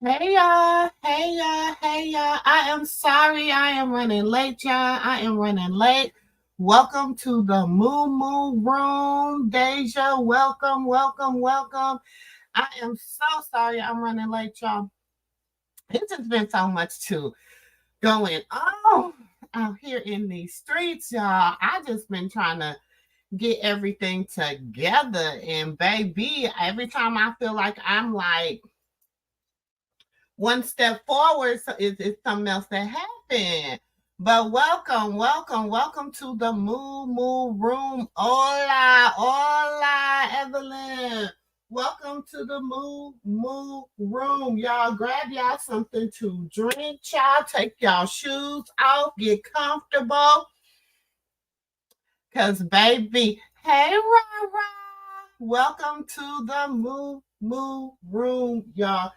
Hey y'all, hey y'all, hey y'all. I am sorry I am running late, y'all. I am running late. Welcome to the Moo Room. Deja, welcome, welcome, welcome. I am so sorry I'm running late, y'all. It's just been so much to going on out here in these streets, y'all. I just been trying to get everything together. And baby, every time I feel like I'm like one step forward, so it's something else that happened. But welcome to the Moo Room. Hola, hola, Evelyn. Welcome to the Moo Room. Y'all grab y'all something to drink, y'all. Take y'all shoes off, get comfortable. Cause baby, hey Rara. Welcome to the Moo Room, y'all.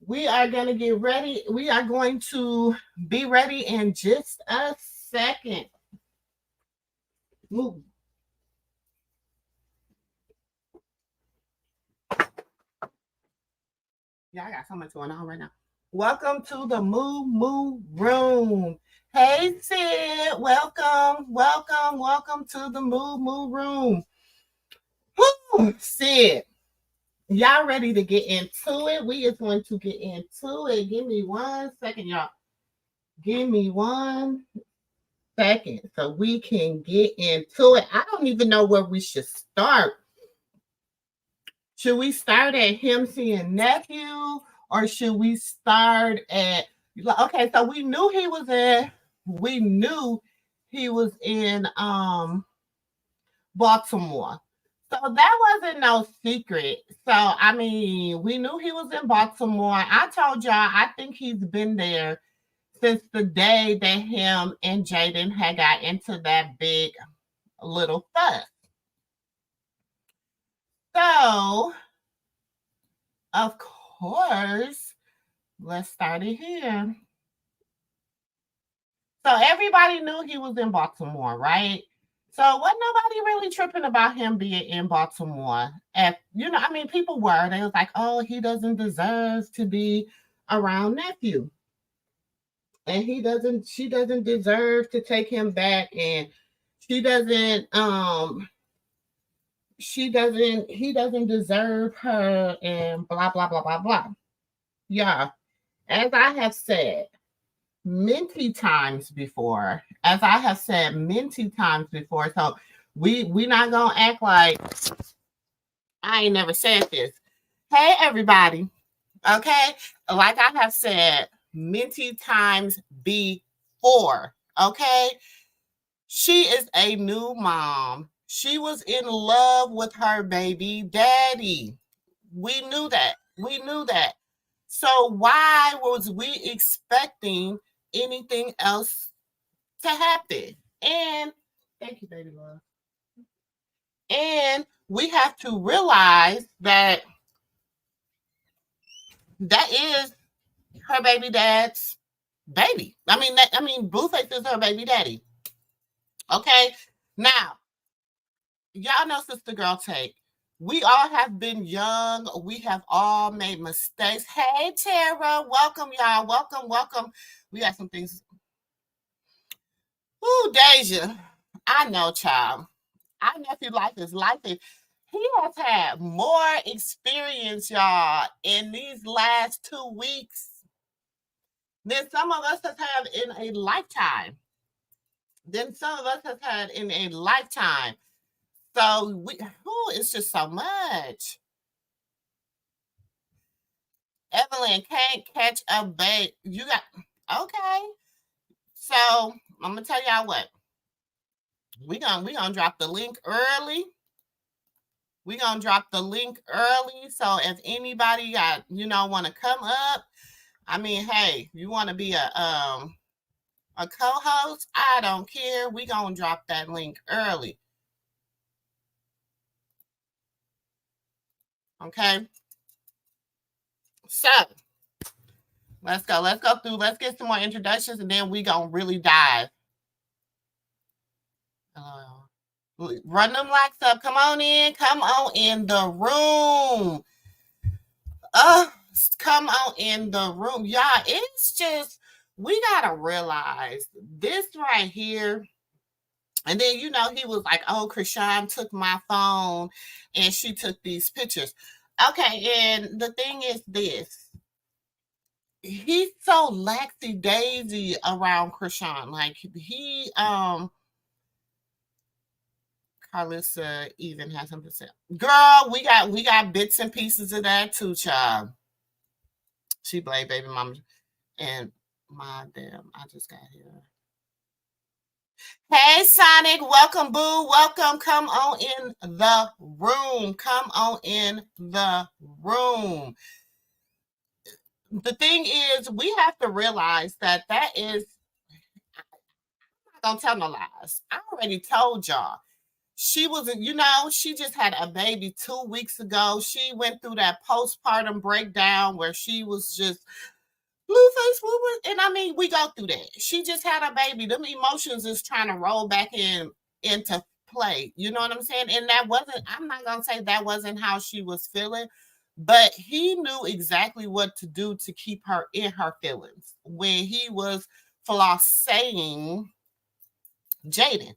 We are going to get ready. We are going to be ready in just a second. Move. Yeah, I got so much going on right now. Welcome to the Moo Room. Hey, Sid. Welcome to the Moo Room. Woo, Sid. Y'all ready to get into it? We is going to get into it. Give me 1 second, y'all. Give me 1 second so we can get into it. I don't even know where we should start. Should we start at him seeing nephew, or should we start at okay? So we knew he was in Baltimore. So that wasn't no secret. So I mean, we knew he was in Baltimore. I told y'all I think he's been there since the day that him and Jaidyn had got into that big little fuss. So, of course, let's start it here. So everybody knew he was in Baltimore, right? So wasn't nobody really tripping about him being in Baltimore. I mean, people were. They was like, oh, he doesn't deserve to be around nephew. And she doesn't deserve to take him back, and she doesn't he doesn't deserve her, and blah blah blah blah blah. Yeah. As I have said many times before, so we not gonna act like I ain't never said this. Hey everybody, okay? Like I have said many times before, okay? She is a new mom. She was in love with her baby daddy. We knew that. We knew that. So why was we expecting anything else to happen? And thank you, baby love. And we have to realize that that is her baby dad's baby. I mean, Blueface is her baby daddy. Okay. Now, y'all know Sister Girl Take. We all have been young. We have all made mistakes. Hey, Tara. Welcome, y'all. Welcome. We got some things. Ooh, Deja. I know, child. Our nephew life is life. He has had more experience, y'all, in these last 2 weeks than some of us have had in a lifetime. So it's just so much. Evelyn can't catch a bait. You got okay. So I'm gonna tell y'all what. We gonna drop the link early. So if anybody got want to come up, I mean, hey, you want to be a co-host? I don't care. We gonna drop that link early. Okay. So let's go. Let's go through. Let's get some more introductions, and then we gonna really dive. Run them likes up. Come on in. Come on in the room. come on in the room. Y'all, it's just, we gotta realize this right here. And then, you know, he was like, oh, Chrisean took my phone and she took these pictures. Okay, and the thing is this. He's so laxy daisy around Chrisean. Like Karlissa even has something to say. Girl, we got bits and pieces of that too, child. She blamed baby mama and my damn, I just got here. Hey Sonic, welcome boo, welcome. Come on in the room. Come on in the room. The thing is, we have to realize that is, I'm not gonna tell no lies. I already told y'all. She was, you know, she just had a baby 2 weeks ago. She went through that postpartum breakdown where she was just Blueface, and I mean, we go through that. She just had a baby. Them emotions is trying to roll back into play. You know what I'm saying? And that wasn't, I'm not gonna say that wasn't how she was feeling, but he knew exactly what to do to keep her in her feelings when he was saying Jaidyn.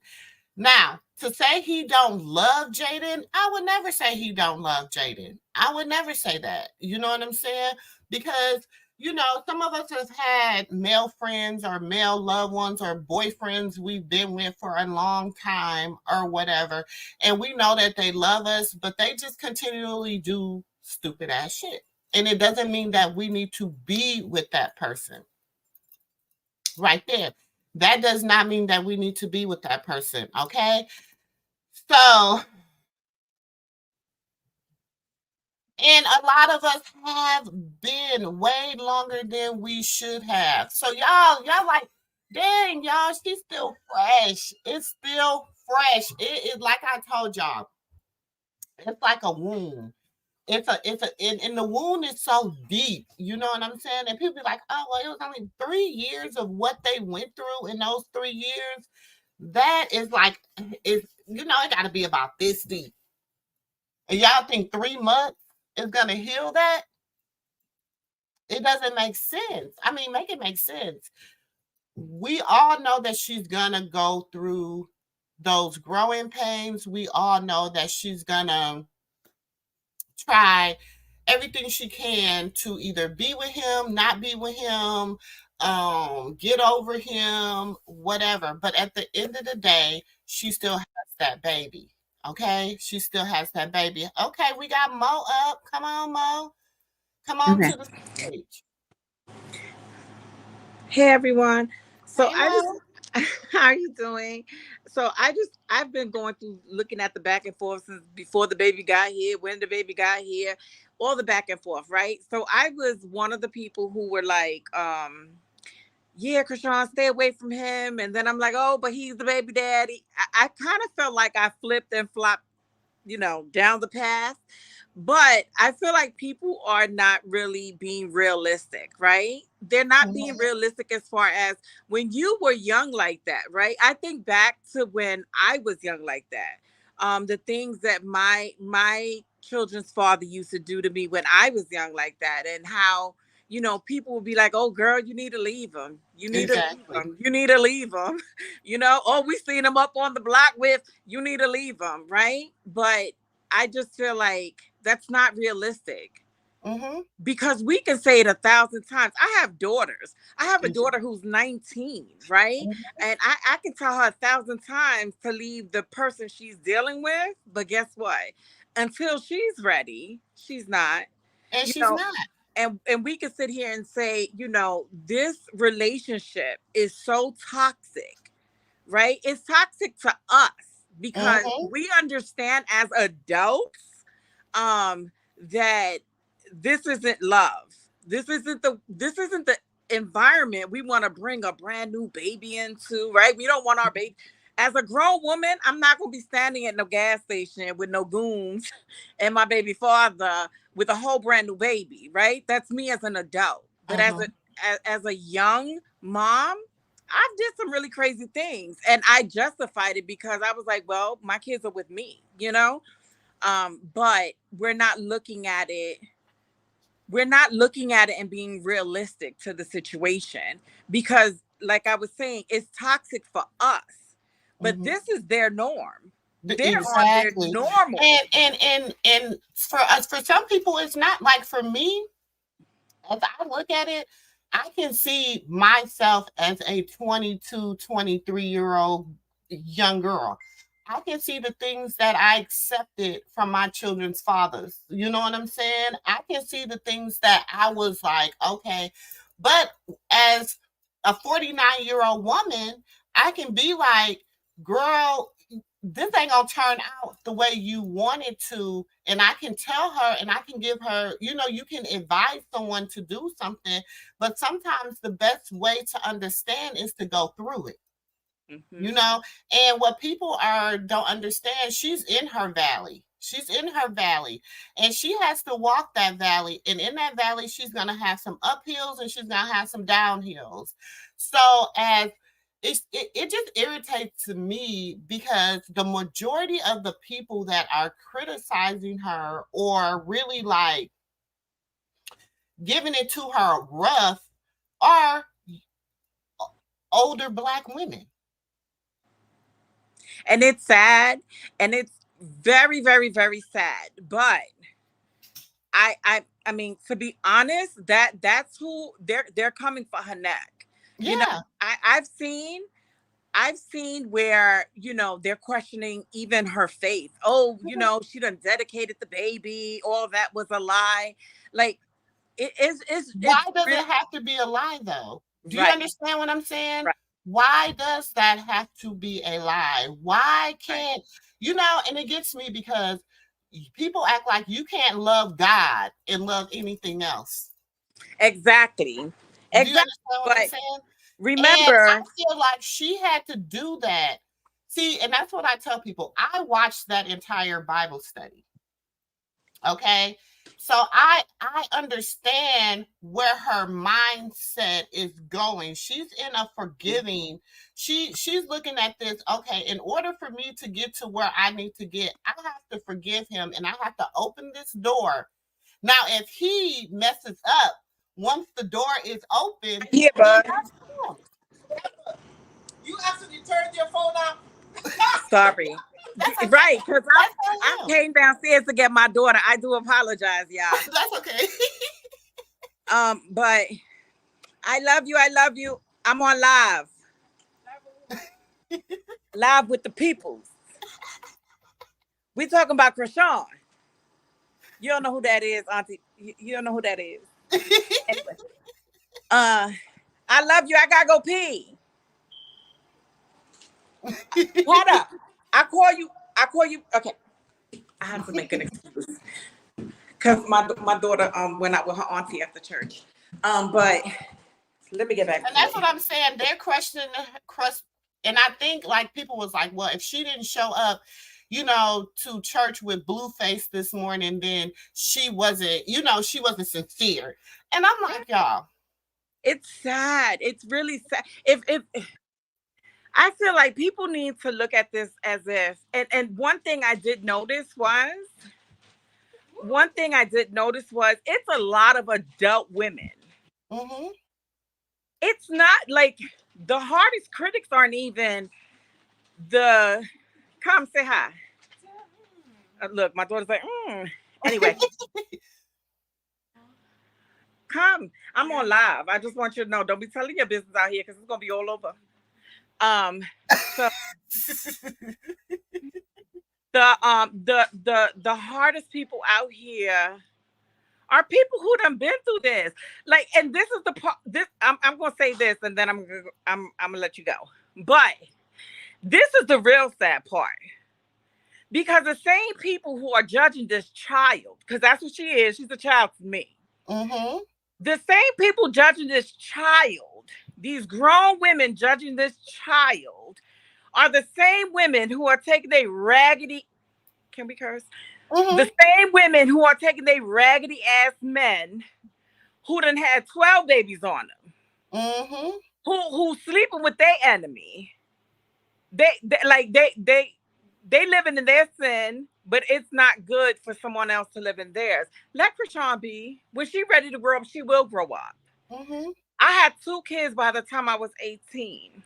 Now, to say he don't love Jaidyn, I would never say he don't love Jaidyn. I would never say that. You know what I'm saying? Because, you know, some of us have had male friends or male loved ones or boyfriends we've been with for a long time or whatever. And we know that they love us, but they just continually do stupid ass shit. And it doesn't mean that we need to be with that person. Right there. That does not mean that we need to be with that person. Okay. So, and a lot of us have been way longer than we should have. So y'all like, dang, y'all, she's still fresh. It's still fresh. It like I told y'all, it's like a wound. And the wound is so deep. You know what I'm saying? And people be like, oh, well, it was only 3 years of what they went through in those 3 years. That is like, it got to be about this deep. And y'all think 3 months is going to heal that? It doesn't make sense. I mean, make it make sense. We all know that she's going to go through those growing pains. We all know that she's going to try everything she can to either be with him, not be with him, get over him, whatever. But at the end of the day, she still has that baby. Okay, she still has that baby. Okay, we got Mo up. Come on, Mo. Come on Okay. to the stage. Hey everyone. So Hey, I Mo. just how are you doing? I've been going through looking at the back and forth since before the baby got here, when the baby got here, all the back and forth, right? So I was one of the people who were like, yeah, Chrisean, stay away from him. And then I'm like, oh, but he's the baby daddy. I kind of felt like I flipped and flopped, down the path. But I feel like people are not really being realistic, right? They're not being Mhm. realistic as far as when you were young like that, right? I think back to when I was young like that. The things that my children's father used to do to me when I was young like that, and how people would be like, "Oh, girl, you need to leave him. You need to leave Exactly. him. You need to leave him." Oh, we seen him up on the block with, "You need to leave him," right? But I just feel like that's not realistic Mm-hmm. because we can say it 1,000 times. I have daughters. I have a Exactly. daughter who's 19, right? And I can tell her 1,000 times to leave the person she's dealing with. But guess what? Until she's ready, she's not. And You she's know, not. and we can sit here and say, this relationship is so toxic, right? It's toxic to us because Mm-hmm. we understand as adults that this isn't love. This isn't the environment we want to bring a brand new baby into, right? We don't want our baby. As a grown woman, I'm not gonna be standing at no gas station with no goons and my baby father with a whole brand new baby, right? That's me as an adult. But as a Mm-hmm. as a young mom, I've did some really crazy things and I justified it because I was like, well, my kids are with me. But we're not looking at it we're not looking at it and being realistic to the situation, because like I was saying, it's toxic for us, but Mhm. this is their norm. They're on their Exactly. normal. And for us, for some people it's not. Like for me, if I look at it, I can see myself as a 22, 23-year old young girl. I can see the things that I accepted from my children's fathers. You know what I'm saying? I can see the things that I was like, okay. But as a 49-year-old woman, I can be like, girl, this ain't gonna turn out the way you want it to. And I can tell her and I can give her, you can advise someone to do something, but sometimes the best way to understand is to go through it. you Mm-hmm. know and what people are don't understand, she's in her valley. She's in her valley, and she has to walk that valley, and in that valley she's going to have some uphills and she's going to have some downhills. So as it just irritates me because the majority of the people that are criticizing her or really like giving it to her rough are older Black women. And it's sad, and it's very, very, very sad. But I mean, to be honest, that's who they're coming for her neck. You know, Yeah. I've seen where, they're questioning even her faith. Oh, she done dedicated the baby. All that was a lie. Like, Why it's does really it have to be a lie though? Do you right, understand what I'm saying? right, Why does that have to be a lie? Why right. can't, and it gets me because people act like you can't love God and love anything else. Exactly. Do you Exactly. understand what I'm But saying? And I remember, feel like she had to do that. See, and that's what I tell people. I watched that entire Bible study. Okay. So I understand where her mindset is going. She's in a forgiving. She's looking at this, okay, in order for me to get to where I need to get, I have to forgive him and I have to open this door. Now, if he messes up, once the door is open, here, then bud. that's him. You absolutely turned your phone off. Sorry. That's okay. Right, because That's I on him. came downstairs to get my daughter. I do apologize, y'all. That's okay. But I love you. I love you. I'm on live. Live with the peoples. We talking about Chrisean. You don't know who that is, Auntie. You don't know who that is. Anyway. Uh I love you. I gotta go pee. Hold up. I call you. I call you. Okay. I have to make an excuse because my daughter went out with her auntie after church. But let me get back And to that's what it. I'm saying. They're questioning the crust. And I think like people was like, well, if she didn't show up, to church with Blueface this morning, then she wasn't sincere. And I'm like, y'all. It's sad. It's really sad. If I feel like people need to look at this as if, and one thing I did notice was it's a lot of adult women. Mm-hmm. It's not like the hardest critics aren't even the come say hi. Look, my daughter's like, Anyway, come. I'm on live. I just want you to know. Don't be telling your business out here because it's gonna be all over. Um, so the hardest people out here are people who done been through this. Like, and this is the part. This I'm gonna say this, and then I'm gonna let you go. But this is the real sad part. Because the same people who are judging this child, because that's what she is, she's a child to me. Mm-hmm. The same people judging this child, these grown women judging this child, are the same women who are taking a raggedy, can we curse? Mm-hmm. The same women who are taking a raggedy ass men who done had 12 babies on them, Mm-hmm. who sleeping with their enemy. They living in their sin. but it's not good for someone else to live in theirs. Let Chrisean be. When she's ready to grow up, she will grow up. Mm-hmm. I had 2 kids by the time I was 18.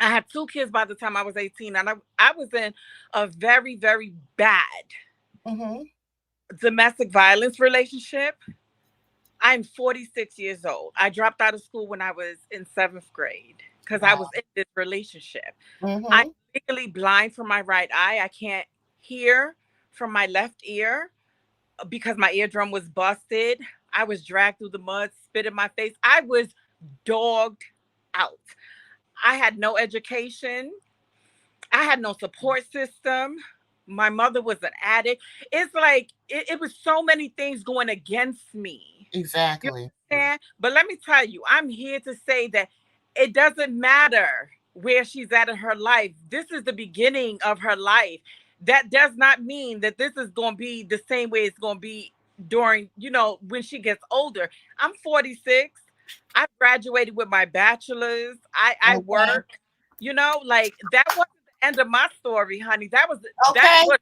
I had 2 kids by the time I was 18, and I was in a very, very bad Mm-hmm. domestic violence relationship. I'm 46 years old. I dropped out of school when I was in 7th grade because I was Wow. in this relationship. I'm Mm-hmm. legally blind from my right eye. I can't hear from my left ear because my eardrum was busted. I was dragged through the mud, spit in my face. I was dogged out. I had no education. I had no support system. My mother was an addict. It's like it was so many things going against me. You Exactly. understand? But let me tell you, I'm here to say that it doesn't matter where she's at in her life. This is the beginning of her life. That does not mean that this is going to be the same way it's going to be during, when she gets older. I'm 46. I graduated with my bachelor's. I Okay. work. Like that wasn't the end of my story, honey. That Okay. was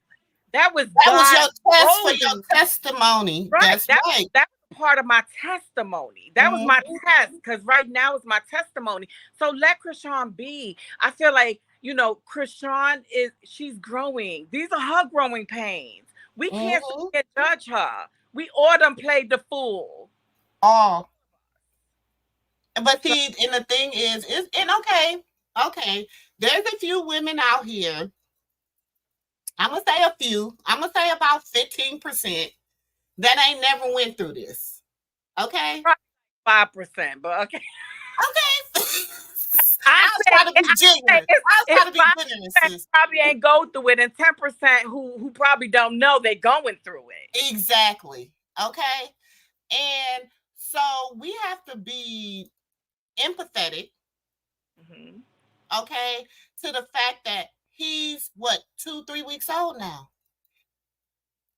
that was That was God your test for your molding. testimony. Right. That's right. That was part of my testimony. That was my Mm-hmm. test because right now is my testimony. So let Chrisean be. I feel like, Chrisean she's growing. These are her growing pains. We can't sit Mm-hmm. here and judge her. We all done played the fool. All. But So see, and the thing is, and okay, okay, there's a few women out here. I'm gonna say a few. I'm gonna say about 15% that ain't never went through this. Okay. probably 5%, but okay. Okay. I I'll say, try to be I say generous. I'll it's try to be generous, 5% sis. probably ain't go through it, and 10% who probably don't know they going through it. Exactly. Okay. And so we have to be empathetic, Mm-hmm. okay, to the fact that he's what, 2, 3 weeks old now.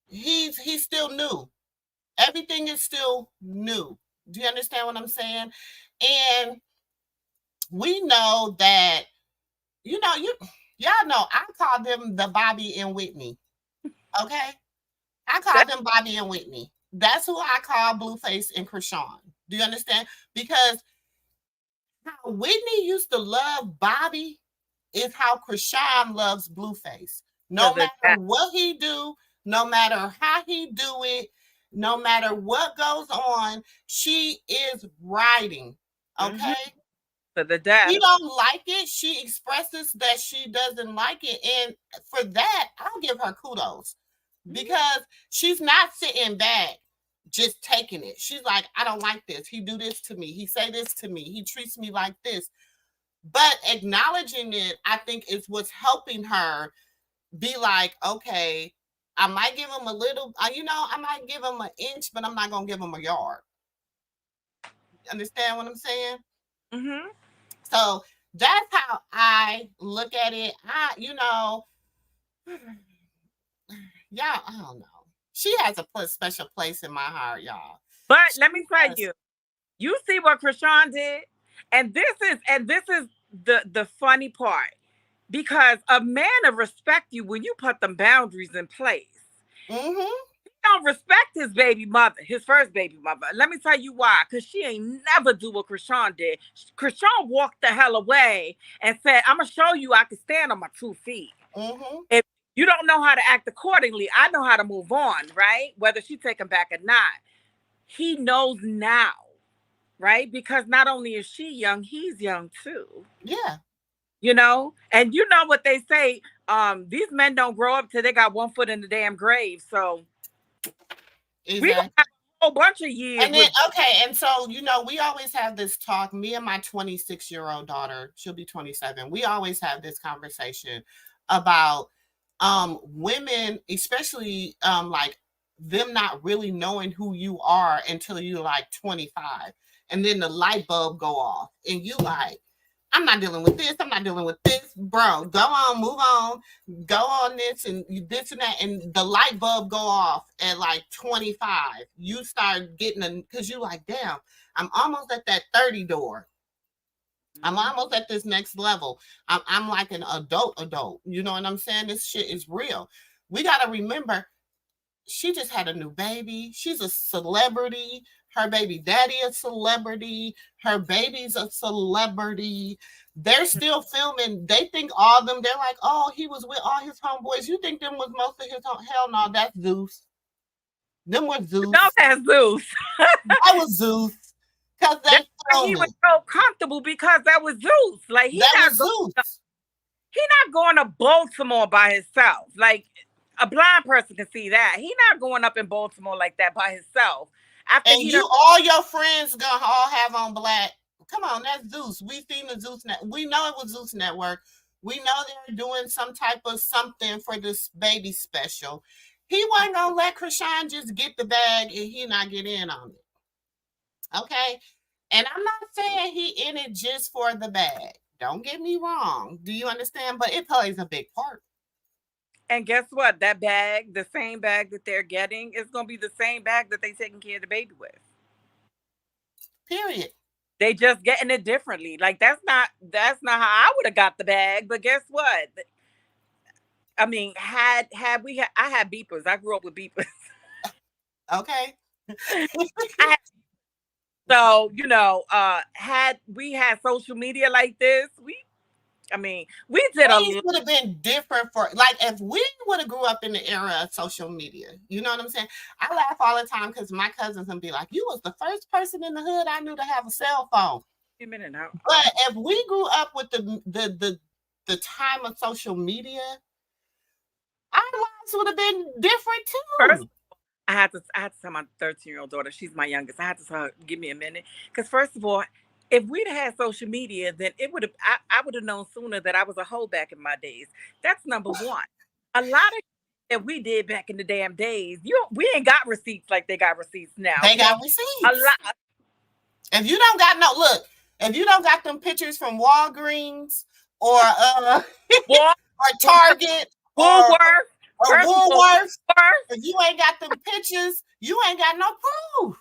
He's still new. Everything is still new. Do you understand what I'm saying? And we know that, you y'all know I call them the Bobby and Whitney. Okay? I call them Bobby and Whitney. That's who I call Blueface and Chrisean. Do you understand? Because how Whitney used to love Bobby is how Chrisean loves Blueface. To No the matter death. what he do, no matter how he do it, no matter what goes on, she is riding. Mm-hmm. Okay? To the She death. don't like it. She expresses that she doesn't like it. And for that, I'll give her kudos because she's not sitting back just taking it. She's like, I don't like this. He do this to me. He say this to me. He treats me like this. But acknowledging it, I think, is what's helping her be like, okay, I might give him a little, I might give him an inch, but I'm not going to give him a yard. Understand what I'm saying? Mm-hmm. So that's how I look at it. Y'all, I don't know. She has a special place in my heart, y'all. But She let me tell has. you see what Chrisean did, and this is the funny part because a man will respect you when you put them boundaries in place. Mm-hmm. Don't respect his baby mother, his first baby mother. Let me tell you why. Because she ain't never do what Chrisean did. Chrisean walked the hell away and said, I'm going to show you I can stand on my 2 feet. Mm-hmm. If you don't know how to act accordingly, I know how to move on, right? Whether she take him back or not. He knows now, right? Because not only is she young, he's young too. Yeah, And you know what they say, these men don't grow up till they got 1 foot in the damn grave. So we gonna exactly. have a whole bunch of years And then, with. okay, and so, we always have this talk. Me and my 26-year-old daughter, she'll be 27. We always have this conversation about women, especially like them not really knowing who you are until you're like 25. And then the light bulb go off and you like, I'm not dealing with this. I'm not dealing with this. Bro, go on, move on, go on this and this and that. And the light bulb go off at like 25. You start getting because you like, damn, I'm almost at that 30 door. I'm almost at this next level. I'm like an adult. You know what I'm saying? This shit is real. We got to remember, she just had a new baby. She's a celebrity. Her baby daddy a celebrity. Her baby's a celebrity. They're still filming. They think all of them, they're like, oh, he was with all his homeboys. You think them was most of his hell no, that's Zeus. Them was No, Zeus. that's Zeus. That was Zeus. Because they That's why he was filming. so comfortable because that was Zeus. Like That was Zeus. he not going to Baltimore by himself. Like a blind person can see that. He not going up in Baltimore like that by himself. After And he you, done all your friends gonna all have on black. Come on, that's Zeus. We seen the Zeus net. We know it was Zeus Network. We know they're doing some type of something for this baby special. He wasn't gonna let Chrisean just get the bag and he not get in on it. Okay. And I'm not saying he in it just for the bag. Don't get me wrong. Do you understand? But it plays a big part. and guess what? That bag, the same bag that they're getting, is gonna be the same bag that they taking care of the baby with. Period. They just getting it differently. Like that's not how I would have got the bag. But guess what? I mean, I had beepers. I grew up with beepers. Okay. I So, had we had social media like this, we did a Things would have been different for, like, if we would have grew up in the era of social media. You know what I'm saying? I laugh all the time because my cousins will be like, you was the first person in the hood I knew to have a cell phone. minute now. But if we grew up with the time of social media, our lives would have been different First, too. I had to tell my 13-year-old daughter, she's my youngest. I had to tell her, give me a minute. Because first of all, if we'd had social media, then it would have I would have known sooner that I was a hoe back in my days. That's number one. A lot of that we did back in the damn days, we ain't got receipts like they got receipts now. They So got a receipts. lot If you don't got no look, if you don't got them pictures from Walgreens or Wal- or Target or Woolworth. First of all, Woolworths, Woolworth. if you ain't got them pictures, you ain't got no proof.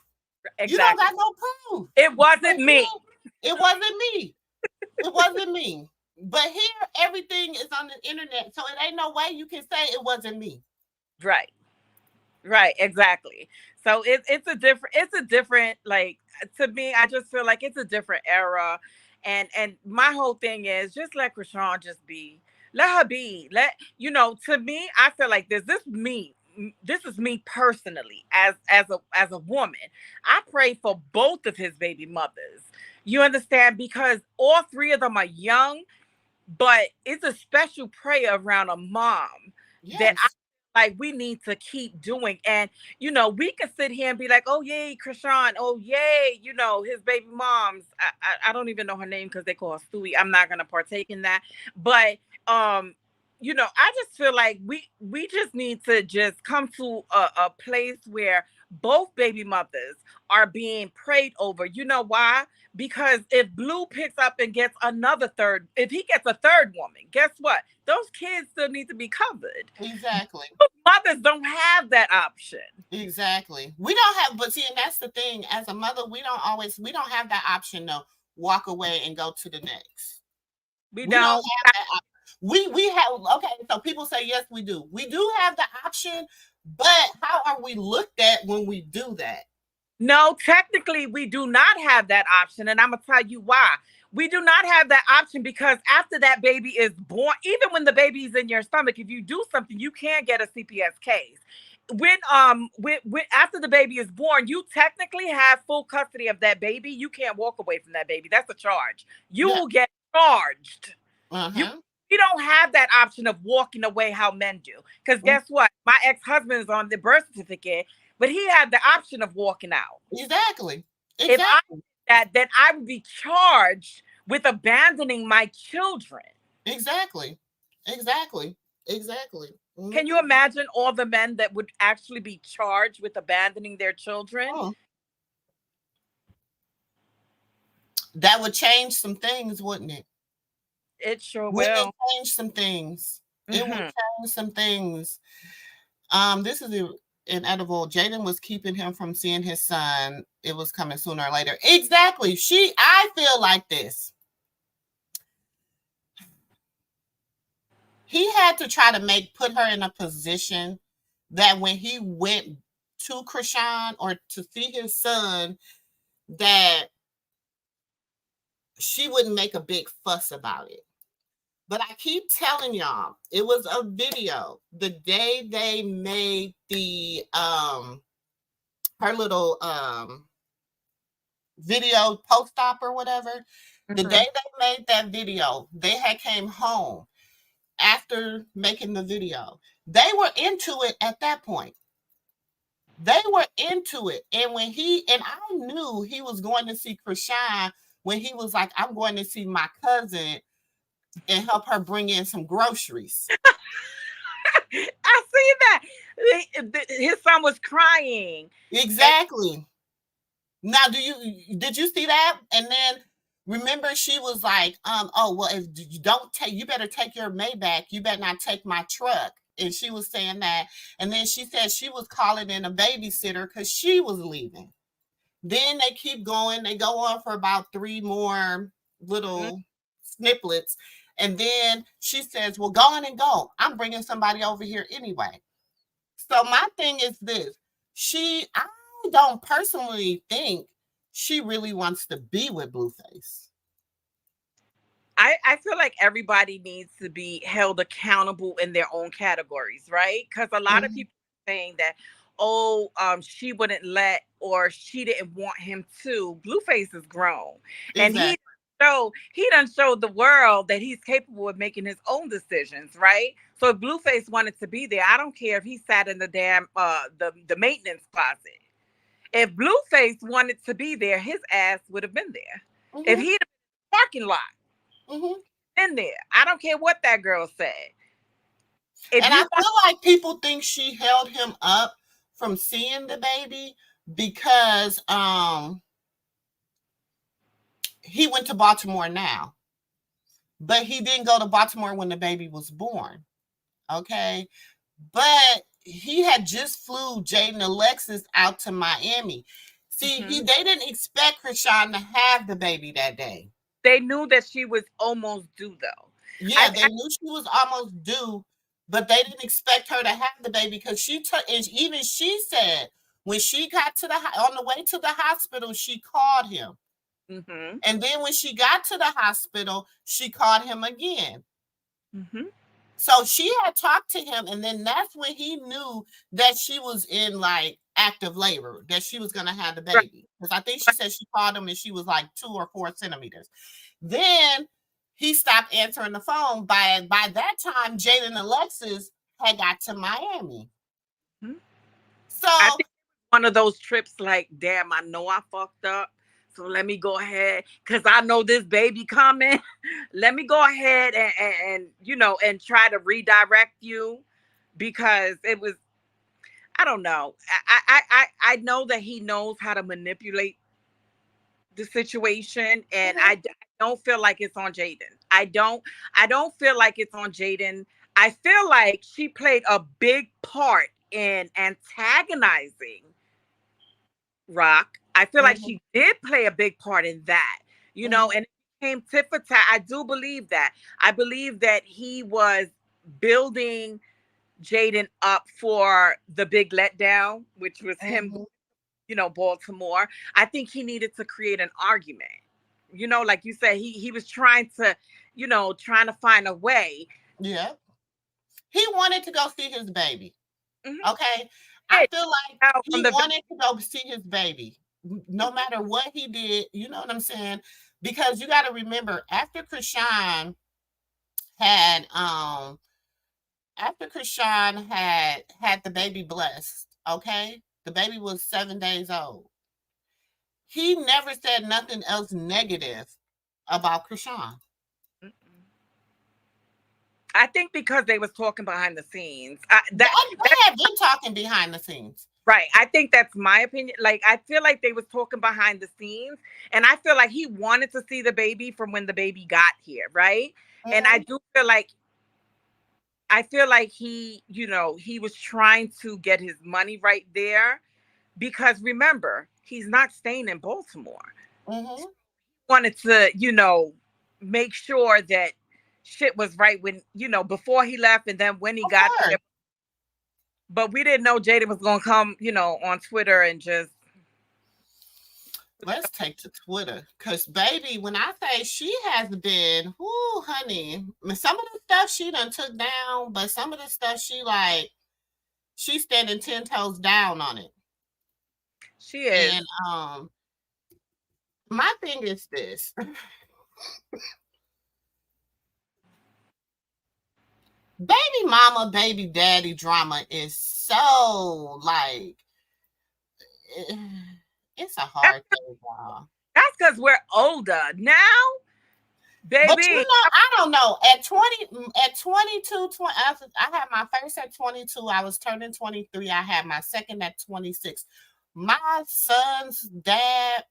You don't Exactly. got no proof. It wasn't me. It wasn't me. It wasn't me. But here, everything is on the internet, so it ain't no way you can say it wasn't me. Right. Right, exactly. So it's a different like to me, I just feel like it's a different era. And my whole thing is just let Chrisean just be. Let her be. To me, I feel like this is me personally as a woman. I pray for both of his baby mothers. You understand? Because all three of them are young, but it's a special prayer around a mom that Yes. like we need to keep doing. And we could sit here and be like, oh yay, Chrisean, oh yay, his baby moms. I don't even know her name because they call her Stewie. I'm not gonna partake in that. But I just feel like we just need to just come to a place where both baby mothers are being prayed over. You know why? Because if Blue picks up and gets another third, if he gets a third woman, guess what? Those kids still need to be covered. Exactly. Mothers don't have that option. Exactly. We don't have, but see, and that's the thing. As a mother, we don't have that option though. Walk away and go to the next. We We don't don't. have that option. We have, okay, so people say yes, we do. We do have the option, but how are we looked at when we do that? No, technically, we do not have that option. And I'm going to tell you why. We do not have that option because after that baby is born, even when the baby is in your stomach, if you do something, you can get a CPS case. When after the baby is born, you technically have full custody of that baby. You can't walk away from that baby. That's a charge. You Yeah. will get charged. You Uh-huh. you don't have that option of walking away how men do. Because guess what? My ex-husband is on the birth certificate, but he had the option of walking out. Exactly. If I Exactly. did that, then I would be charged with abandoning my children. Exactly. Exactly. Exactly. Can you imagine all the men that would actually be charged with abandoning their children? Oh, that would change some things, wouldn't it? It sure Wouldn't it will. change some things? It would Hmm. change some things. This is inedible. Jaidyn was keeping him from seeing his son. It was coming sooner or later. Exactly. I feel like this. he had to try to put her in a position that when he went to Chrisean or to see his son, that she wouldn't make a big fuss about it. But I keep telling y'all, it was a video the day they made the her little video post op or whatever. The Mm-hmm. day they made that video, they had came home after making the video. They were into it at that point. They were into it. And I knew he was going to see Chrisean when he was like, I'm going to see my cousin and help her bring in some groceries. I see that. His son was crying. Exactly. Now, did you see that? And then remember, she was like, oh well, if you don't take, you better take your Maybach. You better not take my truck. And she was saying that. And then she said she was calling in a babysitter because she was leaving. Then they keep going. They go on for about 3 more Mm-hmm. little snippets. And then she says, well, go on and go. I'm bringing somebody over here anyway. So my thing is this. I don't personally think she really wants to be with Blueface. I feel like everybody needs to be held accountable in their own categories, right? Because a lot of Mhm. people are saying that, oh, she wouldn't let or she didn't want him to. Blueface is grown, and Exactly. he done showed the world that he's capable of making his own decisions, right? So if Blueface wanted to be there, I don't care if he sat in the damn the maintenance closet. If Blueface wanted to be there, his ass would have been there. If Hmm. he had been in the parking lot Hmm. in there. I don't care what that girl said. If And I you want, feel like people think she held him up from seeing the baby because he went to Baltimore now, but he didn't go to Baltimore when the baby was born. Okay. But he had just flew Jaidyn Alexis out to Miami. See, Mhm. they didn't expect Chrisean to have the baby that day. They knew that she was almost due, though. Yeah, I they knew she was almost due, but they didn't expect her to have the baby because she took. And even she said when she got to on the way to the hospital, she called him, mm-hmm, and then when she got to the hospital, she called him again. mm-hmm, So she had talked to him, and then that's when he knew that she was in like active labor, that she was going to have the right. baby. Because I think she said she called him and she was like 2 or 4 centimeters. Then he stopped answering the phone. By that time, Jaidyn Alexis had got to Miami. Mhm. I So think one of those trips, like, damn, I know I fucked up. So let me go ahead, because I know this baby coming. Let me go ahead and and try to redirect you, because it was, I don't know. I know that he knows how to manipulate the situation, and mhm, don't feel like it's on Jaidyn. I don't feel like it's on Jaidyn. I feel like she played a big part in antagonizing Rock. I feel like mhm, she did play a big part in that, mhm, and it became tit for tat. I do believe that. I believe that he was building Jaidyn up for the big letdown, which was him, mhm. Baltimore. I think he needed to create an argument. Like you said, he was trying to, trying to find a way. Yeah, he wanted to go see his baby. Mhm. Okay. I Hey, feel like out he from the wanted to go see his baby, no matter what he did. You know what I'm saying? Because you got to remember, had um after Chrisean had the baby blessed, okay, the baby was 7 days old. He never said nothing else negative about Chrisean. I think because they was talking behind the scenes. They have been talking behind the scenes. Right. I think that's my opinion. Like, I feel like they was talking behind the scenes, and I feel like he wanted to see the baby from when the baby got here, right? And Hmm. I feel like he was trying to get his money right there, because remember, he's not staying in Baltimore. Hmm. Wanted to, make sure that shit was right when, before he left and then when he Of got there. course. But we didn't know Jaidyn was gonna come, on Twitter and just Let's take to Twitter. Cause baby, when I say she has been, whoo, honey, some of the stuff she done took down, but some of the stuff she's standing 10 toes down on it. she is. And my thing is this. Baby mama, baby daddy drama is so like it's a hard thing, y'all. That's because we're older now, But you baby. know, I don't know. At 22, 20, I had my first at 22. I was turning 23. I had my second at 26. My son's dad,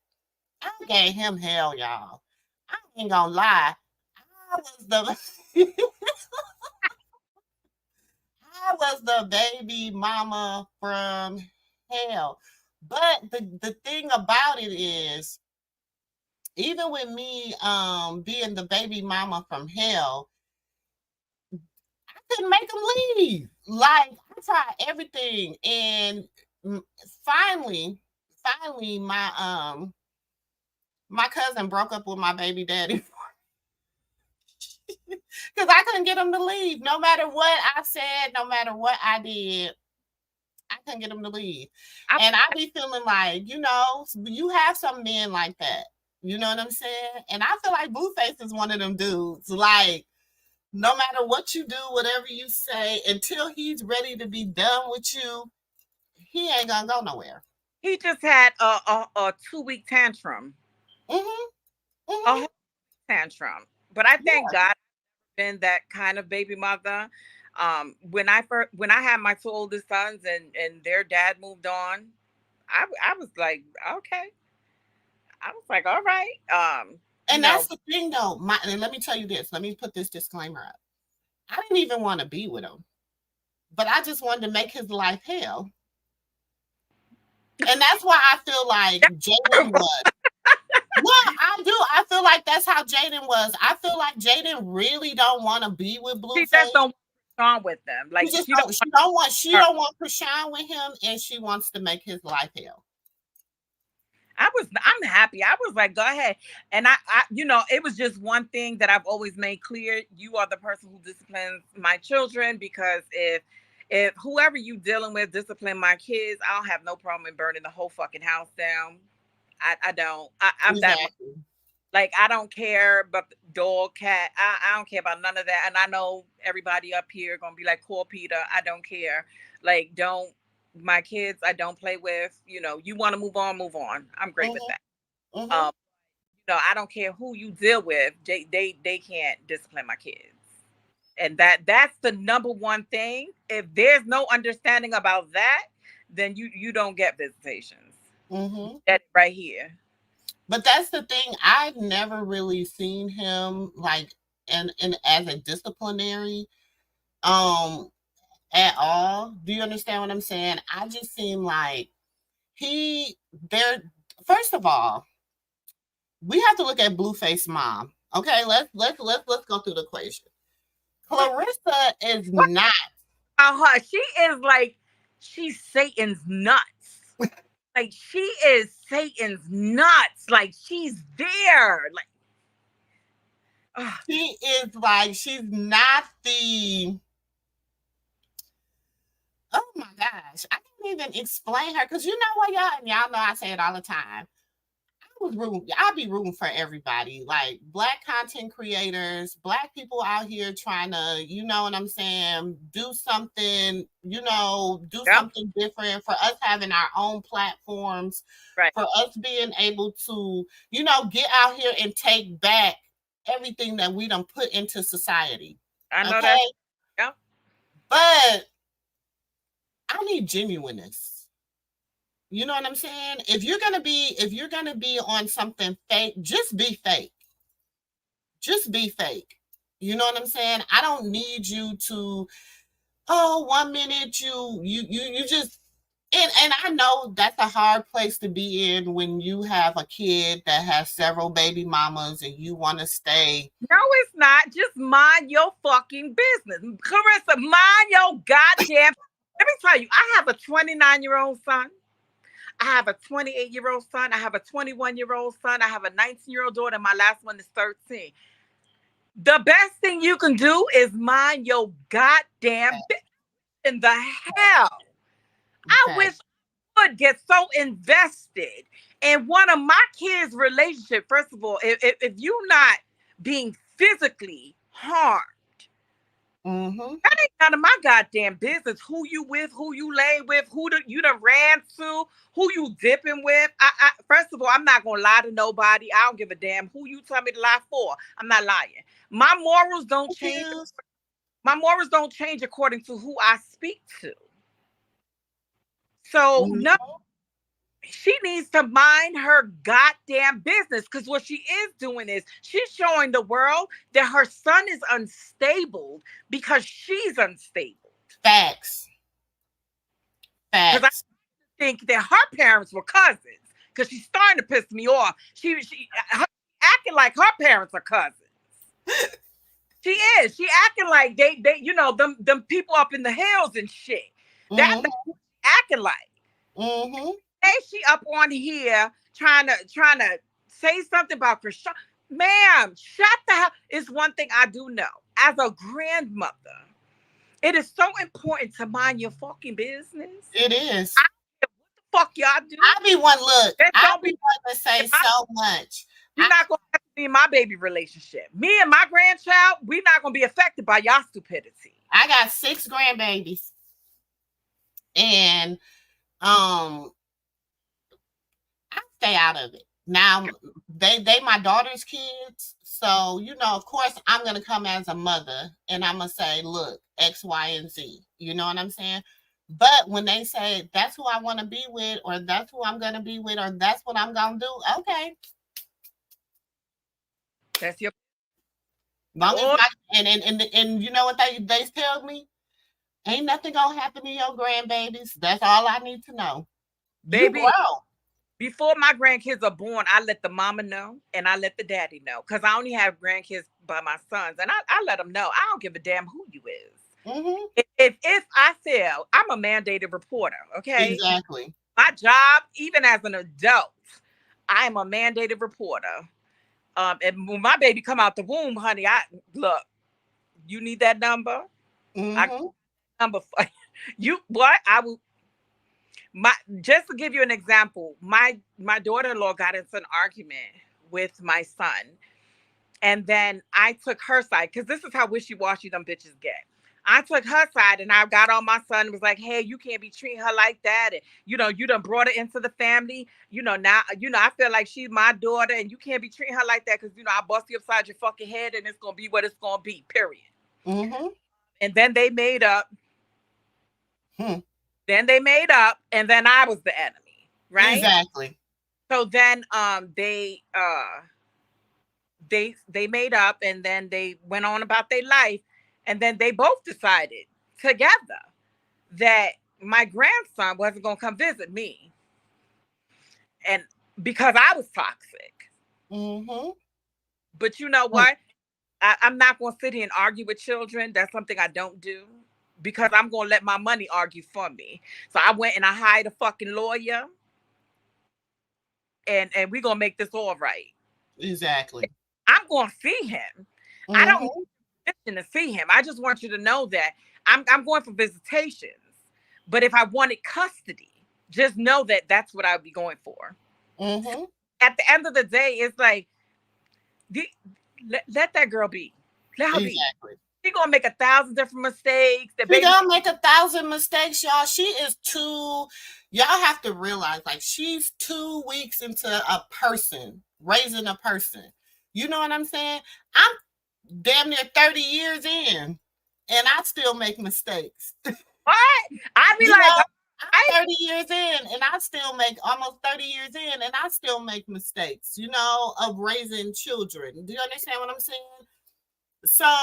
I gave him hell, y'all. I ain't gonna lie. I was the I was the baby mama from hell. But the thing about it is, even with me being the baby mama from hell, I couldn't make him leave. Like I tried everything, and finally, my cousin broke up with my baby daddy because I couldn't get him to leave. No matter what I said, no matter what I did, I couldn't get him to leave. And I be feeling like, you have some men like that. You know what I'm saying? And I feel like Blueface is one of them dudes. Like, no matter what you do, whatever you say, until he's ready to be done with you, he ain't gonna go nowhere. He just had a 2 week tantrum, Mm-hmm. a Mm-hmm. whole tantrum. But I thank Yeah. God I've been that kind of baby mother. When I had my two oldest sons and their dad moved on, I was like, okay. I was like, all right. You And know, that's the thing though. And let me tell you this. Let me put this disclaimer up. I didn't even want to be with him, but I just wanted to make his life hell. And that's why I feel like Jaidyn was. Well, I do. I feel like that's how Jaidyn was. I feel like Jaidyn really don't want to be with she just Blueface. don't push on with them. She Like just she don't don't. want She her. don't want Chrisean with him, and she wants to make his life hell. I'm happy. I was like, go ahead. And it was just one thing that I've always made clear. You are the person who disciplines my children, because if whoever you dealing with discipline my kids, I don't have no problem in burning the whole fucking house down. I don't. I'm that much. Exactly. Like, I don't care about the dog, cat. I don't care about none of that. And I know everybody up here gonna be like, poor Peter. I don't care. Like, don't my kids. I don't play with. You want to move on, move on. I'm great with Mhm. that. Mhm. Um, I don't care who you deal with. They can't discipline my kids. And that's the number one thing. If there's no understanding about that, then you don't get visitations. Mhm. That right here. But that's the thing. I've never really seen him like and as a disciplinary um at all. Do you understand what I'm saying? I just seem like he there. First of all, we have to look at Blueface mom. Okay, let's go through the equation. Clarissa is What not. about her? She is like, she's Satan's nuts. Like, she is Satan's nuts. Like, she's there. Like, ugh. She is like she's not the. Oh my gosh, I can't even explain her because you know what, y'all know I say it all the time. I'll be rooting for everybody, like black content creators, black people out here trying to, you know what I'm saying, do something, do Yep. something different, for us having our own platforms, Right. for us being able to, get out here and take back everything that we done put into society. I know that's, Okay. yep. But I need genuineness. You know what I'm saying? If you're gonna be on something fake, just be fake. Just be fake. You know what I'm saying? I don't need you to, oh, 1 minute you just And I know that's a hard place to be in when you have a kid that has several baby mamas and you want to stay. No, it's not. Just mind your fucking business. Karlissa, mind your goddamn. Let me tell you, I have a 29-year-old son. I have a 28-year-old son. I have a 21-year-old son. I have a 19-year-old daughter. And my last one is 13. The best thing you can do is mind your goddamn business. In the hell? I Okay. wish I would get so invested in one of my kids' relationship. First of all, if you're not being physically harmed, Mm-hmm. that ain't none of my goddamn business. Who you with, who you lay with, you done ran to, who you dipping with. First of all, I'm not gonna lie to nobody. I don't give a damn who you tell me to lie for. I'm not lying. My morals don't change. Confused. My morals don't change according to who I speak to. So no, Mm-hmm. she needs to mind her goddamn business, because what she is doing is she's showing the world that her son is unstable because she's unstable. Facts. Because I Facts. think that her parents were cousins. Because she's starting to piss me off. Acting like her parents are cousins. She is. She acting like they them people up in the hills and shit. That's Mm-hmm. acting like. Mm-hmm. Hey, she up on here trying to say something about Chrisean. Ma'am, shut the hell. It's one thing I do know. As a grandmother, it is so important to mind your fucking business. It is. I fuck y'all do. I be one look. That I don't be be one to say my, so much. you're not gonna have to be in my baby relationship. Me and my grandchild, we're not gonna be affected by y'all stupidity. I got 6 grandbabies, and I stay out of it. Now they my daughter's kids, so of course I'm gonna come as a mother and I'm gonna say, look, X, Y, and Z. You know what I'm saying? But when they say that's who I want to be with, or that's who I'm gonna be with, or that's what I'm gonna do, okay. That's your Long as oh my and you know what they tell me? Ain't nothing gonna happen to your grandbabies. That's all I need to know. You baby. grow. Before my grandkids are born, I let the mama know and I let the daddy know, because I only have grandkids by my sons, and I let them know I don't give a damn who you is. Mm-hmm. If I fail, I'm a mandated reporter. Okay, Exactly. my job, even as an adult, I'm a mandated reporter. And when my baby come out the womb, honey, I look. You need that number? I Mm-hmm. number for you. What I will. My Just to give you an example, my daughter-in-law got into an argument with my son, and then I took her side, because this is how wishy-washy them bitches get. I took her side and I got on my son and was like, hey, you can't be treating her like that. And you done brought her into the family. Now, I feel like she's my daughter and you can't be treating her like that, because I bust you upside your fucking head and it's gonna be what it's gonna be, period. Mm-hmm. And then they made up. Hmm. Then they made up, and then I was the enemy, right? Exactly. So then they made up, and then they went on about their life, and then they both decided together that my grandson wasn't going to come visit me, and because I was toxic. Mm-hmm. But you know Hmm. what? I'm not going to sit here and argue with children. That's something I don't do, because I'm going to let my money argue for me. So I went and I hired a fucking lawyer, and we're going to make this all right. Exactly. I'm going to see him. I don't Mm-hmm. need to see him. I just want you to know that I'm going for visitations. But if I wanted custody, just know that that's what I'd be going for. Mm-hmm. At the end of the day, it's like, the, let that girl be. Let her be. Exactly. She's going to make 1,000 different mistakes. The She baby. gonna make 1,000 mistakes, y'all. She is too. Y'all have to realize, like, she's 2 weeks into a person, raising a person. You know what I'm saying? I'm damn near 30 years in, and I still make mistakes. What? I'd be You like, know, I, I'm 30 years in, and I still make almost 30 years in, and I still make mistakes. Of raising children. Do you understand what I'm saying?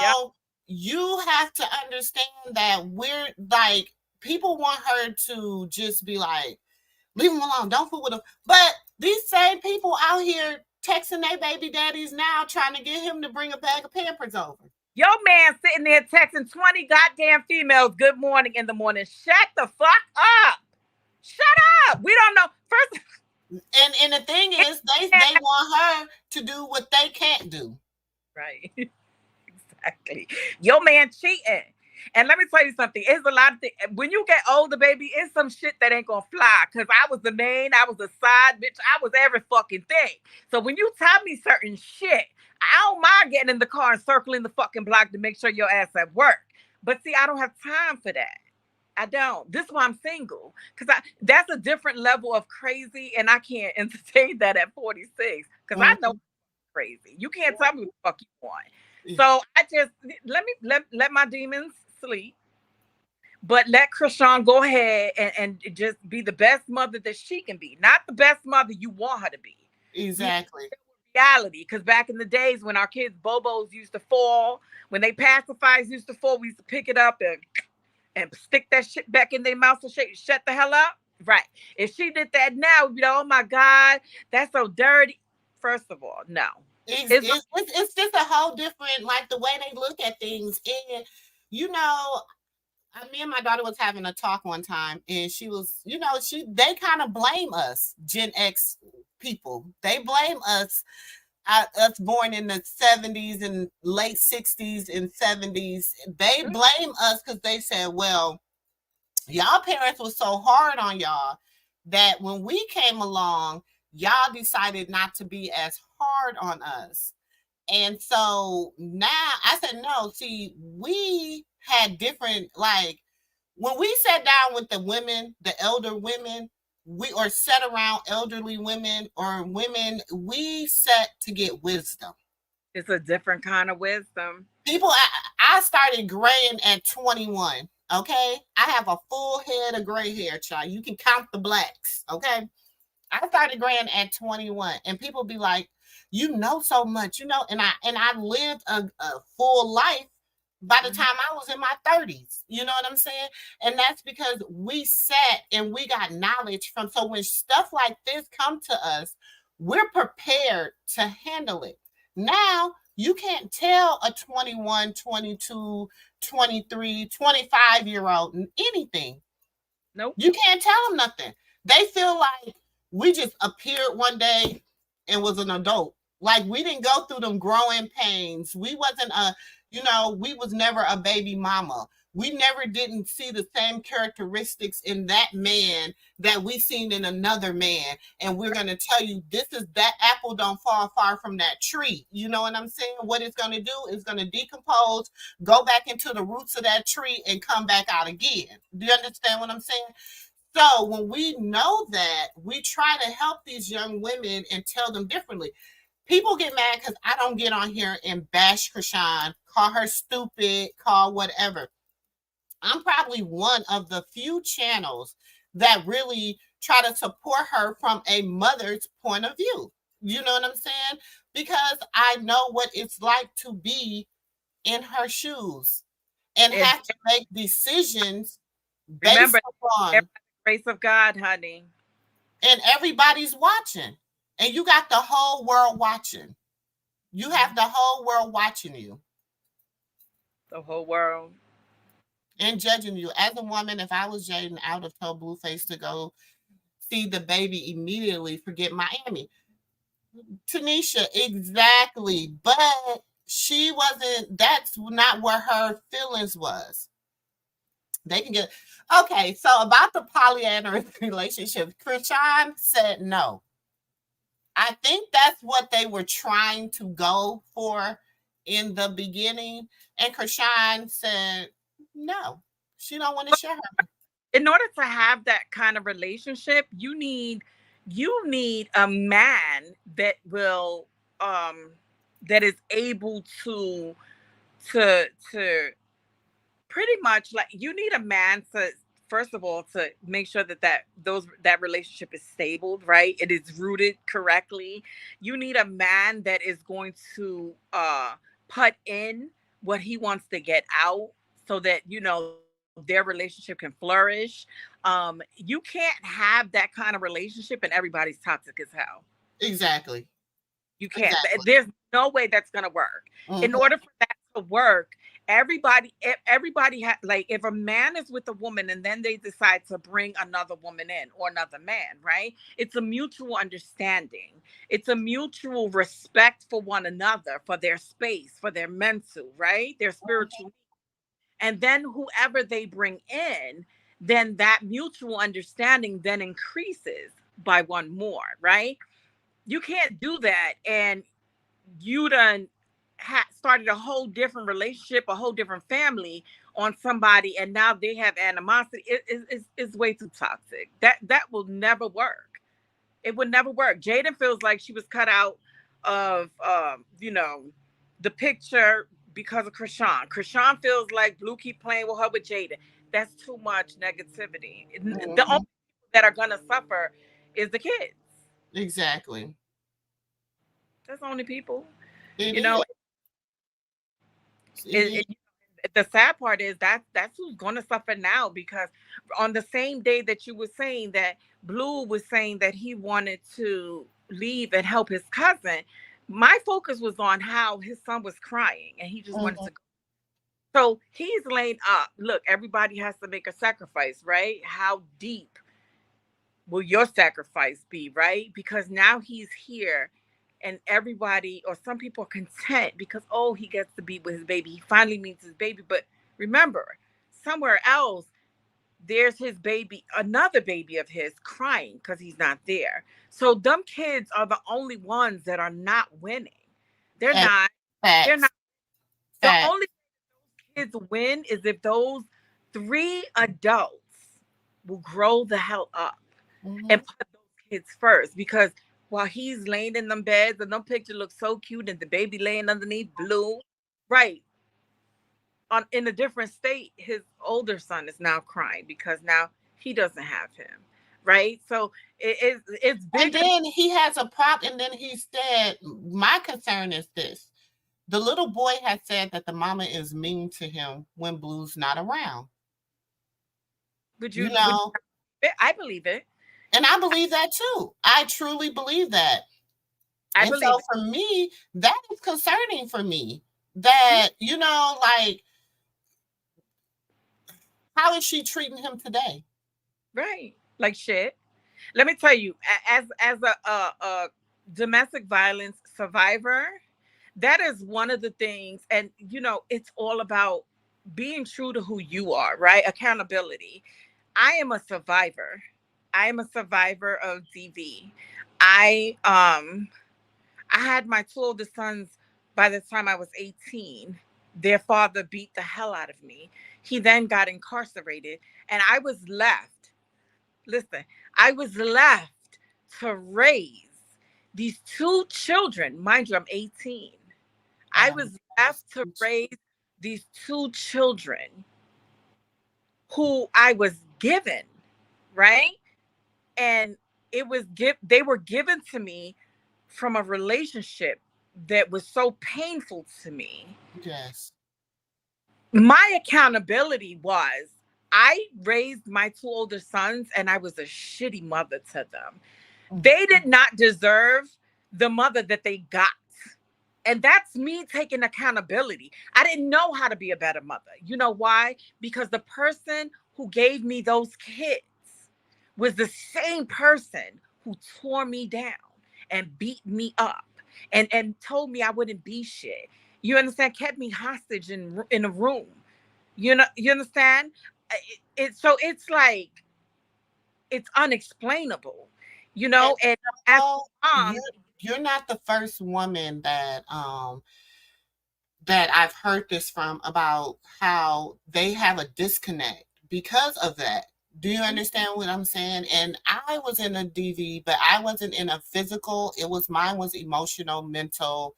yeah, So you have to understand that we're like people want her to just be like, leave him alone, don't fool with him. But these same people out here texting their baby daddies now, trying to get him to bring a bag of Pampers over. Your man sitting there texting 20 goddamn females good morning in the morning. Shut the fuck up. Shut up. We don't know. First, and the thing is, they want her to do what they can't do. right. Exactly. Your man cheating. And let me tell you something. It's a lot of things. When you get older, baby, it's some shit that ain't gonna fly. Cause I was the main, I was the side bitch, I was every fucking thing. So when you tell me certain shit, I don't mind getting in the car and circling the fucking block to make sure your ass at work. But see, I don't have time for that. I don't. This is why I'm single. Because that's a different level of crazy, and I can't entertain that at 46. Because I know crazy. You can't tell me what the fuck you want. So I just let my demons sleep, but let Chrisean go ahead and just be the best mother that she can be, not the best mother you want her to be. Exactly. Reality, because back in the days when our kids bobos used to fall, when they pacifiers used to fall, we used to pick it up and stick that shit back in their mouth and shut the hell up. Right. If she did that now, we'd be like, oh my God, that's so dirty. First of all, no. It's just a whole different, like the way they look at things. And you know, me and my daughter was having a talk one time, and she was, they kind of blame us, Gen X people. They blame us born in the 70s and late 60s and 70s. They blame us because they said, well, y'all parents were so hard on y'all that when we came along, y'all decided not to be as hard on us. And so now I said, no, see, we had different, like, when we sat down with the women, the elder women, or sat around elderly women or women, we sat to get wisdom. It's a different kind of wisdom. People, I started graying at 21. Okay, I have a full head of gray hair, child. You can count the blacks. Okay, I started graying at 21, and people be like, "You know so much, and I lived a full life by the time I was in my 30s. You know what I'm saying? And that's because we sat and we got knowledge from. So when stuff like this come to us, we're prepared to handle it. Now, you can't tell a 21, 22, 23, 25-year-old anything. Nope. You can't tell them nothing. They feel like we just appeared one day and was an adult. Like we didn't go through them growing pains. We wasn't we was never a baby mama. We never didn't see the same characteristics in that man that we seen in another man. And we're going to tell you, this is that apple don't fall far from that tree. You know what I'm saying? What it's going to do is going to decompose, go back into the roots of that tree and come back out again. Do you understand what I'm saying? So when we know that, we try to help these young women and tell them differently. People get mad because I don't get on here and bash Chrisean, call her stupid, call whatever. I'm probably one of the few channels that really try to support her from a mother's point of view. You know what I'm saying? Because I know what it's like to be in her shoes and have to make decisions based upon grace of God, honey. And everybody's watching. And you got the whole world watching. You have the whole world watching you. The whole world. And judging you. As a woman, if I was Jaidyn, I would have told Blueface to go see the baby immediately, forget Miami. Tanisha, exactly. But she wasn't, that's not where her feelings was. They can get, okay, so about the polyamorous relationship, Chrisean said no. I think that's what they were trying to go for in the beginning. And Chrisean said, no, she don't want to share her. In order to have that kind of relationship, you need a man that will that is able to pretty much, like, you need a man to, first of all, to make sure that relationship is stable, right? It is rooted correctly. You need a man that is going to put in what he wants to get out, so that their relationship can flourish. You can't have that kind of relationship and everybody's toxic as hell. Exactly. You can't. Exactly. There's no way that's gonna work. In Mm-hmm. order for that to work, everybody like if a man is with a woman and then they decide to bring another woman in or another man, right? It's a mutual understanding. It's a mutual respect for one another, for their space, for their mental, right? Their spiritual. And then whoever they bring in, then that mutual understanding then increases by one more, right? You can't do that and you done started a whole different relationship, a whole different family on somebody, and now they have animosity. It's way too toxic. That will never work. It would never work. Jaidyn feels like she was cut out of the picture because of Chrisean. Chrisean feels like Blue keep playing with her with Jaidyn. That's too much negativity. The only Mm-hmm. people that are gonna suffer is the kids. Exactly. That's the only people. It You know, is. It is. the sad part is that's who's going to suffer now, because on the same day that you were saying that Blue was saying that he wanted to leave and help his cousin, my focus was on how his son was crying and he just wanted Mm-hmm. to. So he's laying up. Look, everybody has to make a sacrifice, right? How deep will your sacrifice be, right? Because now he's here and everybody or some people are content because, oh, he gets to be with his baby. He finally meets his baby. But remember, somewhere else, there's his baby, another baby of his crying because he's not there. So them kids are the only ones that are not winning. They're And not. They're facts. not. The Facts. only kids win is if those three adults will grow the hell up Mm-hmm. and put those kids first. Because while he's laying in them beds and them pictures look so cute and the baby laying underneath Blue, right, on in a different state, his older son is now crying because now he doesn't have him, right? So it's And bigger. then he has a problem. And then he said, my concern is this. The little boy has said that the mama is mean to him when Blue's not around. Would You you? know, I believe it. and I believe that too. I truly believe that. I And believe so it. for me, that is concerning for me. That, like, how is she treating him today? Right, like shit. Let me tell you, as a domestic violence survivor, that is one of the things. And it's all about being true to who you are, right? Accountability. I am a survivor. I am a survivor of DV. I had my two oldest sons by the time I was 18. Their father beat the hell out of me. He then got incarcerated and I was left. Listen, I was left to raise these two children. Mind you, I'm 18. I Wow. was left to raise these two children who I was given, right? And they were given to me from a relationship that was so painful to me. Yes. My accountability was I raised my two older sons and I was a shitty mother to them. Mm. They did not deserve the mother that they got. And that's me taking accountability. I didn't know how to be a better mother. You know why? Because the person who gave me those kids was the same person who tore me down and beat me up and told me I wouldn't be shit. You understand? Kept me hostage in a room. You understand? So it's like it's unexplainable. And And as so a mom, you're not the first woman that I've heard this from about how they have a disconnect because of that. Do you understand what I'm saying? And I was in a DV, but I wasn't in a physical. Mine was emotional, mental.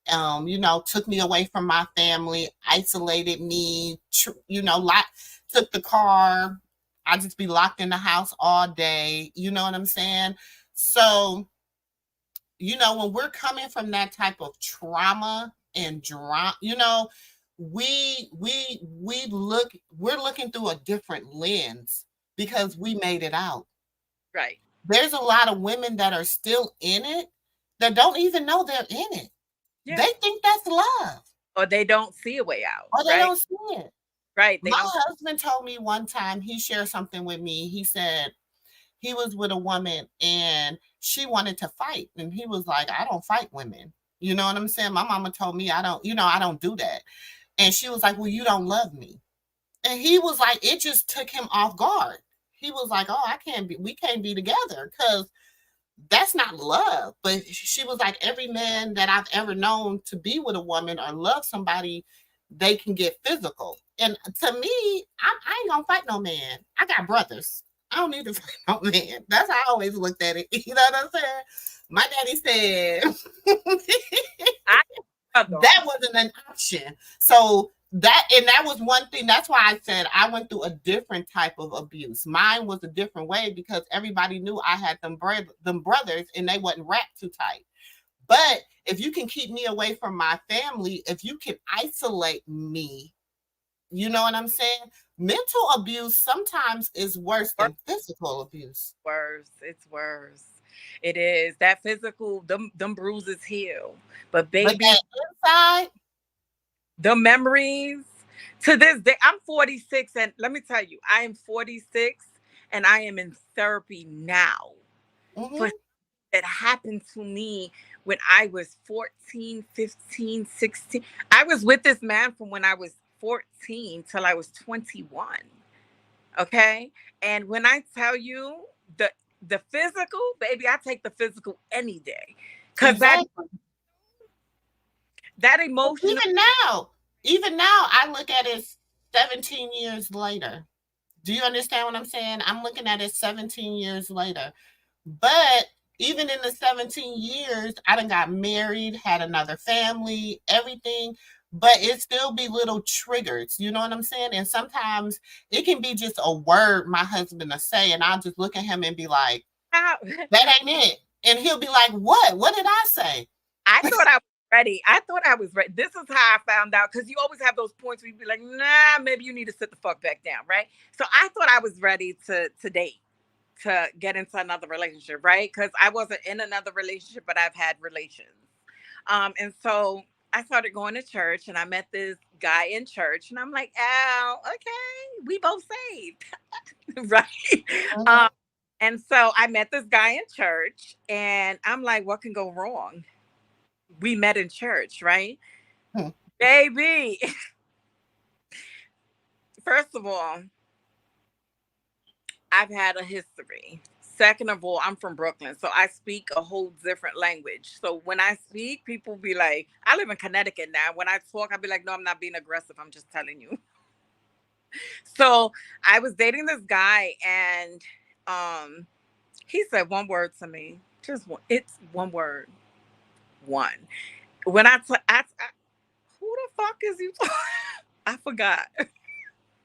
Took me away from my family, isolated me. Took the car. I just be locked in the house all day. You know what I'm saying? So when we're coming from that type of trauma and drama, we're looking through a different lens because we made it out. Right. There's a lot of women that are still in it that don't even know they're in it. Yeah. They think that's love, Or they don't see a way out. or they Right. don't see it. Right. They My don't. husband told me one time, he shared something with me. He said he was with a woman and she wanted to fight. And he was like, I don't fight women. You know what I'm saying? My mama told me I don't do that. And she was like, well, you don't love me. And he was like, it just took him off guard. He was like, oh, we can't be together because that's not love. But she was like, every man that I've ever known to be with a woman or love somebody, they can get physical. And to me, I ain't gonna fight no man. I got brothers. I don't need to fight no man. That's how I always looked at it. You know what I'm saying? My daddy said I that wasn't an option. So that was one thing. That's why I said I went through a different type of abuse. Mine was a different way because everybody knew I had them brothers and they wasn't wrapped too tight. But if you can keep me away from my family, if you can isolate me, you know what I'm saying? Mental abuse sometimes is worse than physical abuse. worse. It's worse. It is. That physical, them bruises heal. But But baby, that inside, the memories to this day, I'm 46, and let me tell you, I am 46 and I am in therapy now for mm-hmm, that happened to me when I was 14, 15, 16. I was with this man from when I was 14 till I was 21. Okay. And when I tell you the physical, baby, I take the physical any day. Cause exactly. that emotional Even now, I look at it 17 years later. Do you understand what I'm saying? I'm looking at it 17 years later. But even in the 17 years, I done got married, had another family, everything. But it still be little triggers, you know what I'm saying? And sometimes it can be just a word my husband will say, and I'll just look at him and be like, that ain't it. And he'll be like, what? What did I say? I thought I was ready. I thought I was ready. This is how I found out because you always have those points where you be like, nah, maybe you need to sit the fuck back down, right? So I thought I was ready to date, to get into another relationship, right? Because I wasn't in another relationship, but I've had relations. And so I started going to church and I met this guy in church and I'm like, oh, okay, we both saved. Right. Mhm. And so I met this guy in church and I'm like, what can go wrong? We met in church, right? Hmm. Baby, first of all, I've had a history. Second of all, I'm from Brooklyn, so I speak a whole different language. So when I speak, people be like, I live in Connecticut now. When I talk, I'll be like, no, I'm not being aggressive. I'm just telling you. So I was dating this guy, and um, he said one word to me. Just one. It's one word. One. When who the fuck is you? I forgot.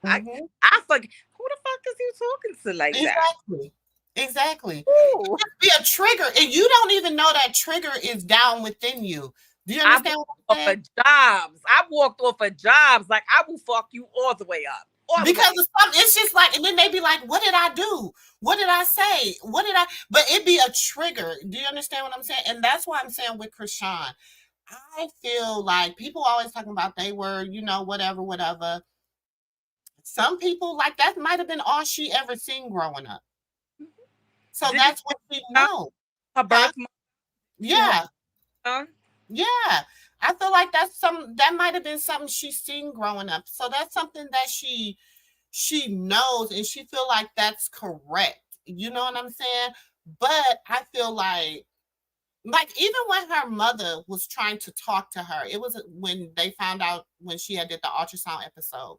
I Mhm. I forgot. Who the fuck is you talking to like that? Exactly. Exactly. Ooh. Be a trigger, and you don't even know that trigger is down within you. Do you I understand walked what I'm off saying? of jobs. I walked off of jobs. Like I will fuck you all the way up. All the Because way. of something, it's just like, and then they be like, "What did I do? What did I say? What did I?" But it be a trigger. Do you understand what I'm saying? And that's why I'm saying with Chrisean, I feel like people always talking about they were, whatever, whatever. Some people like that might have been all she ever seen growing up. So Did you that's what she know know. her Huh? birth month? She had Yeah. son? Yeah. I feel like that might have been something she's seen growing up. So that's something that she knows and she feel like that's correct. You know what I'm saying? But I feel like even when her mother was trying to talk to her, it was when they found out when she had did the ultrasound episode.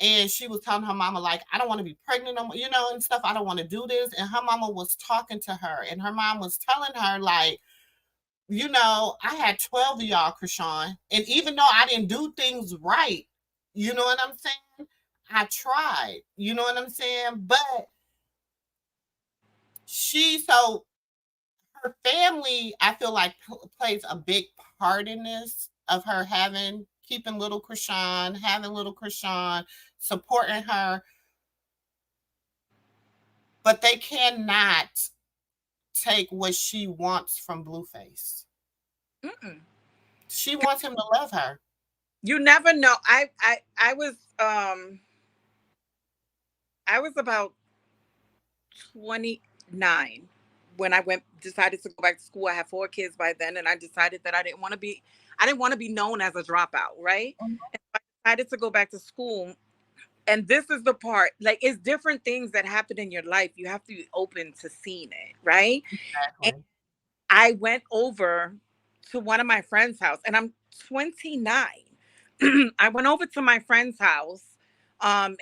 And she was telling her mama, like, I don't want to be pregnant no more, and stuff. I don't want to do this. And her mama was talking to her, and her mom was telling her, like, I had 12 of y'all, Chrisean. And even though I didn't do things right, you know what I'm saying? I tried. You know what I'm saying? But so her family, I feel like plays a big part in this of her having keeping little Chrisean, having little Chrisean, supporting her, but they cannot take what she wants from Blueface. Mm-mm. She wants him to love her. You never know. I was about 29 when I went decided to go back to school. I had 4 kids by then, and I decided that I didn't want to be known as a dropout, right? Mhm. And I decided to go back to school. And this is the part, like, it's different things that happen in your life. You have to be open to seeing it, right? And Exactly. I went over to one of my friend's house, and I'm 29. I went over to my friend's house, and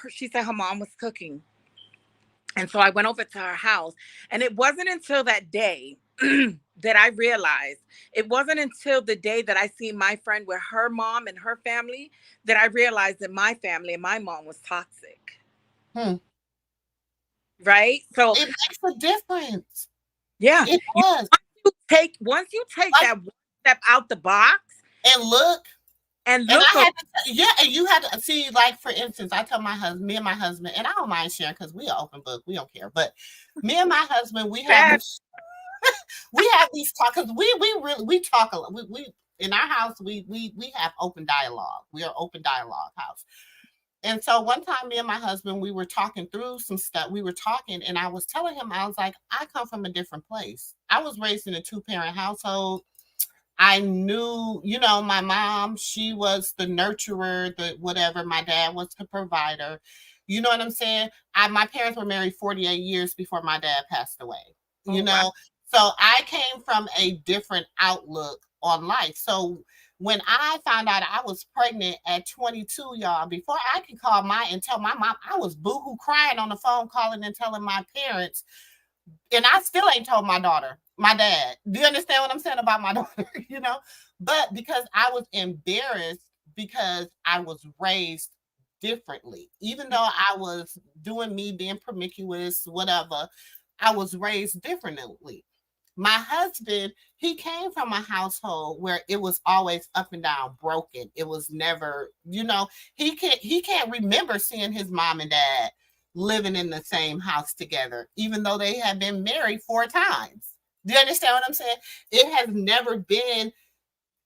she said her mom was cooking. And so I went over to her house, and it wasn't until that day that I realized, it wasn't until the day that I seen my friend with her mom and her family, that I realized that my family and my mom was toxic. Hmm. Right? So It makes a difference. yeah, It you does. once you take Like, that one step out the box and look, and and look I had to, yeah, and you had to see, like, for instance, I tell my husband, me and my husband, and I don't mind sharing because we are open book, we don't care. But me and my husband, around. we have these talk because we really we talk a lot. We in our house we have open dialogue. We are open dialogue house. And so one time, me and my husband, we were talking through some stuff. We were talking, and I was telling him, I was like, I come from a different place. I was raised in a two-parent household. I knew, my mom, she was the nurturer, the whatever. My dad was the provider. You know what I'm saying? My parents were married 48 years before my dad passed away. You Oh wow. know, so I came from a different outlook on life. So when I found out I was pregnant at 22, y'all, before I could call and tell my mom, I was boohoo crying on the phone, calling and telling my parents, and I still ain't told my dad. Do you understand what I'm saying about my daughter? But because I was embarrassed because I was raised differently, even though I was doing me, being promiscuous, whatever, I was raised differently. My husband, he came from a household where it was always up and down, broken. It was never, he can't remember seeing his mom and dad living in the same house together, even though they had been married 4 times. Do you understand what I'm saying? It has never been,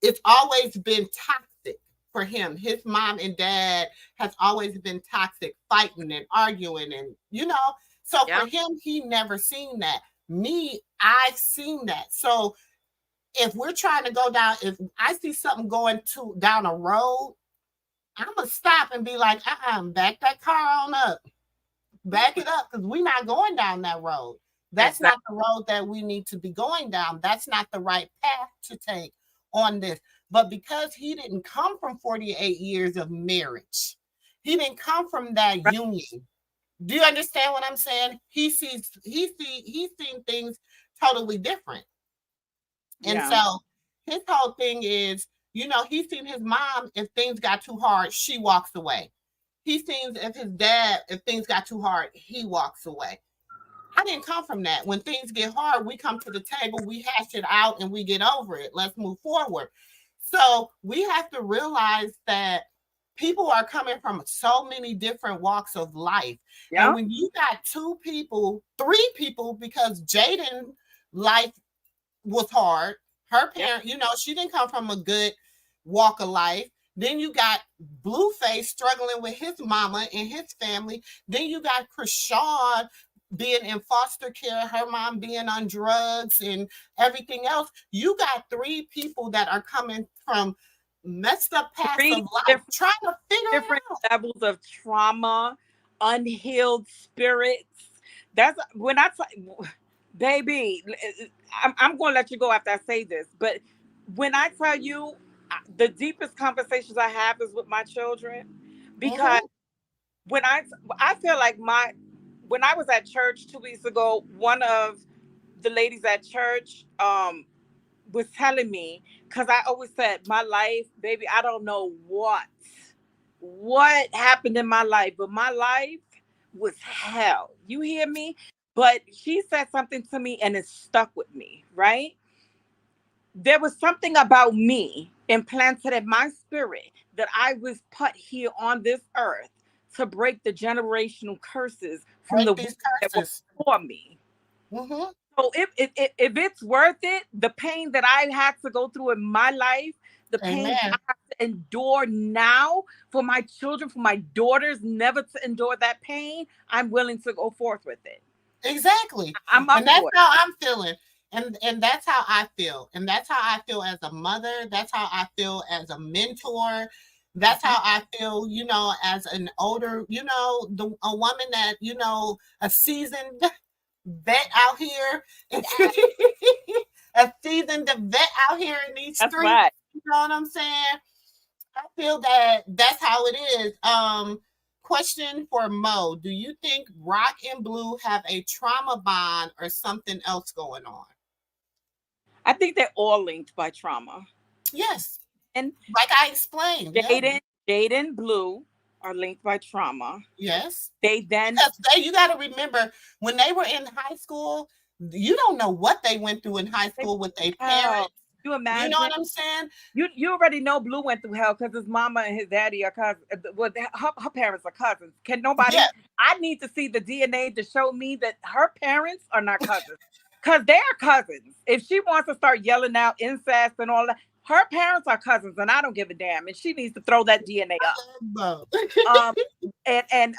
it's always been toxic for him. His mom and dad has always been toxic, fighting and arguing, and so for Yeah. him, he never seen that. Me, I've seen that. So if we're trying to go down, if I see something going down a road, I'm gonna stop and be like, back that car on up. Back it up, because we're not going down that road. That's Exactly. not the road that we need to be going down. That's not the right path to take on this. But because he didn't come from 48 years of marriage, he didn't come from that Right. union. Do you understand what I'm saying? He's seen things totally different. And Yeah. so his whole thing is, he's seen his mom, if things got too hard, she walks away. He sees if his dad, if things got too hard, he walks away. I didn't come from that. When things get hard, we come to the table, we hash it out, and we get over it. Let's move forward. So we have to realize that people are coming from so many different walks of life. And Yeah. when you got 2 people, 3 people, because Jaidyn life was hard. Her Yeah. parent, she didn't come from a good walk of life. Then you got Blueface struggling with his mama and his family. Then you got Chrisean being in foster care, her mom being on drugs and everything else. You got 3 people that are coming from messed up paths of Three life, different trying to figure it different out. levels of trauma, unhealed spirits. That's when baby, I'm going to let you go after I say this, but when I tell you, the deepest conversations I have is with my children, because Mm-hmm. when I feel like when I was at church 2 weeks ago, one of the ladies at church was telling me, because I always said my life, baby, I don't know what happened in my life, but my life was hell. You hear me? But she said something to me and it stuck with me, right? There was something about me. implanted in my spirit that I was put here on this earth to break the generational curses from Break the women these that were curses. before me. Mm-hmm. So if it's worth it, the pain that I had to go through in my life, the pain that I Amen. have to endure now for my children, for my daughters, never to endure that pain, I'm willing to go forth with it. Exactly. I'm And up that's for it. how I'm feeling. And that's how I feel. And that's how I feel as a mother. That's how I feel as a mentor. That's Mhm. how I feel, as an older, a woman that, a seasoned vet out here. A seasoned vet out here in these That's streets. right. You know what I'm saying? I feel that that's how it is. Question for Mo: do you think Rock and Blue have a trauma bond or something else going on? I think they're all linked by trauma. Yes, And like I explained. Yep. Jaden Blue are linked by trauma. Yes, They then because you got to remember when they were in high school, you don't know what they went through in high they school with their hell. parents. You You know imagine? what I'm saying? You already know Blue went through hell because his mama and his daddy are cousins. Well, her parents are cousins. Can Yeah, nobody? I need to see the DNA to show me that her parents are not cousins, because they are cousins. If she wants to start yelling out incest and all that, her parents are cousins, and I don't give a damn. And she needs to throw that DNA up. Mo. Um, and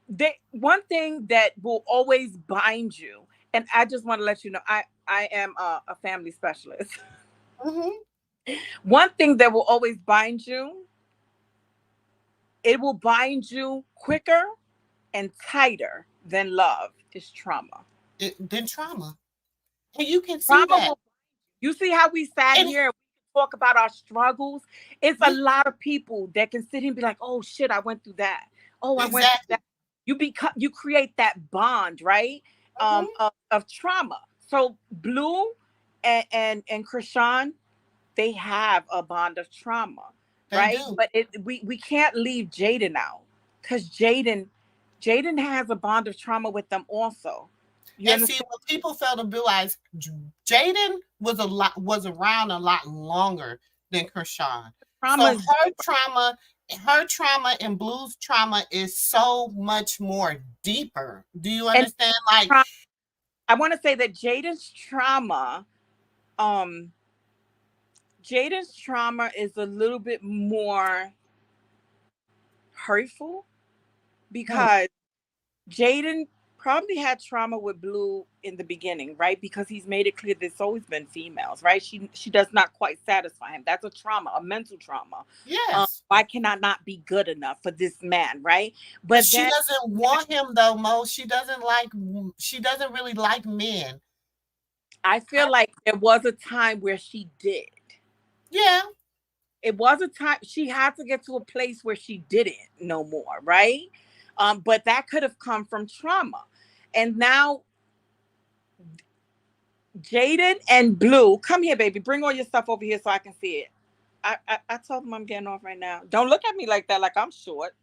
they one thing that will always bind you, and I just want to let you know, I am a family specialist. Mhm. One thing that will always bind you, it will bind you quicker and tighter than love, is trauma. Then trauma, and you can see Trauma that. will, you see how we sat And here and we talk about our struggles? It's a yeah, lot of people that can sit here and be like, oh shit, I went through that. Oh, I went through exactly. that. You create that bond, right? Mhm. Of trauma. So Blue and Chrisean, they have a bond of trauma, They right? do. But we can't leave Jaidyn out, because Jaidyn has a bond of trauma with them also. You And see, understand? what people fail to realize, Jaidyn was around a lot longer than Chrisean. Trauma So is her trauma and Blue's trauma is so much more deeper. Do you and understand? Like, tra- I want to say that um, Jaden's trauma is a little bit more hurtful, mm, because Jaden probably had trauma with Blue in the beginning, right? Because he's made it clear there's always been females, right? She does not quite satisfy him. That's a trauma, a mental trauma. yes. Why can I not be good enough for this man, right? But But she then doesn't want him though, Mo. She doesn't really like men. I I, feel like there was a time where she did. yeah. It was a time she had to get to a place where she didn't no more, right? But that could have come from trauma. And now Jaden and Blue, come here, baby. Bring all your stuff over here so I can see it. I told them I'm getting off right now. Don't look at me like that, like I'm short.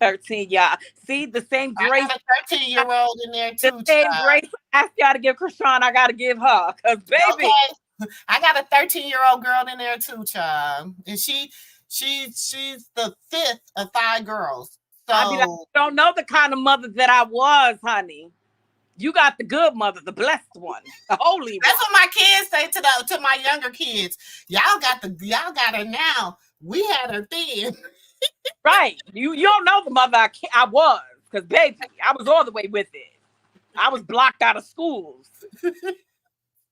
13, y'all. See the same I grace, got a 13-year-old in there the too, same child. grace I asked y'all to give Chrisean, I gotta give her. Cause baby, Okay. I got a 13-year-old girl in there too, child. And she's the fifth of five girls. I be like, So you don't know the kind of mother that I was, honey. You got the good mother, the blessed one, the holy that's one. what my kids say to my younger kids. Y'all got her now. We had her then. Right. You don't know the mother I was, because baby, I was all the way with it. I was blocked out of schools.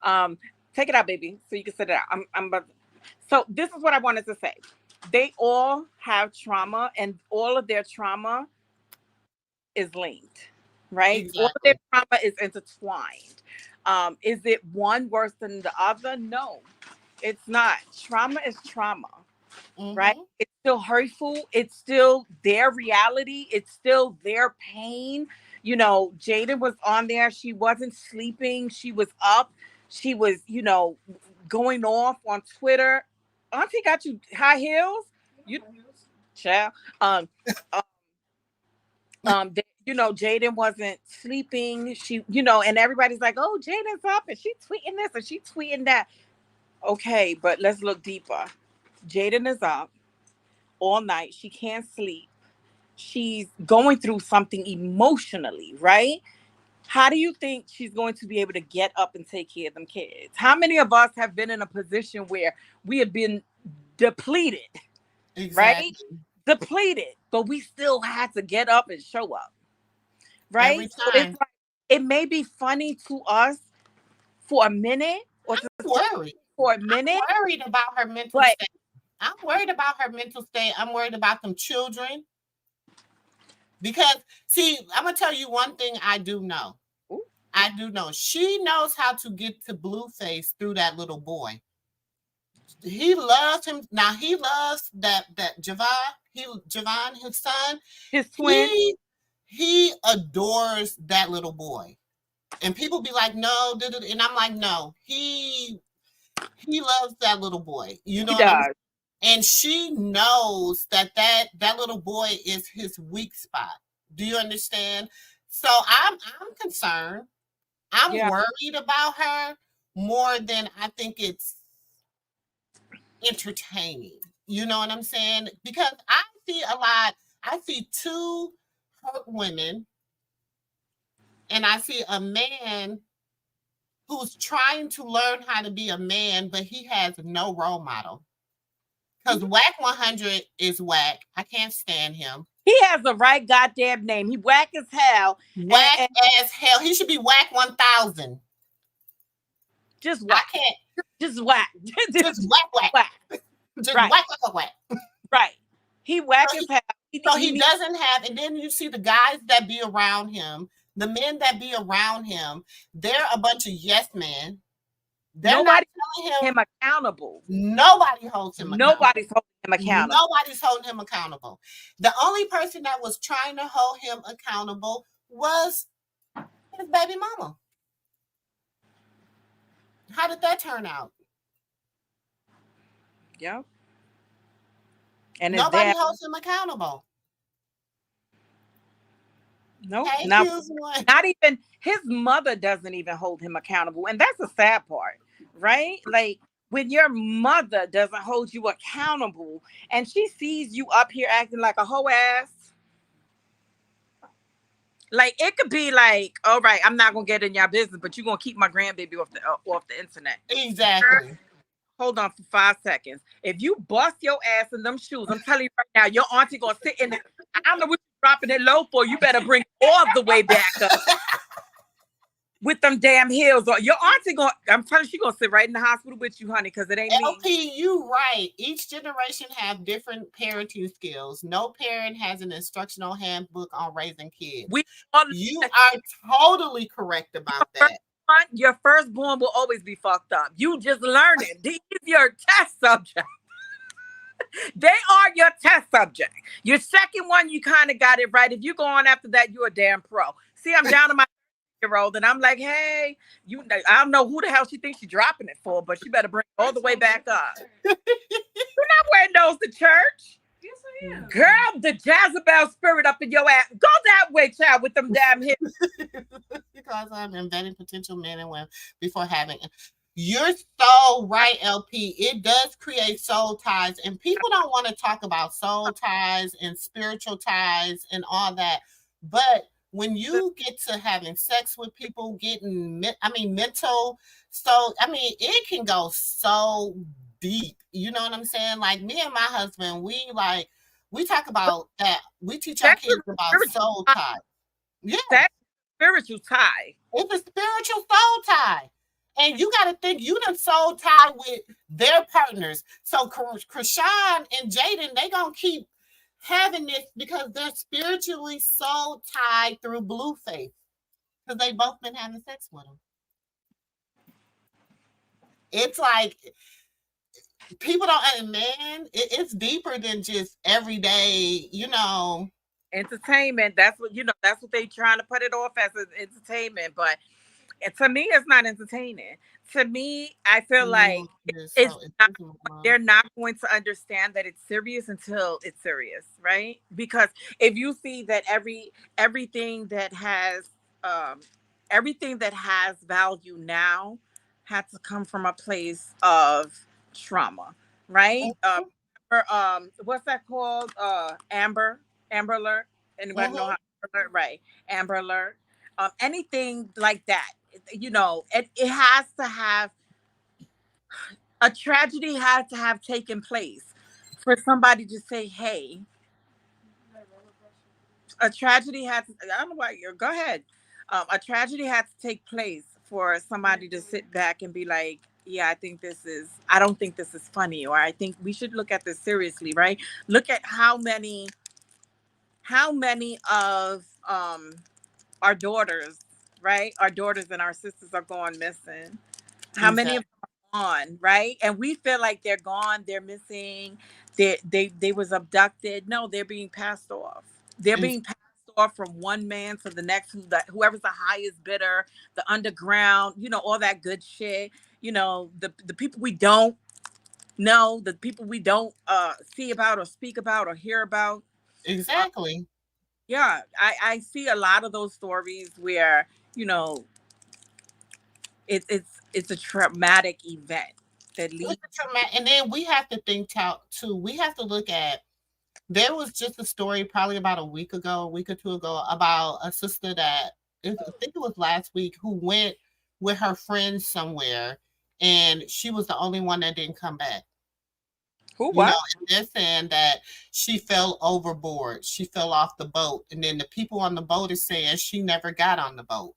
Um, Take it out, baby, so you can sit it out. I'm about so this is what I wanted to say. They all have trauma, and all of their trauma is linked, right? All of their Exactly. trauma is intertwined. Is it one worse than the other? No, it's not. Trauma is trauma, right? Mm-hmm. It's still hurtful. It's still their reality. It's still their pain. You know, Jaden was on there. She wasn't sleeping. She was up. She was, going off on Twitter. Auntie got you high heels? You child. Um, uh, Jaden wasn't sleeping. She, and everybody's like, oh, Jaden's up and she tweeting this and she tweeting that. Okay, but let's look deeper. Jaidyn is up all night. She can't sleep. She's going through something emotionally, right? How do you think she's going to be able to get up and take care of them kids? How many of us have been in a position where we have been depleted, right? Exactly. Depleted, but we still had to get up and show up, right? Every So it's time. like it may be funny to us for a minute or to I'm some worried. for a minute, I'm worried about her mental but state. I'm worried about her mental state. I'm worried about them children. Because, see, I'm going to tell you one thing I do know. ooh, I do know. She knows how to get to Blueface through that little boy. He loves him. Now, he loves that Javon, his son. his twin, He he adores that little boy. And people be like, no, and I'm like, no, he loves that little boy. You know he what I'm does. And she knows that little boy is his weak spot. Do you understand? So I'm concerned. I'm Yeah, worried about her more than I think it's entertaining. You know what I'm saying? Because I see a lot. I see two hurt women, and I see a man who's trying to learn how to be a man, but he has no role model. Because Whack 100 is whack. I can't stand him. he has the right goddamn name. He whack as hell, Whack and as hell. He should be Whack 1000. just I whack, can't. just whack, Just whack, whack. whack. Just Right, whack, whack, whack, whack. right. He whack So as he, hell. so He he needs doesn't have, and then you see the guys that be around him, the men that be around him, they're a bunch of yes men. They're not nobody telling him, him accountable. nobody holds him accountable. Nobody's holding him accountable. Nobody's holding him accountable. The only person that was trying to hold him accountable was his baby mama. How did that turn out? Yeah, and his Nobody dad. holds him accountable. Nope, Hey, not Hughes one. not even his mother doesn't even hold him accountable, and that's the sad part, right? Like when your mother doesn't hold you accountable, and she sees you up here acting like a hoe ass. Like it could be like, all right, I'm not gonna get in your business, but you're gonna keep my grandbaby off the internet. Exactly. Hold on for 5 seconds. If you bust your ass in them shoes, I'm telling you right now, your auntie gonna sit in. I don't know what you're dropping it low for. You better bring all the way back up with them damn heels on. Your auntie gonna. I'm telling you, she gonna sit right in the hospital with you, honey, because it ain't me. LP, you right. Each generation have different parenting skills. No parent has an instructional handbook on raising kids. We all You are totally correct about that. your firstborn will always be fucked up. You just learn it. These your test subject. They are your test subject. Your second one, you kind of got it right. If you go on after that, you're a damn pro. See, I'm down to my year old, and I'm like, hey, you. I don't know who the hell she thinks she's dropping it for, but she better bring it all the way back up. You're not wearing those to church. Yes, I am. Girl, the Jezebel spirit up in your ass. Go that way, child, with them damn hips. Because I'm inventing potential men and women before having. You're so right, LP. It does create soul ties, and people don't want to talk about soul ties and spiritual ties and all that. But when you get to having sex with people, mental, so it can go so deep. You know what I'm saying? Like me and my husband, we talk about that. We teach our That's kids a about spiritual soul tie. ties. Yeah, That's a spiritual tie. it's a spiritual soul tie. And you got to think you done soul tie with their partners. So Chrisean and Jaidyn, they going to keep having this because they're spiritually soul tied through Blueface. Because they both been having sex with him. It's like people don't, and man, it's deeper than just everyday, Entertainment. That's what That's what they trying to put it off as entertainment, but to me, it's not entertaining. To me, I feel like it's so not. They're not going to understand that it's serious until it's serious, right? Because if you see that everything that has um, everything that has value now had to come from a place of trauma, right? Mhm, What's that called? Amber Alert. Anybody know mhm. how Amber Alert? Right, Amber Alert. Anything like that, you know, it has to have a tragedy had to have taken place for somebody to say, "Hey, a tragedy had to, I don't know why you're go ahead. A tragedy had to take place for somebody to sit back and be like, yeah, I don't think this is funny, or I think we should look at this seriously, right? Look at how many of our daughters, right? Our daughters and our sisters are going missing. How many of Exactly. them are gone, right? And we feel like they're gone, they're missing, they was abducted. No, they're being passed off. They're being passed off from one man to the next, whoever's the highest bidder, the underground, you know, all that good shit. You know, the people we don't know, the people we don't see about or speak about or hear about. Uh, Exactly. yeah, I see a lot of those stories where, you know, it's a traumatic event that It's leads. a and then we have to think too. We have to look at. There was just a story probably about a week or two ago, about a sister that I think it was last week, who went with her friends somewhere, and she was the only one that didn't come back. Who You know, what? and they're saying that she fell overboard. She fell off the boat. And then the people on the boat is saying she never got on the boat.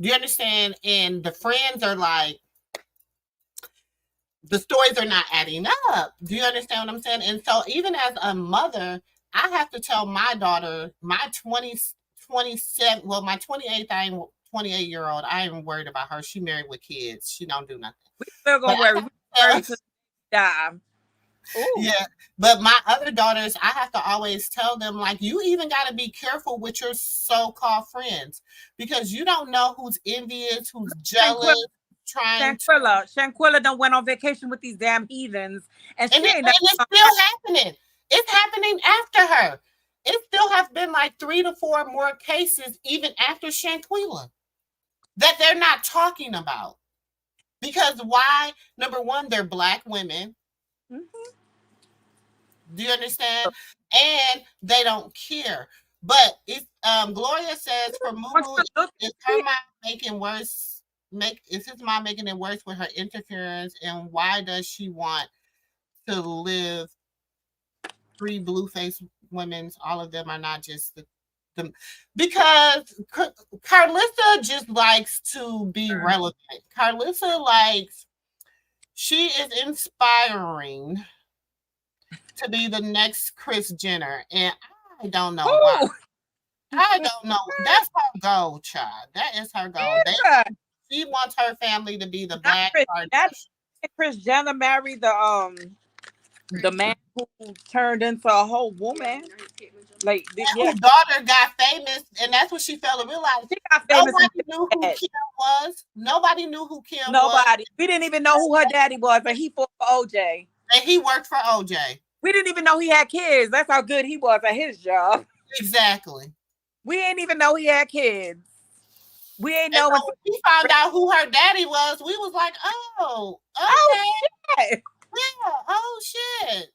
Do you understand? And the friends are like, the stories are not adding up. Do you understand what I'm saying? And so, even as a mother, I have to tell my daughter, my 27, well, my 28th, 28-year-old, I ain't worried about her. She married with kids. She don't do nothing. We still But gonna I worry. have We to worry tell, to die. Ooh, yeah, but my other daughters, I have to always tell them, like, you even got to be careful with your so-called friends, because you don't know who's envious, who's Shanquilla, jealous, trying to, Shanquilla done went on vacation with these damn heathens, and and, she ain't never and it's come still back. happening. It's happening after her. It still has been like 3 to 4 more cases even after Shanquilla that they're not talking about. Because why? Number one, they're black women. Mhm. Do you understand? And they don't care. But it's Gloria says for Wants Mumu, to look is and her see. mom making worse? Is his mom making it worse with her interference? And why does she want to live three Blueface women's? All of them are not just the because Karlissa just likes to be relevant. Karlissa likes, she is inspiring to be the next Chris Jenner, and I don't know why. Who? I don't know. That's her goal, child. That is her goal. Yeah, She wants her family to be the not Black Chris. That Kardashian. Chris Jenner married the man who turned into a whole woman. Like yeah, Whose daughter got famous, and that's what she failed to realize. she got famous and Nobody knew who bad. Kim was. Nobody knew who Kim was, Nobody. We didn't even know who her daddy was, and he fought for OJ. and he worked for OJ. We didn't even know he had kids. That's how good he was at his job. Exactly. We didn't even know he had kids. We ain't And know so until when we found out who her daddy was, we was like, oh, oh okay, shit. yeah, oh shit.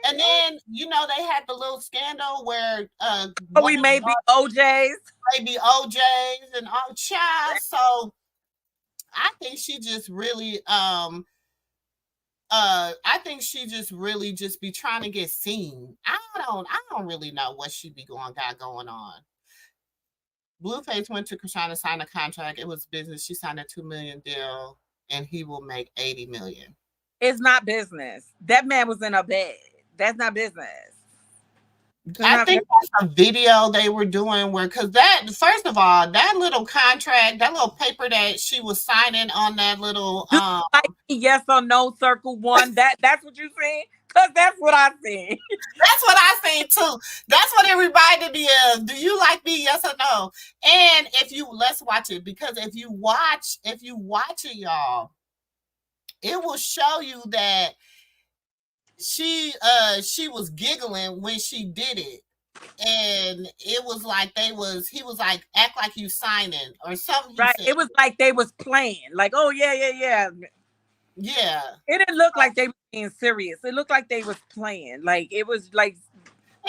And Right. then, they had the little scandal where Oh, one we of the made the OJs. baby OJs and all child. So I think she just really I think she just really just be trying to get seen. I don't really know what she be got going on. Blueface went to Chrisean to sign a contract. It was business. She signed a 2 million deal, and he will make 80 million. It's not business. That man was in a bed. That's not business. That's I not. think that's a video they were doing where, because that, first of all, that little contract, that little paper that she was signing on that little, Do you like me? Yes or no? Circle one. That's what you saying? Cause that's what I see. that's what I think too. That's what it reminded me of. Do you like me? Yes or no? And let's watch it, because if you watch it, y'all, it will show you that she was giggling when she did it. and it was like he was like, act like you signing or something he Right. said. It was like they was playing. Like, oh yeah. Yeah. It didn't look like they were being serious. It looked like they was playing. Like it was like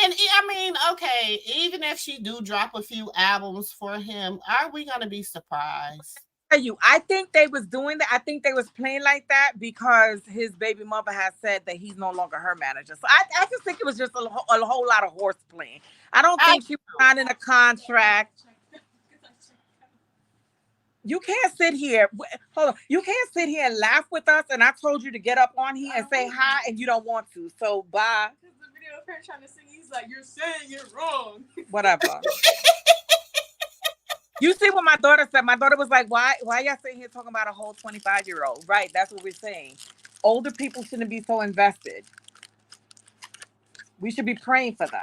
And I mean, okay, even if she do drop a few albums for him, are we gonna be surprised? you. I think they was doing that. I think they was playing like that because his baby mother has said that he's no longer her manager. So I just think it was just a whole lot of horse playing. I don't I think she was signing a contract. You can't sit here. Hold on. You can't sit here and laugh with us. And I told you to get up on here and say hi, and you don't want to. So bye. Because the video of her trying to sing, he's like, "You're saying you're wrong." Whatever. You see what my daughter said? My daughter was like, why y'all sitting here talking about a whole 25-year-old? Right, that's what we're saying. Older people shouldn't be so invested. We should be praying for them.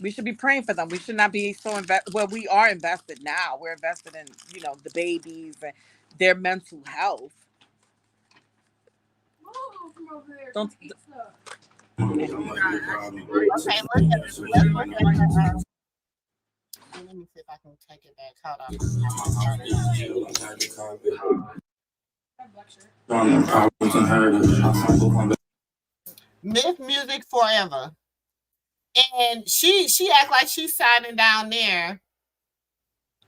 We should be praying for them. We should not be so invested. Well, we are invested now. We're invested in, the babies and their mental health. Oh, come over there. Don't. okay, let's look at the let me see if I can take it back. Hold on. Myth Music Forever. And she act like she's signing down there.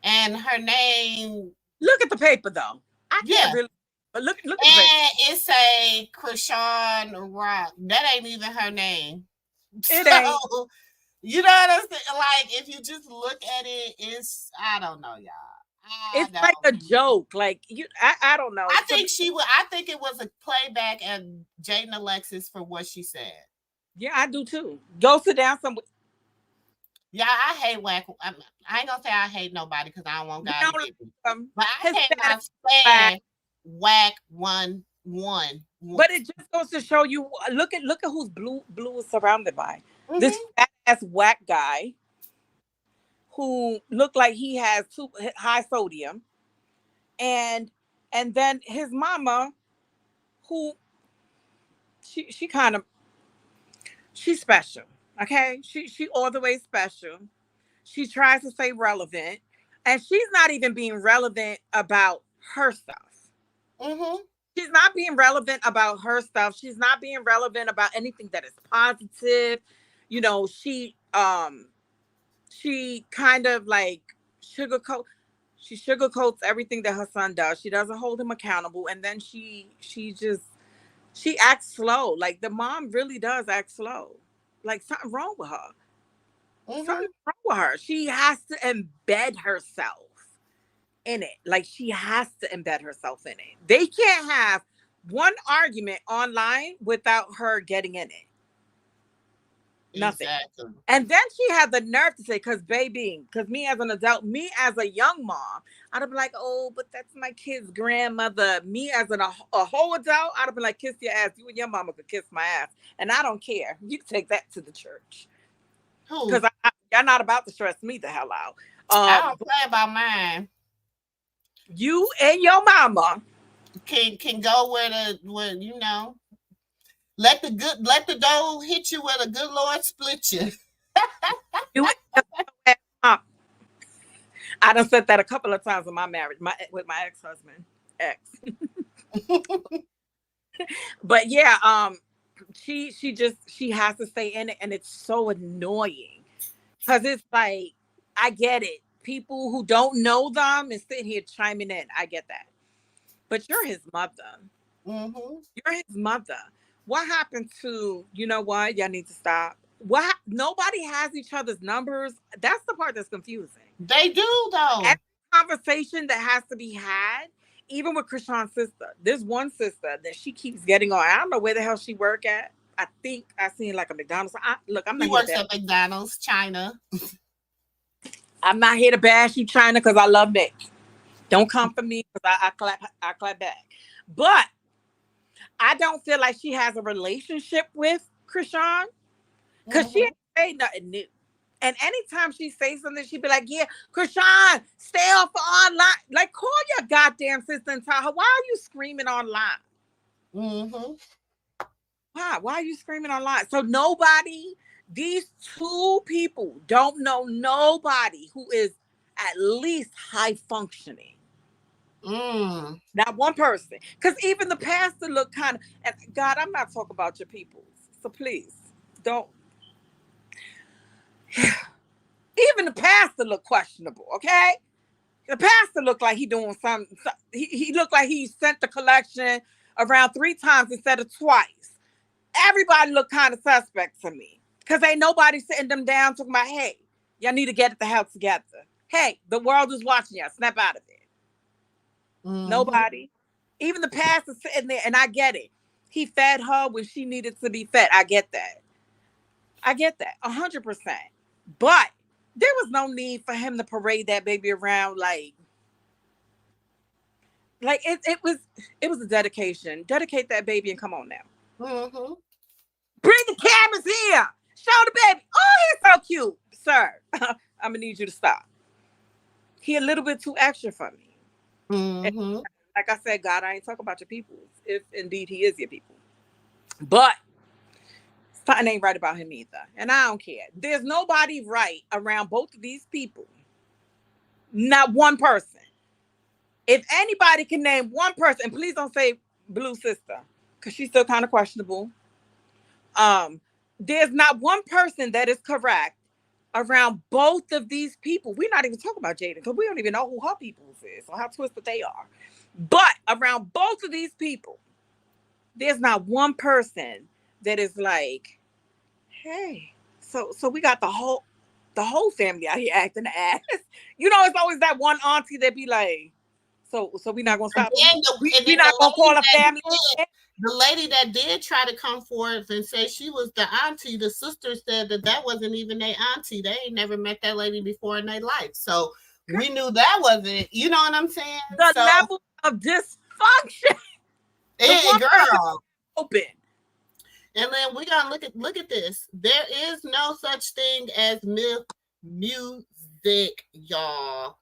And her name. Look at the paper though. I can't really. But look at the paper. It's a Chrisean Rock. That ain't even her name. It ain't. You know what I'm saying? Like, if you just look at it, it's, I don't know, y'all. It's like a joke. Like, I don't know. I think it was a playback of Jaidyn Alexis for what she said. Yeah, I do too. Go sit down somewhere. Yeah, I hate whack. I ain't gonna say I hate nobody because I don't want God to get me. But I cannot stand whack one. But it just goes to show you. Look at who's Blue is surrounded by. Mm-hmm. This fat ass whack guy who looked like he has too high sodium, and then his mama, who she's special. Okay, she all the way special. She tries to stay relevant, and she's not even being relevant about her stuff. Mm-hmm. She's not being relevant about her stuff. She's not being relevant about anything that is positive. She kind of like sugarcoats everything that her son does. She doesn't hold him accountable, and then she acts slow. Like the mom really does act slow. Like something wrong with her. Mm-hmm. Something wrong with her. She has to embed herself in it. Like she has to embed herself in it. They can't have one argument online without her getting in it. Nothing. Exactly. And then she had the nerve to say, because me as an adult, me as a young mom, I'd have been like, oh, but that's my kid's grandmother. Me as a whole adult, I'd have been like, kiss your ass. You and your mama could kiss my ass. And I don't care. You can take that to the church. Because y'all not about to stress me the hell out. I don't play about mine. You and your mama can go where let the dole hit you where the good Lord split you. I done said that a couple of times in my marriage, with my ex-husband. But yeah, she has to stay in it, and it's so annoying because it's like, I get it. People who don't know them is sitting here chiming in. I get that, but you're his mother. Mm-hmm. You're his mother. What happened to, you know what? Y'all need to stop. Nobody has each other's numbers. That's the part that's confusing. They do though. Every conversation that has to be had, even with Chrisean's sister. There's one sister that she keeps getting on. I don't know where the hell she work at. I think I seen like a McDonald's. I'm not. She works at McDonald's, China. I'm not here to bash you, China, because I love Nick. Don't come for me because I clap back. But I don't feel like she has a relationship with Chrisean because she ain't say nothing new. And anytime she says something, she'd be like, yeah, Chrisean, stay off online. Like, call your goddamn sister and tell her, why are you screaming online? Mm-hmm. Why are you screaming online? So nobody These two people don't know nobody who is at least high functioning. Not one person. Because even the pastor looked kind of, and God, I'm not talking about your people. So please, don't. Even the pastor looked questionable, okay? The pastor looked like he doing something. He looked like he sent the collection around 3 times instead of twice. Everybody looked kind of suspect to me. Because ain't nobody sitting them down talking about, hey, y'all need to get the hell together. Hey, the world is watching y'all. Snap out of it. Nobody. Even the pastor sitting there, and I get it. He fed her when she needed to be fed. I get that. 100%. But there was no need for him to parade that baby around like it was a dedication. Dedicate that baby and come on now. Bring the cameras here. Show the baby. Oh, he's so cute, sir. I'm gonna need you to stop. He a little bit too extra for me. Like I said, God, I ain't talking about your people, if indeed he is your people. But something ain't right about him either. And I don't care. There's nobody right around both of these people. Not one person. If anybody can name one person, and please don't say Blue Sister, because she's still kind of questionable. There's not one person that is correct around both of these people. We're not even talking about Jaidyn, because we don't even know who her people is or how twisted they are. But around both of these people, there's not one person that is like, hey, so we got the whole family out here acting ass. You know, it's always that one auntie that be like, so we not gonna stop. We not gonna call a family. The lady that did try to come forth and say she was the auntie, the sister said that wasn't even their auntie. They ain't never met that lady before in their life. So we knew that wasn't, you know what I'm saying? The level of dysfunction. Hey, girl. Open. And then we gotta look at this. There is no such thing as myth music, y'all.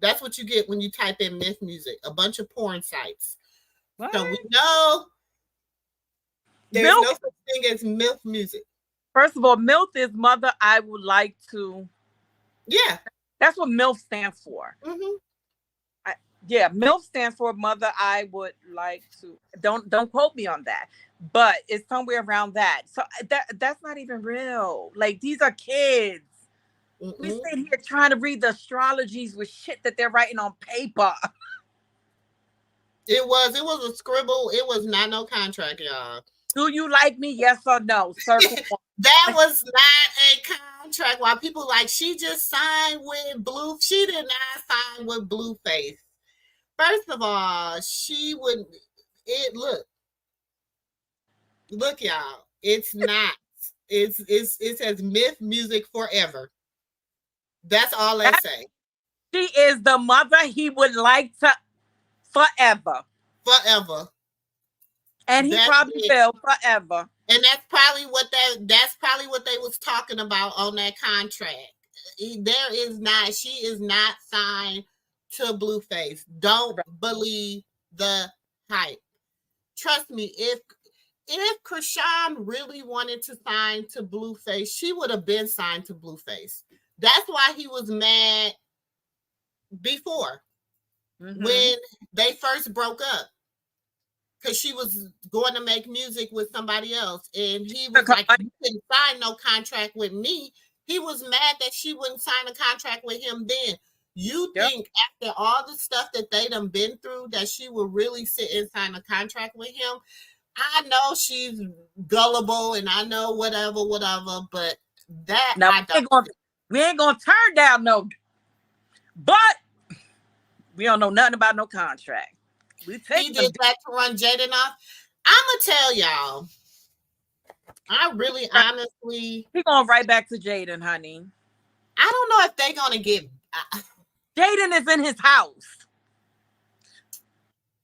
That's what you get when you type in myth music. A bunch of porn sites. What? So we know there's no such thing as myth music. First of all, MILF is mother I would like to. Yeah. That's what MILF stands for. MILF stands for mother I would like to. Don't quote me on that. But it's somewhere around that. So that's not even real. Like, these are kids. We sit here trying to read the astrologies with shit that they're writing on paper. It was a scribble. It was not no contract, y'all. Do you like me? Yes or no? Circle one. That was not a contract. While people like, she just signed with Blue. She did not sign with Blueface. First of all, she wouldn't. Look, y'all. It's not. It says myth music forever. That's all they say. She is the mother he would like to forever. And he probably will forever. And that's probably what they was talking about on that contract. She is not signed to Blueface. Don't believe the hype. Trust me, if Chrisean really wanted to sign to Blueface, she would have been signed to Blueface. That's why he was mad before when they first broke up, because she was going to make music with somebody else, and he was like, "You couldn't sign no contract with me." He was mad that she wouldn't sign a contract with him then. You think after all the stuff that they done been through that she would really sit and sign a contract with him? I know she's gullible and I know whatever, but that now, we ain't gonna turn down no, but we don't know nothing about no contract. He did that to run Jaidyn off. I'm gonna tell y'all, I really honestly, he going right back to Jaidyn, honey. I don't know if they gonna get. Jaidyn is in his house,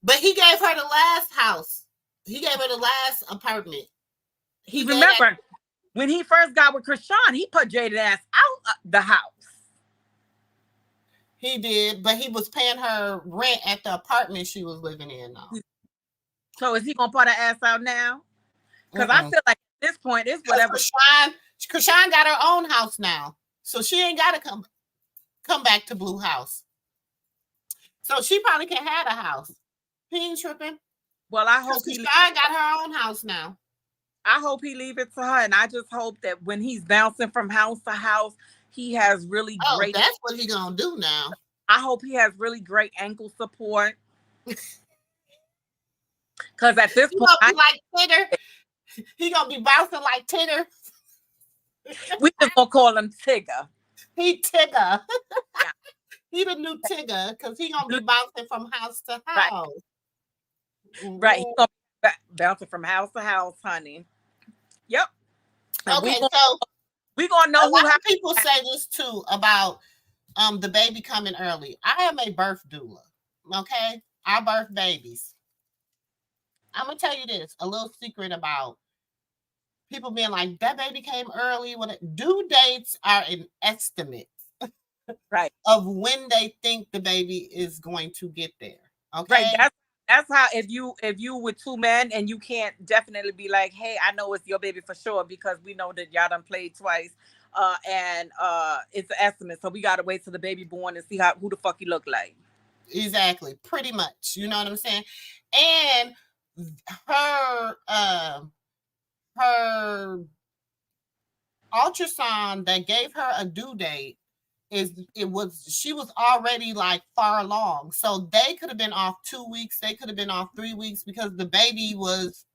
but he gave her the last house. He gave her the last apartment. He remember when he first got with Chrisean, he put Jaidyn ass out the house. He did, but he was paying her rent at the apartment she was living in. Though. So is he gonna put her ass out now? Because I feel like at this point it's whatever. Chrisean got her own house now, so she ain't got to come back to Blue House. So she probably can have a house. He ain't tripping. Well, I hope Chrisean got her own house now. I hope he leave it to her, and I just hope that when he's bouncing from house to house, he has really great. That's what he gonna do now. I hope he has really great ankle support. Because at this point, like Titter. He gonna be bouncing like Titter. We just gonna call him Tigger. He Tigger. Yeah. He the new Tigger because he gonna be bouncing from house to house. Right. He's gonna be bouncing from house to house, honey. Yep. And okay, we gonna know a lot of people say this too about the baby coming early. I am a birth doula. Okay, I birth babies. I'm gonna tell you this, a little secret about people being like, that baby came early. When due dates are an estimate, right, of when they think the baby is going to get there. Okay, right. That's how if you with two men and you can't definitely be like, hey, I know it's your baby for sure because we know that y'all done played twice, and it's an estimate, so we gotta wait till the baby born and see who the fuck he look like. Exactly, pretty much. You know what I'm saying? And her ultrasound that gave her a due date she was already like far along, so they could have been off 2 weeks, they could have been off 3 weeks because the baby was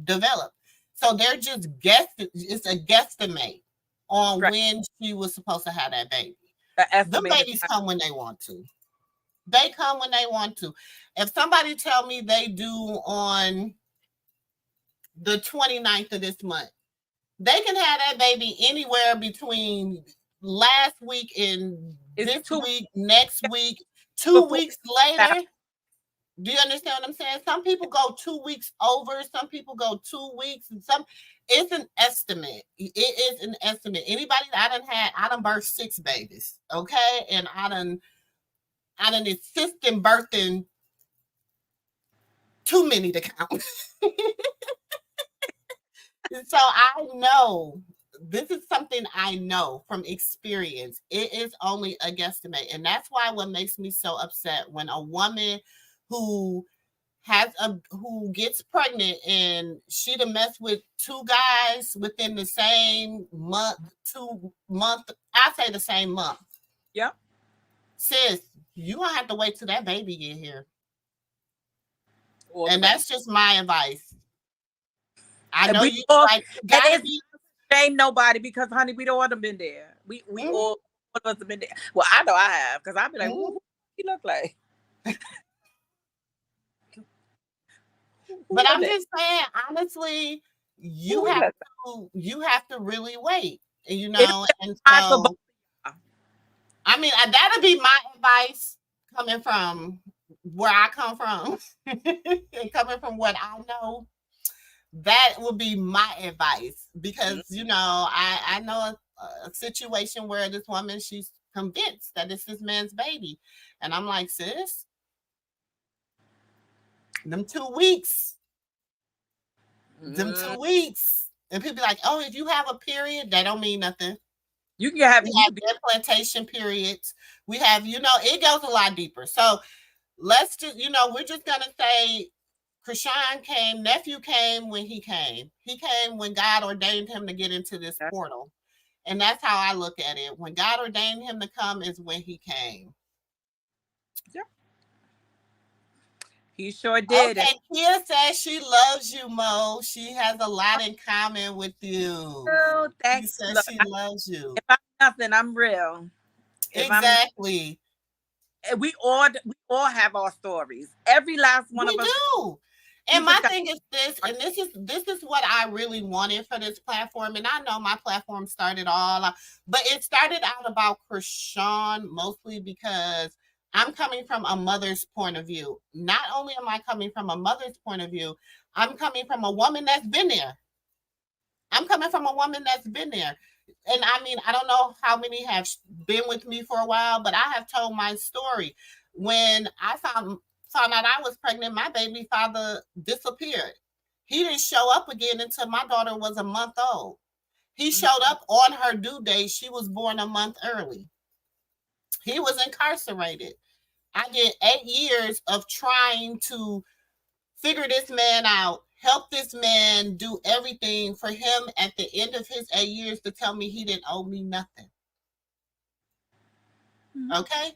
developed. So they're just it's a guesstimate on when she was supposed to have that baby. The babies come when they want to. They come when they want to. If somebody tell me they do on the 29th of this month, they can have that baby anywhere between last week and this week, next week, 2 weeks later. Do you understand what I'm saying? Some people go 2 weeks over, some people go 2 weeks, and it's an estimate. It is an estimate. Anybody that I done birthed 6 babies, okay? And I done assist in birthing too many to count. So I know, this is something I know from experience. It is only a guesstimate. And that's why what makes me so upset when a woman who gets pregnant and she to mess with 2 guys within the same month, I say the same month. Yep. Sis, you gonna have to wait till that baby get here. And that's just my advice. I know you like gotta be shame nobody because honey, we don't want them been there. We all of us have been there. Well, I know I have because I'll be like, who he look like? But I'm just saying, honestly, you have to really wait, you know. And so, I mean, that'll be my advice coming from where I come from, and coming from what I know. That would be my advice because you know I know a situation where this woman, she's convinced that it's this man's baby, and I'm like, sis, them 2 weeks. Them 2 weeks. And people be like, oh, if you have a period, that don't mean nothing. You can have implantation periods. We have, you know, it goes a lot deeper. So let's just, you know, we're just gonna say Chrisean came, nephew came when he came. He came when God ordained him to get into this portal. And that's how I look at it. When God ordained him to come is when he came. Yep. He sure did. Okay, Kia says she loves you, Mo. She has a lot in common with you. Oh, thanks. She says she loves you. If I'm nothing, I'm real. Exactly. We all have our stories. Every last one of us do. And my thing is this, and this is what I really wanted for this platform. And I know my platform started but it started out about Chrisean mostly because I'm coming from a mother's point of view. Not only am I coming from a mother's point of view, I'm coming from a woman that's been there. I'm coming from a woman that's been there. And I mean, I don't know how many have been with me for a while, but I have told my story. When I found out I was pregnant, my baby father disappeared. He didn't show up again until my daughter was a month old. He showed up on her due date. She was born a month early. He was incarcerated. I did 8 years of trying to figure this man out, help this man do everything for him at the end of his 8 years to tell me he didn't owe me nothing. Okay?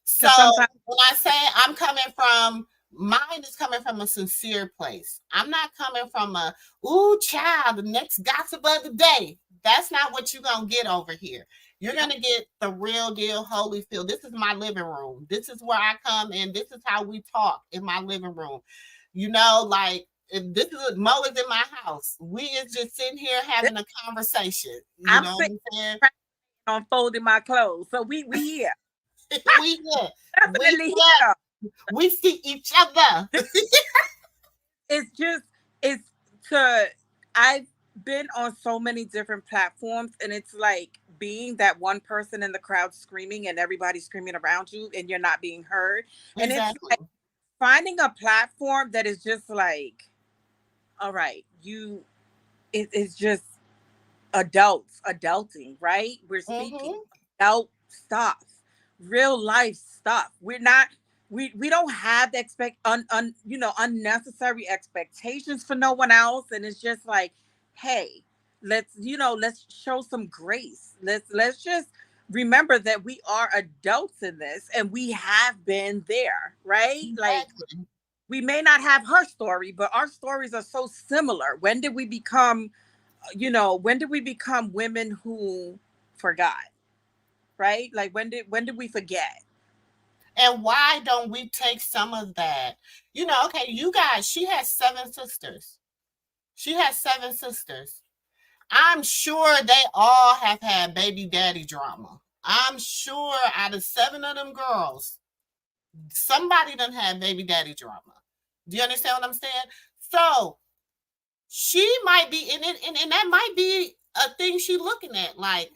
So Because sometimes when I say I'm coming from, mine is coming from a sincere place. I'm not coming from a, ooh, child, the next gossip of the day. That's not what you're going to get over here. You're going to get the real deal, Holyfield. This is my living room. This is where I come and this is how we talk in my living room. You know, like, if this is Mo is in my house. We is just sitting here having a conversation. You I'm know what sitting I'm saying? on folding my clothes. So we here. we here. We Definitely here. here. We see each other. It's just it's to I've been on so many different platforms, and it's like being that one person in the crowd screaming and everybody screaming around you and you're not being heard. And it's Exactly. like finding a platform that is just like, all right, it's just adulting, right? We're speaking Mm-hmm. adult stuff, real life stuff. We're not we don't have the unnecessary expectations for no one else, and it's just like, hey, let's show some grace. Let's just remember that we are adults in this and we have been there, right? Like, Exactly. we may not have her story, but our stories are so similar. When did we become women who forgot, right? Like, when did we forget? And why don't we take some of that? You know, okay, you guys, she has 7 sisters. She has 7 sisters. I'm sure they all have had baby daddy drama. I'm sure out of 7 of them girls, somebody done had baby daddy drama. Do you understand what I'm saying? So she might be in it, and that might be a thing she looking at. Like,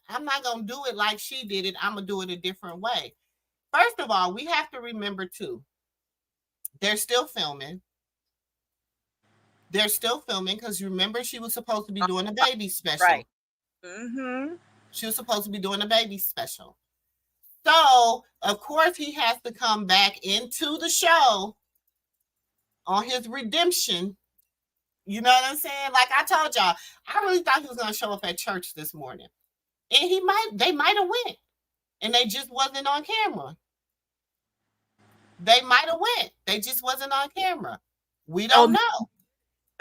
I'm not gonna do it like she did it. I'm gonna do it a different way. First of all, we have to remember too, they're still filming. They're still filming because you remember she was supposed to be doing a baby Right. special. Mm-hmm. She was supposed to be doing a baby special. So, of course, he has to come back into the show on his redemption. You know what I'm saying? Like I told y'all, I really thought he was going to show up at church this morning. And they might have went. And they just wasn't on camera. They might have went. They just wasn't on camera. We don't Oh,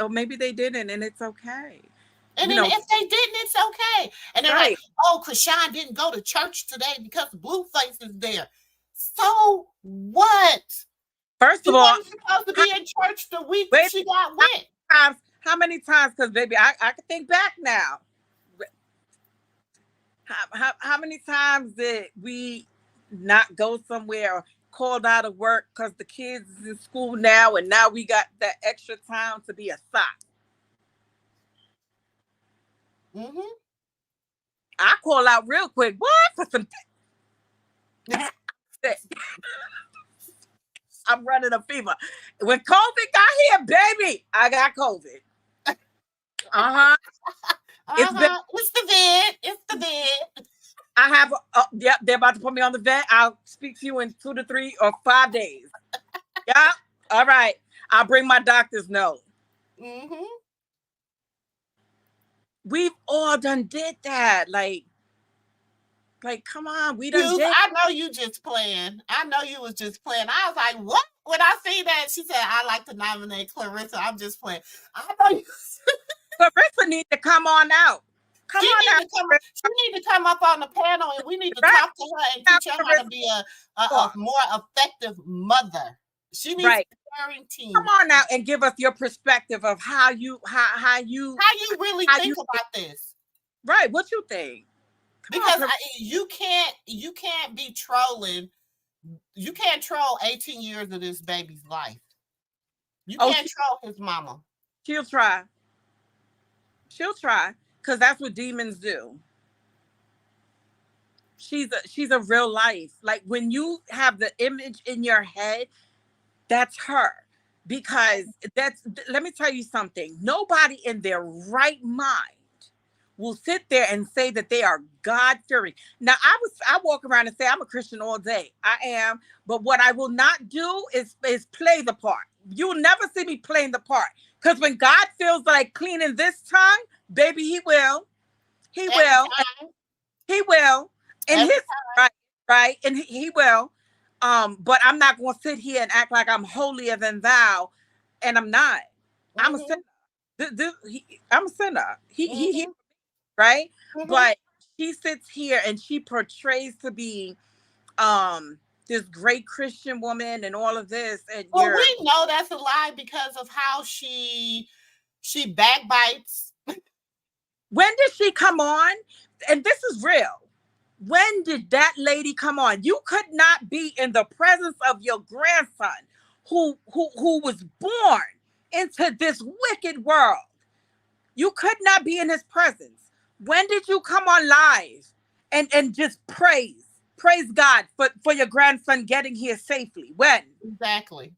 know. maybe they didn't, and it's okay. And You then know, if they didn't, it's okay. And they're like, right. oh, Chrisean didn't go to church today because Blueface is there. So what? First She of all, wasn't supposed to how, be in church the week wait, she got how wet. how many times? Because baby, I can think back now. How many times did we not go somewhere or called out of work because the kids is in school now, and now we got that extra time to be a sock? Mm-hmm. I call out real quick. What for some? I'm running a fever. When COVID got here, baby, I got COVID. Uh-huh. It's been. It's the vid. It's the vid. I have. Yep. They're about to put me on the vet. I'll speak to you in 2 to 3 or 5 days. Yeah. All right. I'll bring my doctor's note. Mm-hmm. We've all done did that. Like, come on, we done did. I know you just playing. I know you was just playing. I was like, what? When I see that, she said, I like to nominate Karlissa. I'm just playing. I know you. Karlissa need to come on out. Come on out. She need to come up on the panel and we need to Right. talk to her and teach her how to be a more effective mother. She needs Right. a parenting team. Come on out and give us your perspective of how you really think about this. Right. What you think? Because you can't be trolling. You can't troll 18 years of this baby's life. You can't troll his mama. She'll try. She'll try, because that's what demons do. She's a real life. Like, when you have the image in your head, that's her. Because let me tell you something. Nobody in their right mind will sit there and say that they are God fearing. Now, I walk around and say I'm a Christian all day. I am, but what I will not do is play the part. You'll never see me playing the part. Because when God feels like cleaning this tongue, baby, he will. He Every will. time. He will. In Every his time. right, right. And he will. But I'm not gonna sit here and act like I'm holier than thou, and I'm not. I'm a sinner. Mm-hmm. I'm a sinner. He Mm-hmm. right? Mm-hmm. But she sits here and she portrays to be um this great Christian woman and all of this, and Well, you're we know that's a lie because of how she backbites. when did she come on? And this is real. When did that lady come on? You could not be in the presence of your grandson who was born into this wicked world. You could not be in his presence. When did you come on live and just praise God for your grandson getting here safely? When? Exactly.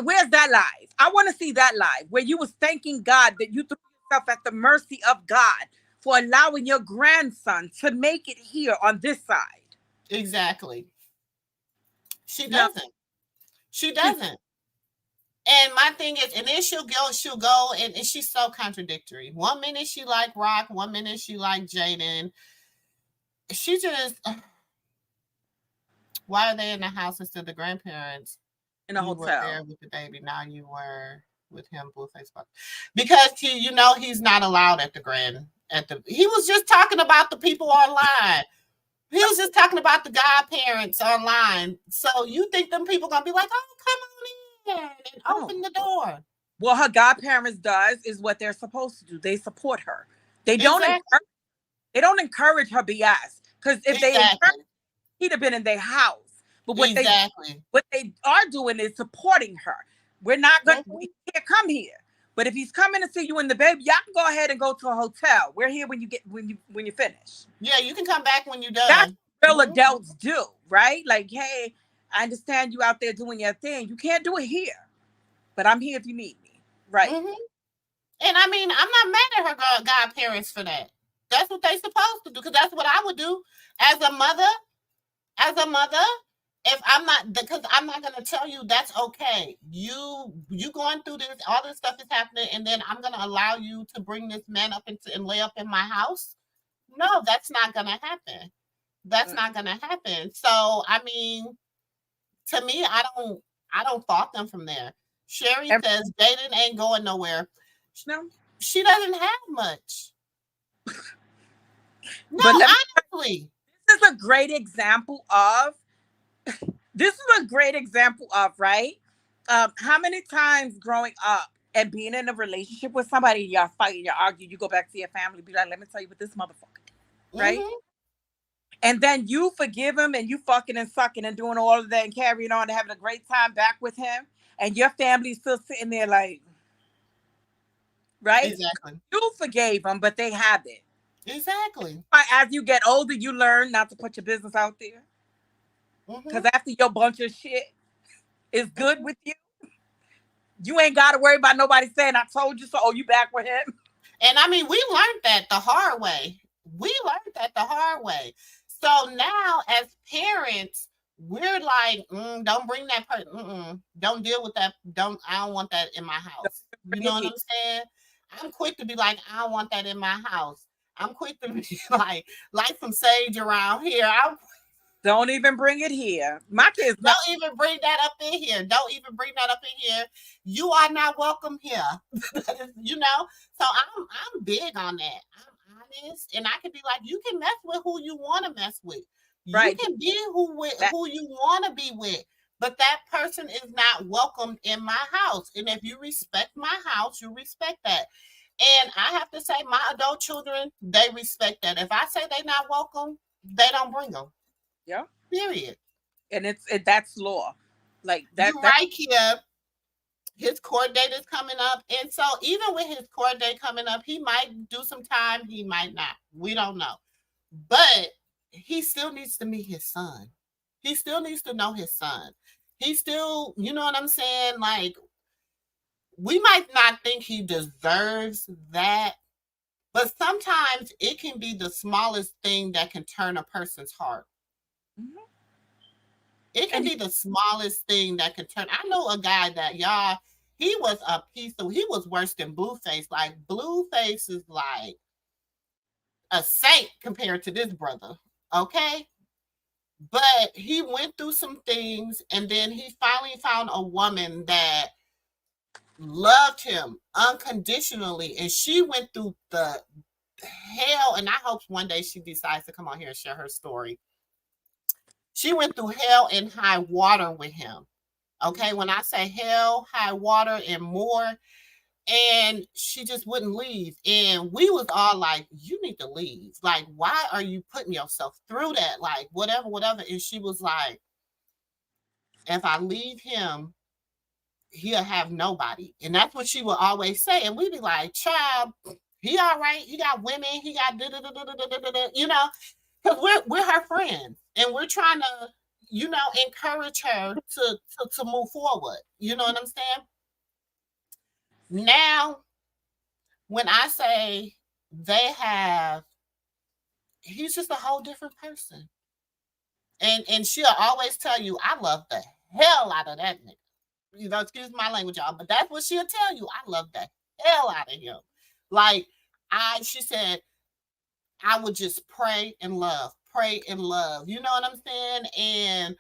Where's that live? I want to see that live where you was thanking God that you threw yourself at the mercy of God for allowing your grandson to make it here on this side. Exactly. She No, doesn't. She she's doesn't. And my thing is, and then she'll go, and she's so contradictory. One minute she like Rock, one minute she like Jaidyn. She just, why are they in the house instead of the grandparents? in a You were hotel. there with the baby. Now you were with him, Blueface. Because he's not allowed at the grand. He was just talking about the people online. He was just talking about the godparents online. So you think them people gonna be like, oh, come on in and No. open the door? What her godparents does is what they're supposed to do. They support her. They don't Exactly. encourage, they don't encourage her BS. Because if they encourage, Exactly. he'd have been in their house. But Exactly. what they are doing is supporting her. We're not gonna Mhm. he can't come here. But if he's coming to see you and the baby, y'all can go ahead and go to a hotel. We're here when you finish. Yeah, you can come back when you're That's done. what real Hmm. adults do, right? Like, hey, I understand you out there doing your thing. You can't do it here, but I'm here if you need me. Right. Hmm. And I mean, I'm not mad at her godparents for that. That's what they supposed to do, because that's what I would do as a mother. As a mother, if I'm not, because I'm not gonna tell you that's okay. You going through this, all this stuff is happening, and then I'm gonna allow you to bring this man up and lay up in my house. No, that's not gonna happen. That's not gonna happen. So I mean, to me, I don't fault them from there. Sherry And, says Jaidyn ain't going nowhere. no, She doesn't have much. No, but honestly. this is a great example of right. How many times growing up and being in a relationship with somebody, y'all fight, you argue, you go back to your family, be like, let me tell you what this motherfucker did, right? Hmm. And then you forgive him and you fucking and sucking and doing all of that and carrying on and having a great time back with him. And your family's still sitting there like, right? Exactly. You forgave them, but they haven't. Exactly. As you get older, you learn not to put your business out there. Because Hmm. after your bunch of shit is good with you, you ain't got to worry about nobody saying, I told you so. Oh, you back with him? And I mean, we learned that the hard way. We learned that the hard way. So now, as parents, we're like, don't bring that person. Don't deal with that. Don't. I don't want that in my house. You Bring know it what here. I'm saying? I'm quick to be like, I don't want that in my house. I'm quick to be like, light some sage around here. Don't even bring it here. My kids know. Don't even bring that up in here. Don't even bring that up in here. You are not welcome here. you know. So I'm big on that. I'm honest, and I can be like, you can mess with who you want to mess with. You Right. can be That, who you want to be with, but that person is not welcome in my house. And if you respect my house, you respect that. And I have to say, my adult children, they respect that. If I say they're not welcome, they don't bring them. yeah. Period. And that's law. Like You that. right, Kia. His court date is coming up. And so even with his court date coming up, he might do some time, he might not. We don't know. But he still needs to meet his son. He still needs to know his son. He still, you know what I'm saying? Like, we might not think he deserves that, But sometimes it can be the smallest thing that can turn a person's heart. Mhm. It can And be the smallest thing that can turn. I know a guy that y'all, he was a piece of, he was worse than Blueface. Like Blueface is like a saint compared to this brother. Okay. But he went through some things and then he finally found a woman that loved him unconditionally. And she went through the hell. And I hope one day she decides to come on here and share her story. She went through hell and high water with him. Okay, when I say hell, high water, and more, and she just wouldn't leave. And we was all like, you need to leave. Like, why are you putting yourself through that? Like, whatever, whatever. And she was like, if I leave him, he'll have nobody. And that's what she would always say. And we'd be like, child, he all right. He got women. He got you know, because we're her friends and we're trying to, you know, encourage her to move forward. You know what I'm saying? Now, when I say they have, he's just a whole different person. And she'll always tell you, I love the hell out of that nigga. You know, excuse my language, y'all, but that's what she'll tell you. I love the hell out of him. Like, she said, I would just pray and love. You know what I'm saying? And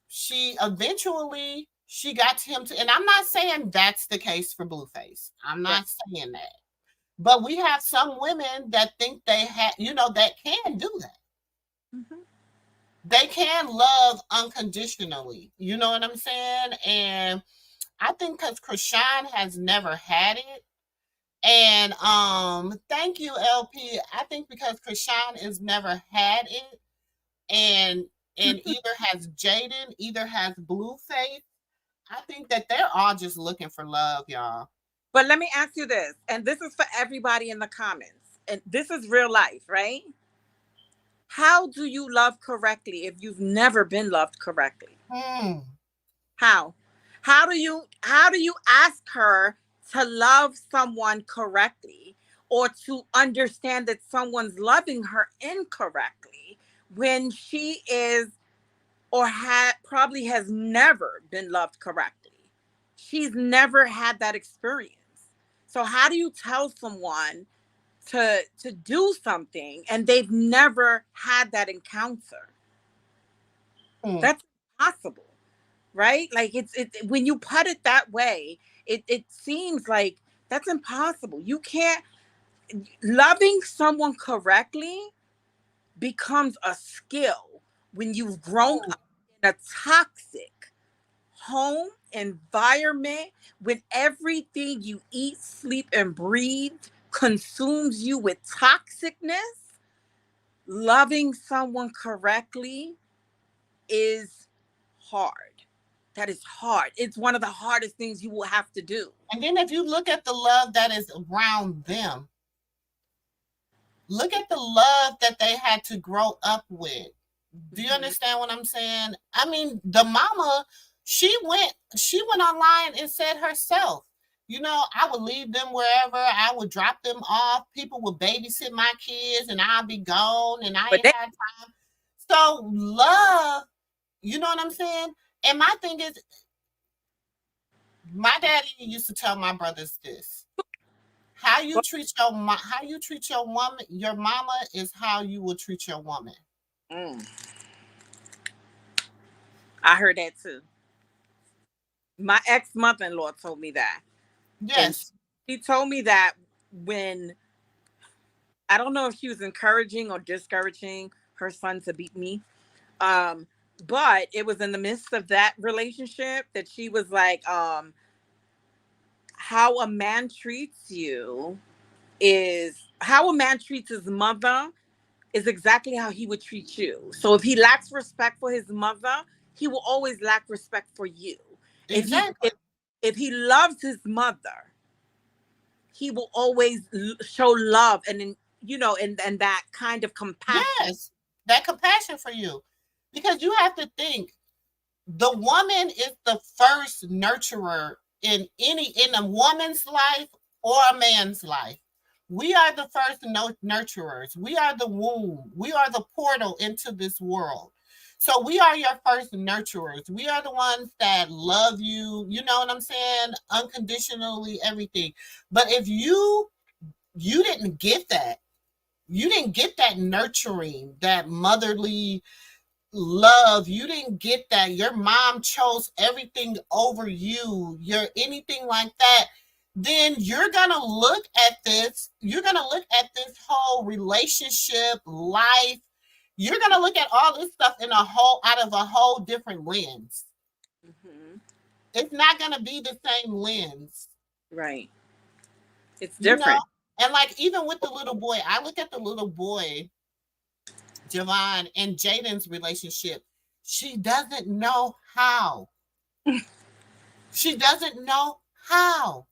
she eventually she got to him to, and I'm not saying that's the case for Blueface. I'm right. not saying that. But we have some women that think they have, you know, that can do that. Mhm. They can love unconditionally. You know what I'm saying? And I think because Chrisean has never had it. And thank you, LP. I think because Chrisean has never had it, and either has Jaidyn, either has Blueface. I think that they're all just looking for love, y'all. But let me ask you this, and this is for everybody in the comments, and this is real life, right? How do you love correctly if you've never been loved correctly? Hmm. How? How do you ask her to love someone correctly or to understand that someone's loving her incorrectly when she is or had probably has never been loved correctly? She's never had that experience. So how do you tell someone to do something and they've never had that encounter? Hmm. That's impossible, right? Like it's when you put it that way, it seems like that's impossible. You can't loving someone correctly becomes a skill when you've grown up in a toxic home environment, when everything you eat, sleep, and breathe consumes you with toxicness. Loving someone correctly is hard. That is hard. It's one of the hardest things you will have to do. And then if you look at the love that is around them, look at the love that they had to grow up with. Do you Mhm. understand what I'm saying? I mean, the mama, she went online and said herself, you know, I would leave them wherever, I would drop them off, people would babysit my kids and I'll be gone and I But ain't had time. So love, you know what I'm saying? And my thing is, my daddy used to tell my brothers this. How you treat your woman, your mama is how you will treat your woman. mm, I heard that too. My ex mother in law told me that. And Yes. she told me that when I don't know if she was encouraging or discouraging her son to beat me. Um, but it was in the midst of that relationship that she was like, how a man treats you is how a man treats his mother is exactly how he would treat you. So if he lacks respect for his mother, he will always lack respect for you. If he Exactly. if he loves his mother, he will always show love and and that kind of compassion. Yes. That compassion for you. Because you have to think the woman is the first nurturer in a woman's life or a man's life. We are the first nurturers. We are the womb. We are the portal into this world. So we are your first nurturers. We are the ones that love you, you know what I'm saying? Unconditionally, everything. But if you didn't get that, you didn't get that nurturing, that motherly love, you didn't get that, your mom chose everything over you, you're anything like that, then you're gonna look at this whole relationship life, you're gonna look at all this stuff in a whole out of a whole different lens. Mm-hmm. It's not gonna be the same lens, Right. It's you know. different. And like even with the little boy, I look at the little boy Javon and Jaidyn's relationship. She doesn't know how. She doesn't know how.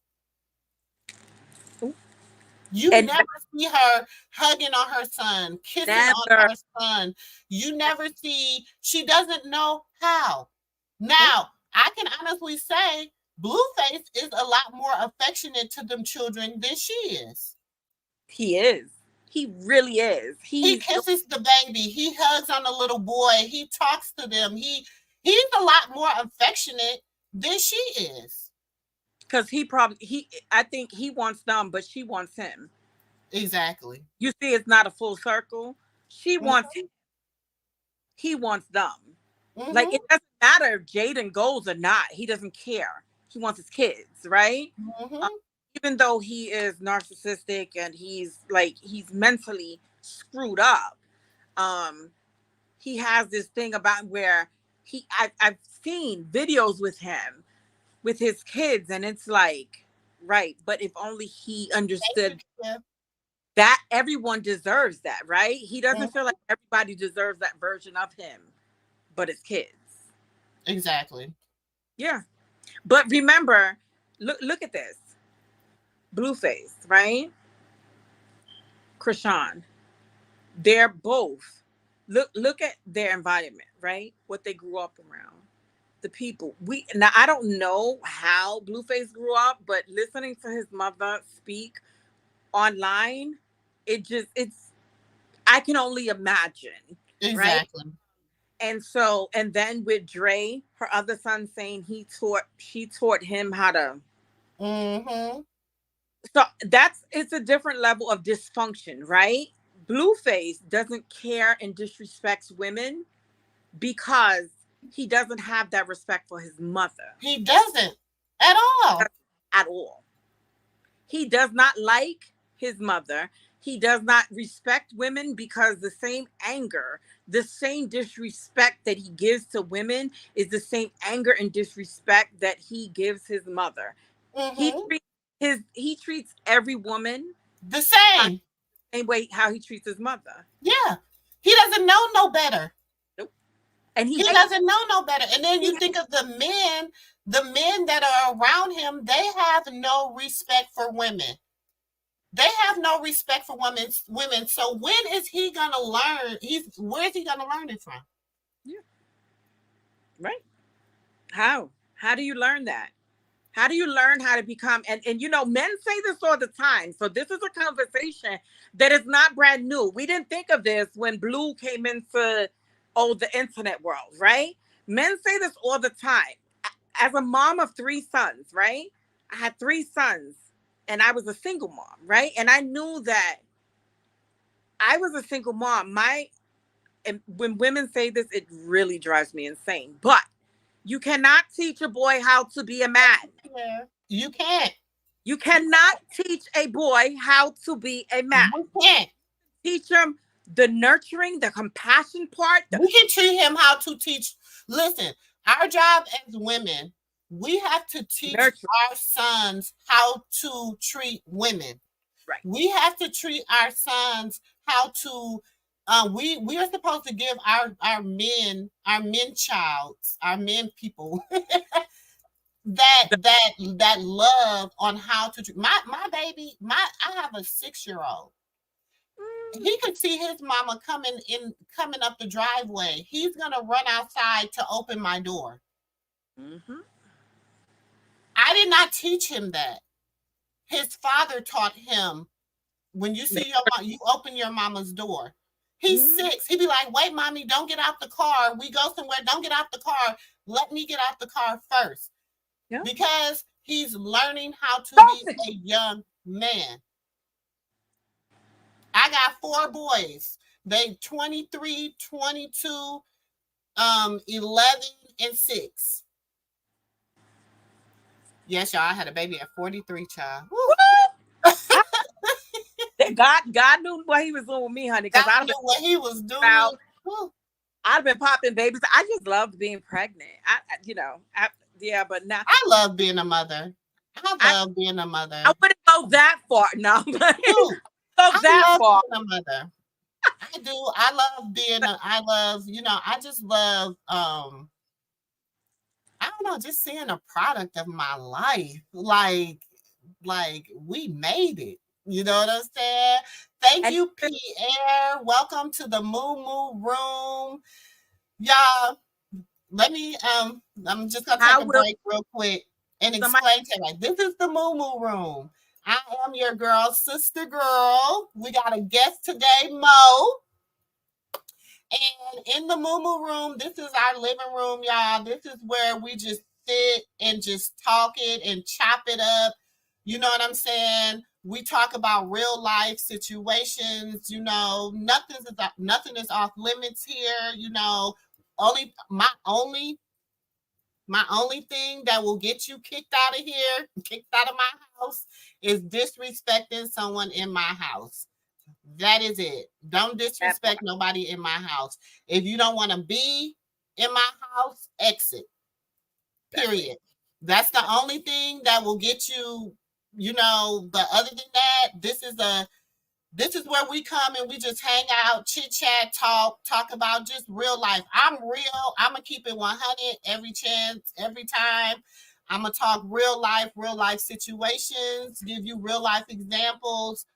You And never see her hugging on her son, kissing on never. her son. You never see, she doesn't know how. Nope. Now, I can honestly say Blueface is a lot more affectionate to them children than she is. He is. He really is. He He's kisses the baby. He hugs on the little boy. He talks to them. He's a lot more affectionate than she is. because he probably he. I think he wants them, but she wants him. Exactly. You see, it's not a full circle. She wants Mm-hmm. him. He wants them. Like Mm-hmm. it doesn't matter if Jaidyn goes or not. He doesn't care. He wants his kids, right? Um, Mm-hmm. even though he is narcissistic and he's mentally screwed up. Um, he has this thing about where I've seen videos with him with his kids, and it's like, right, but if only he Thank you, understood Tia. that everyone deserves that, right? He doesn't feel Mhm. like everybody deserves that version of him, but his kids. Exactly. Yeah. But remember, look at this. Blueface, right? Chrisean. They're both look at their environment, right? What they grew up around. The people. We now I don't know how Blueface grew up, but listening to his mother speak online, it's I can only imagine, right? Exactly. And so, and then with Dre, her other son saying she taught him how to. Mm-hmm. So that's it's a different level of dysfunction, right? Blueface doesn't care and disrespects women because he doesn't have that respect for his mother He doesn't at all. at all. He does not like his mother. He does not respect women because the same anger, the same disrespect that he gives to women is the same anger and disrespect that he gives his mother. He Mm-hmm. treats he treats every woman The the same. same way how he treats his mother. Yeah. He doesn't know no better. Nope. And he He hates doesn't know no better. And then you he, think of the men that are around him, they have no respect for women. They have no respect for women. So when is he gonna learn? Where's he gonna learn it from? yeah, right. How? How do you learn that? How do you learn how to become and you know men say this all the time. So this is a conversation that is not brand new. We didn't think of this when Blue came into the internet world, right? Men say this all the time. As a mom of three sons, right? I had three sons and I was a single mom, right? And I knew that I was a single mom. And when women say this, it really drives me insane. But you cannot teach a boy how to be a man. Yeah. You can't. You cannot teach a boy how to be a man. You can't. Teach him the nurturing, the compassion part, the We can treat him how to teach. Listen, our job as women, we have to teach nurturing. our sons how to treat women. Right. We have to treat our sons how to. We are supposed to give our men childs, our men people that love on how to treat my baby. I have a 6-year old. He could see his mama coming up the driveway. He's gonna run outside to open my door. Mm-hmm. I did not teach him that. His father taught him When you see your mom, you open your mama's door. He's Mm-hmm. 6. He'd be like, wait, mommy, don't get out the car. We go somewhere. Don't get out the car. Let me get out the car first. Yeah. Because he's learning how to be Don't a young man. I got 4 boys. They 23, 22, 11, and 6. Yes, y'all. I had a baby at 43, child. Woo. God knew what he was doing with me, honey, because God knew what he was doing. out, Woo. I've been popping babies. I just loved being pregnant. Yeah, but now I love being a mother. I I love being a I mother. wouldn't go that far. No, but Dude, go I that love far. being a mother. I do. I love being I love, I just love I don't know, just seeing a product of my life. Like we made it. You know what I'm saying? Thank And you, Pierre. Welcome to the Moo Moo Room. Y'all, let me I'm just gonna take how a will break real quick and somebody explain to you. This is the Moo Moo Room. I am your girl, sister girl. We got a guest today, Mo. And in the Moo Moo Room, this is our living room, y'all. This is where we just sit and just talk it and chop it up. You know what I'm saying? We talk about real life situations. Nothing is off limits here. Only my only thing that will get you kicked out of here, kicked out of my house, is disrespecting someone in my house. That is it. Don't that part. disrespect nobody in my house. If you don't want to be in my house, exit. Exactly. Period. That's the only thing that will get you, but other than that, this is where we come and we just hang out, chit chat, talk about just real life. I'm real. I'm gonna keep it 100 every chance, every time. I'm gonna talk real life situations, give you real life examples,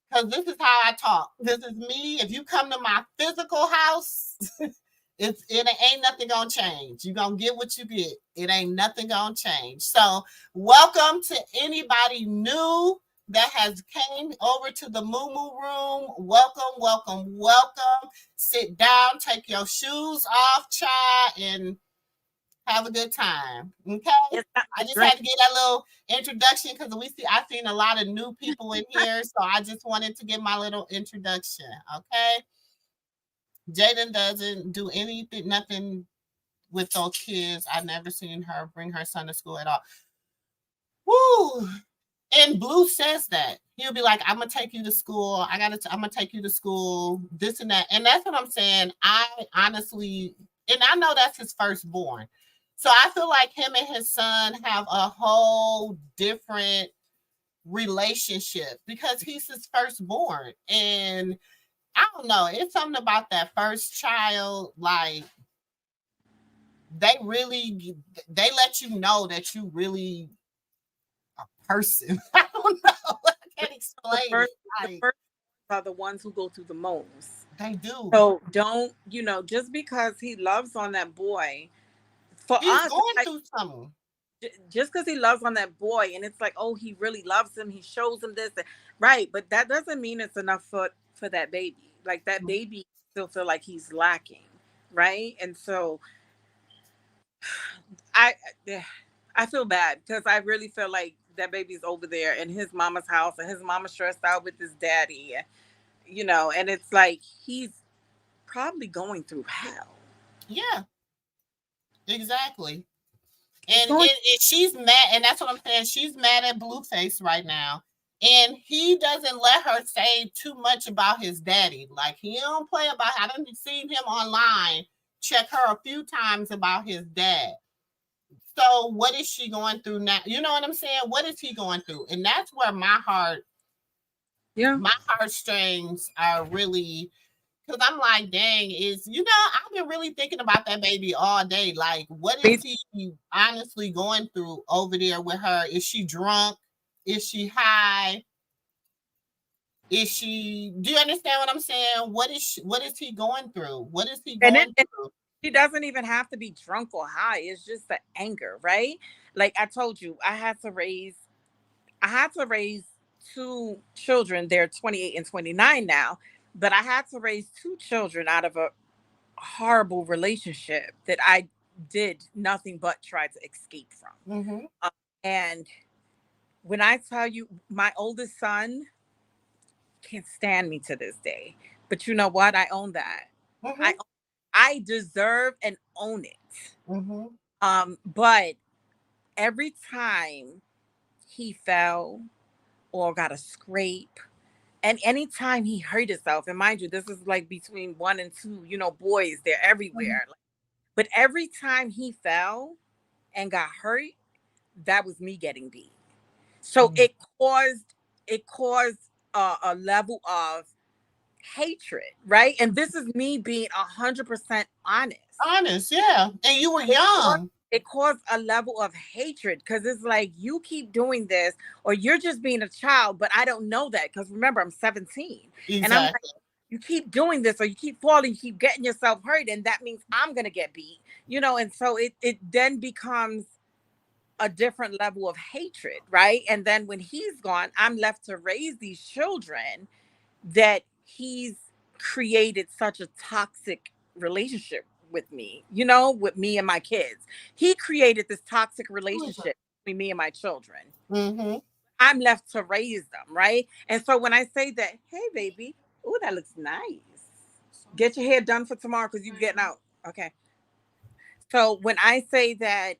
because this is how I talk. This is me. If you come to my physical house, it ain't nothing gonna change. You gonna get what you get. It ain't nothing gonna change. So welcome to anybody new that has came over to the Moo Moo Room. Welcome, welcome, welcome. Sit down, take your shoes off, child, and have a good time. Okay. It's not I the just drink. had to get that little introduction because I've seen a lot of new people in here. So I just wanted to give my little introduction. Okay. Jaidyn doesn't do anything, nothing with those kids. I've never seen her bring her son to school at all. Woo! And Blue says that. He'll be like, I'm gonna take you to school. I'm gonna take you to school, this and that. And that's what I'm saying. I honestly, and I know that's his firstborn. So I feel like him and his son have a whole different relationship because he's his firstborn. And I don't know, it's something about that first child, like they let you know that you really a person. I don't know. I can't The explain it. first the Like first are the ones who go through the most. they do. So don't, just because he loves on that boy, for He's us, it's going like through something. just because he loves on that boy, and it's like, oh, he really loves him. He shows him this, right? But that doesn't mean it's enough for that baby. Like that baby still feel like he's lacking, right? And so I I feel bad because I really feel like that baby's over there in his mama's house, and his mama stressed out with his daddy, and it's like he's probably going through hell. Yeah, exactly. He's And going. she's mad, and that's what I'm saying. She's mad at Blueface right now, and he doesn't let her say too much about his daddy. Like he don't play about. I done seen him online check her a few times about his dad. So what is she going through now? You know what I'm saying? What is he going through? And that's where Yeah. my heartstrings are really, because I'm like, dang, I've been really thinking about that baby all day. Like, what is Me- he honestly going through over there with her? Is she drunk? Is she high? Do you understand what I'm saying? What is he going through? What is he And going it through? she doesn't even have to be drunk or high. It's just the anger, right? Like I told you, I had to raise two children. They're 28 and 29 now, but I had to raise two children out of a horrible relationship that I did nothing but try to escape from. Mm-hmm. And when I tell you, my oldest son can't stand me to this day. But you know what? I own that. I Mm-hmm. I deserve and own it. Mm-hmm. But every time he fell or got a scrape, and anytime he hurt himself, and mind you, this is like between 1 and 2, boys, they're everywhere. But every time he fell and got hurt, that was me getting beat. So Mm-hmm. it caused a level of hatred, right? And this is me being 100% honest. Honest, yeah. And you were It caused, young. it caused a level of hatred because it's like you keep doing this, or you're just being a child, but I don't know that because remember I'm 17, and I'm like, Exactly. you keep doing this, or you keep falling, you keep getting yourself hurt, and that means I'm gonna get beat, and so it then becomes a different level of hatred, right? And then when he's gone, I'm left to raise these children that he's created such a toxic relationship with me and my kids. He created this toxic relationship between me and my children. Mm-hmm. I'm left to raise them, right? And so when I say that, hey baby, oh, that looks nice. Get your hair done for tomorrow because you're getting out. Okay. So when I say that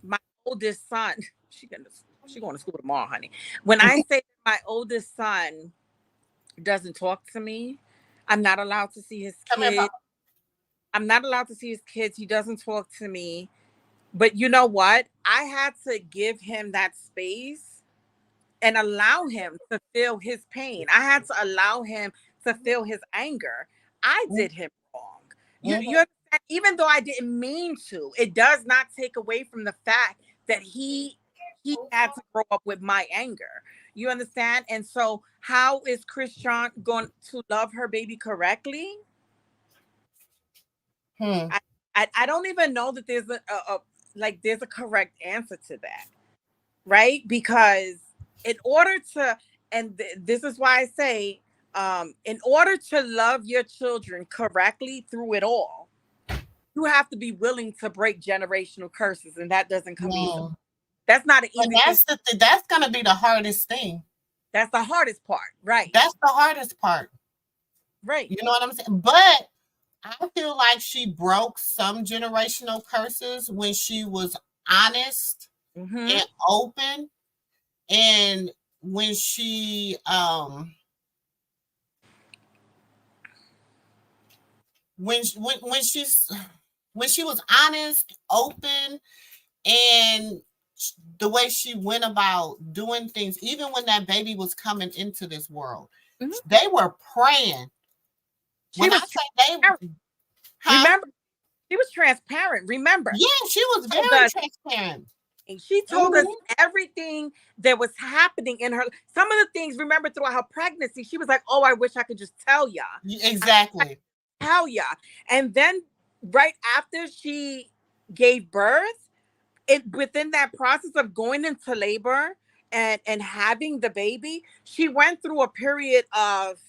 my oldest son, she going to school tomorrow, honey. When I say that my oldest son doesn't talk to me, I'm not allowed to see his Come here, kids. Papa. I'm not allowed to see his kids. He doesn't talk to me. But you know what? I had to give him that space and allow him to feel his pain. I had to allow him to feel his anger. I did him wrong. You Mm-hmm. understand? Even though I didn't mean to, it does not take away from the fact that he had to grow up with my anger. You understand? And so, how is Chrisean going to love her baby correctly? Hmm. I don't even know that there's there's a correct answer to that, right? Because in order to, and this is why I say, in order to love your children correctly through it all, you have to be willing to break generational curses, and that doesn't come easily. No. That's not an But easy thing. that's gonna be the hardest thing. That's the hardest part, right? That's the hardest part. Right. You know what I'm saying? But I feel like she broke some generational curses when she was honest Mm-hmm. and open, and when she she's when she was honest, open, and the way she went about doing things, even when that baby was coming into this world, Mm-hmm. they were praying. She When I was say transparent. they, huh? Remember, she was transparent. Remember, Yeah, she was told very us transparent. she told us Mhm. everything that was happening in her. Some of the things, remember, throughout her pregnancy, she was like, "Oh, I wish I could just tell y'all. I Exactly. tell y'all." And then, right after she gave birth, it within that process of going into labor and having the baby, she went through a period of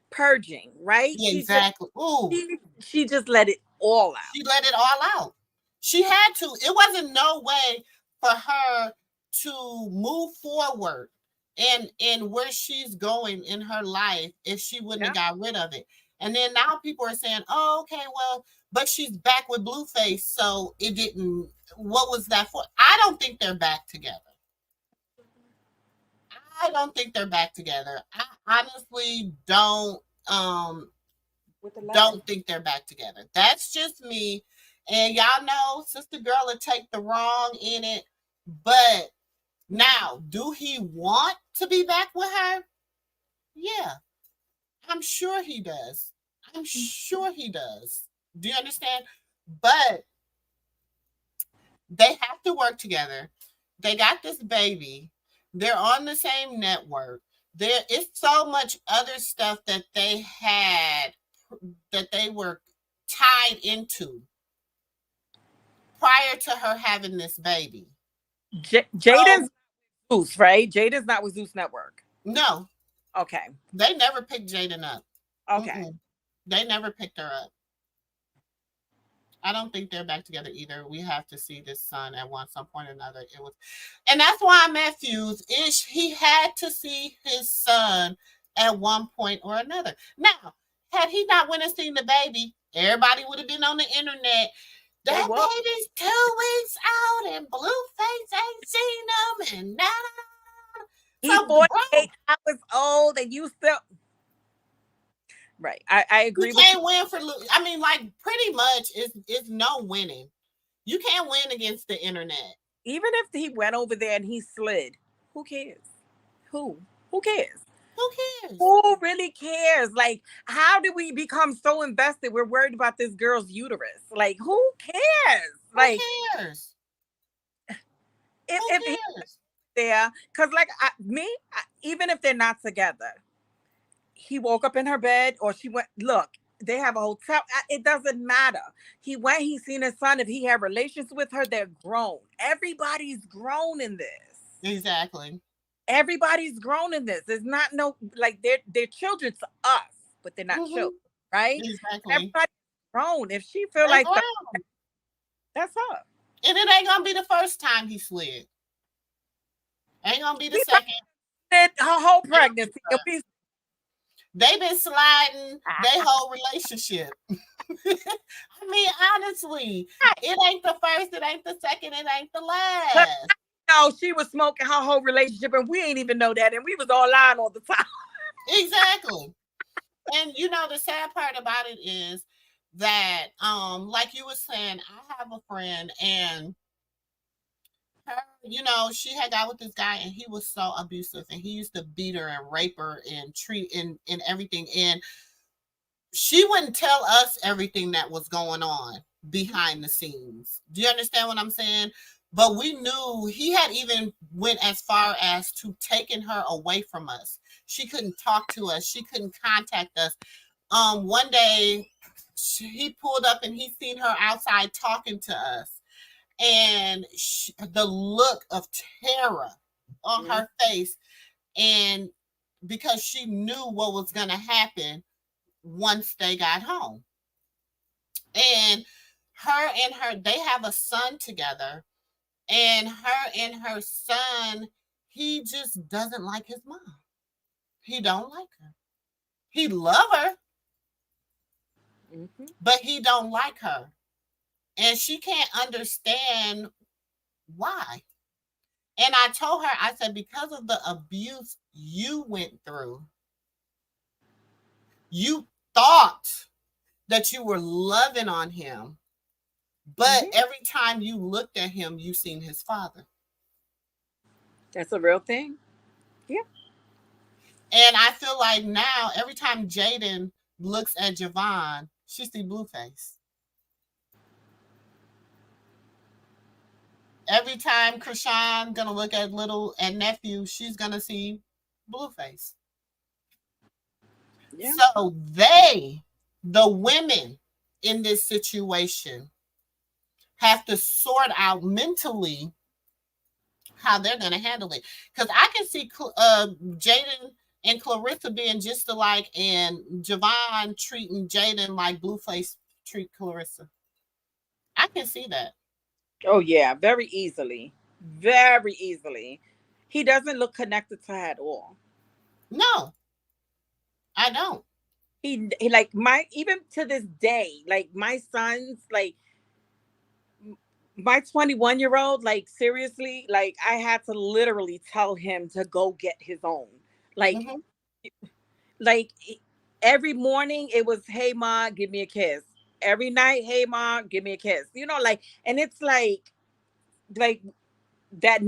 purging. Right? Yeah, exactly. Ooh, She just let it all out. she let it all out. She had to. It wasn't no way for her to move forward and where she's going in her life if she wouldn't have Yeah. got rid of it. And then now people are saying, "Oh, okay, well, but she's back with Blueface, so it didn't. What was that for?" I don't think they're back together. I don't think they're back together. I honestly With the letter. don't think they're back together. That's just me. And y'all know Sister Girl will take the wrong in it. But now, do he want to be back with her? Yeah, I'm sure he does. I'm sure he does. Do you understand? But they have to work together. They got this baby. They're on the same network. There is so much other stuff that they had that they were tied into prior to her having this baby. Jaden's So Zeus, right? Jaidyn's not with Zeus Network. No, Okay. they never picked Jaidyn up. Okay. Mm-mm. They never picked her up. I don't think they're back together either. We have to see this son at some point or another. It was, and that's why Matthews is he had to see his son at one point or another. Now, had he not went and seen the baby, everybody would have been on the internet. That baby's 2 weeks out, and Blueface ain't seen him, and now he's 48 hours old, and you still. Right. I agree you with can't win for. I mean, like pretty much, it's no winning. You can't win against the internet. Even if he went over there and he slid, who cares? Who? Who cares? Who cares? Who really cares? Like, how did we become so invested? We're worried about this girl's uterus. Like, who cares? Like, who cares? If he's there, because like even if they're not together, he woke up in her bed or she went. Look, they have a hotel. It doesn't matter. He went. He's seen his son. If he had relations with her, they're grown. Everybody's grown in this. Exactly. Everybody's grown in this. There's not no like they're children to us, but they're not children, right? Exactly. Everybody's grown. If she feel like that's her. And it ain't gonna be the first time he slid. Ain't gonna be the second. Her whole pregnancy. They've been sliding their whole relationship. I mean, honestly, it ain't the first, it ain't the second, it ain't the last. No, she was smoking her whole relationship, and we ain't even know that, and we was all lying all the time. Exactly. And you know, the sad part about it is that, like you were saying, I have a friend, and her, you know, she had got with this guy, and he was so abusive, and he used to beat her and rape her and treat and everything. And she wouldn't tell us everything that was going on behind the scenes. Do you understand what I'm saying? But we knew he had even went as far as to taking her away from us. She couldn't talk to us. She couldn't contact us. One day he pulled up and he seen her outside talking to us. And the look of terror on her face. And because she knew what was going to happen once they got home. And they have a son together. And her son, he just doesn't like his mom. He don't like her. He love her, but he don't like her. And she can't understand why. And I told her, I said, because of the abuse you went through, you thought that you were loving on him. But every time you looked at him, you seen his father. That's a real thing. Yeah. And I feel like now, every time Jaidyn looks at Javon, she see Blueface. Every time Chrisean gonna look at nephew, she's gonna see Blueface. Yeah. So the women in this situation, have to sort out mentally how they're going to handle it. Because I can see Jaidyn and Karlissa being just alike, and Javon treating Jaidyn like Blueface treat Karlissa. I can see that. Oh, yeah, very easily. Very easily. He doesn't look connected to her at all. No, I don't. He like even to this day, like my son's like, my 21-year-old, like seriously, like I had to literally tell him to go get his own. Like, like every morning it was, hey ma, give me a kiss. Every night, hey ma, give me a kiss. You know, like, and it's like that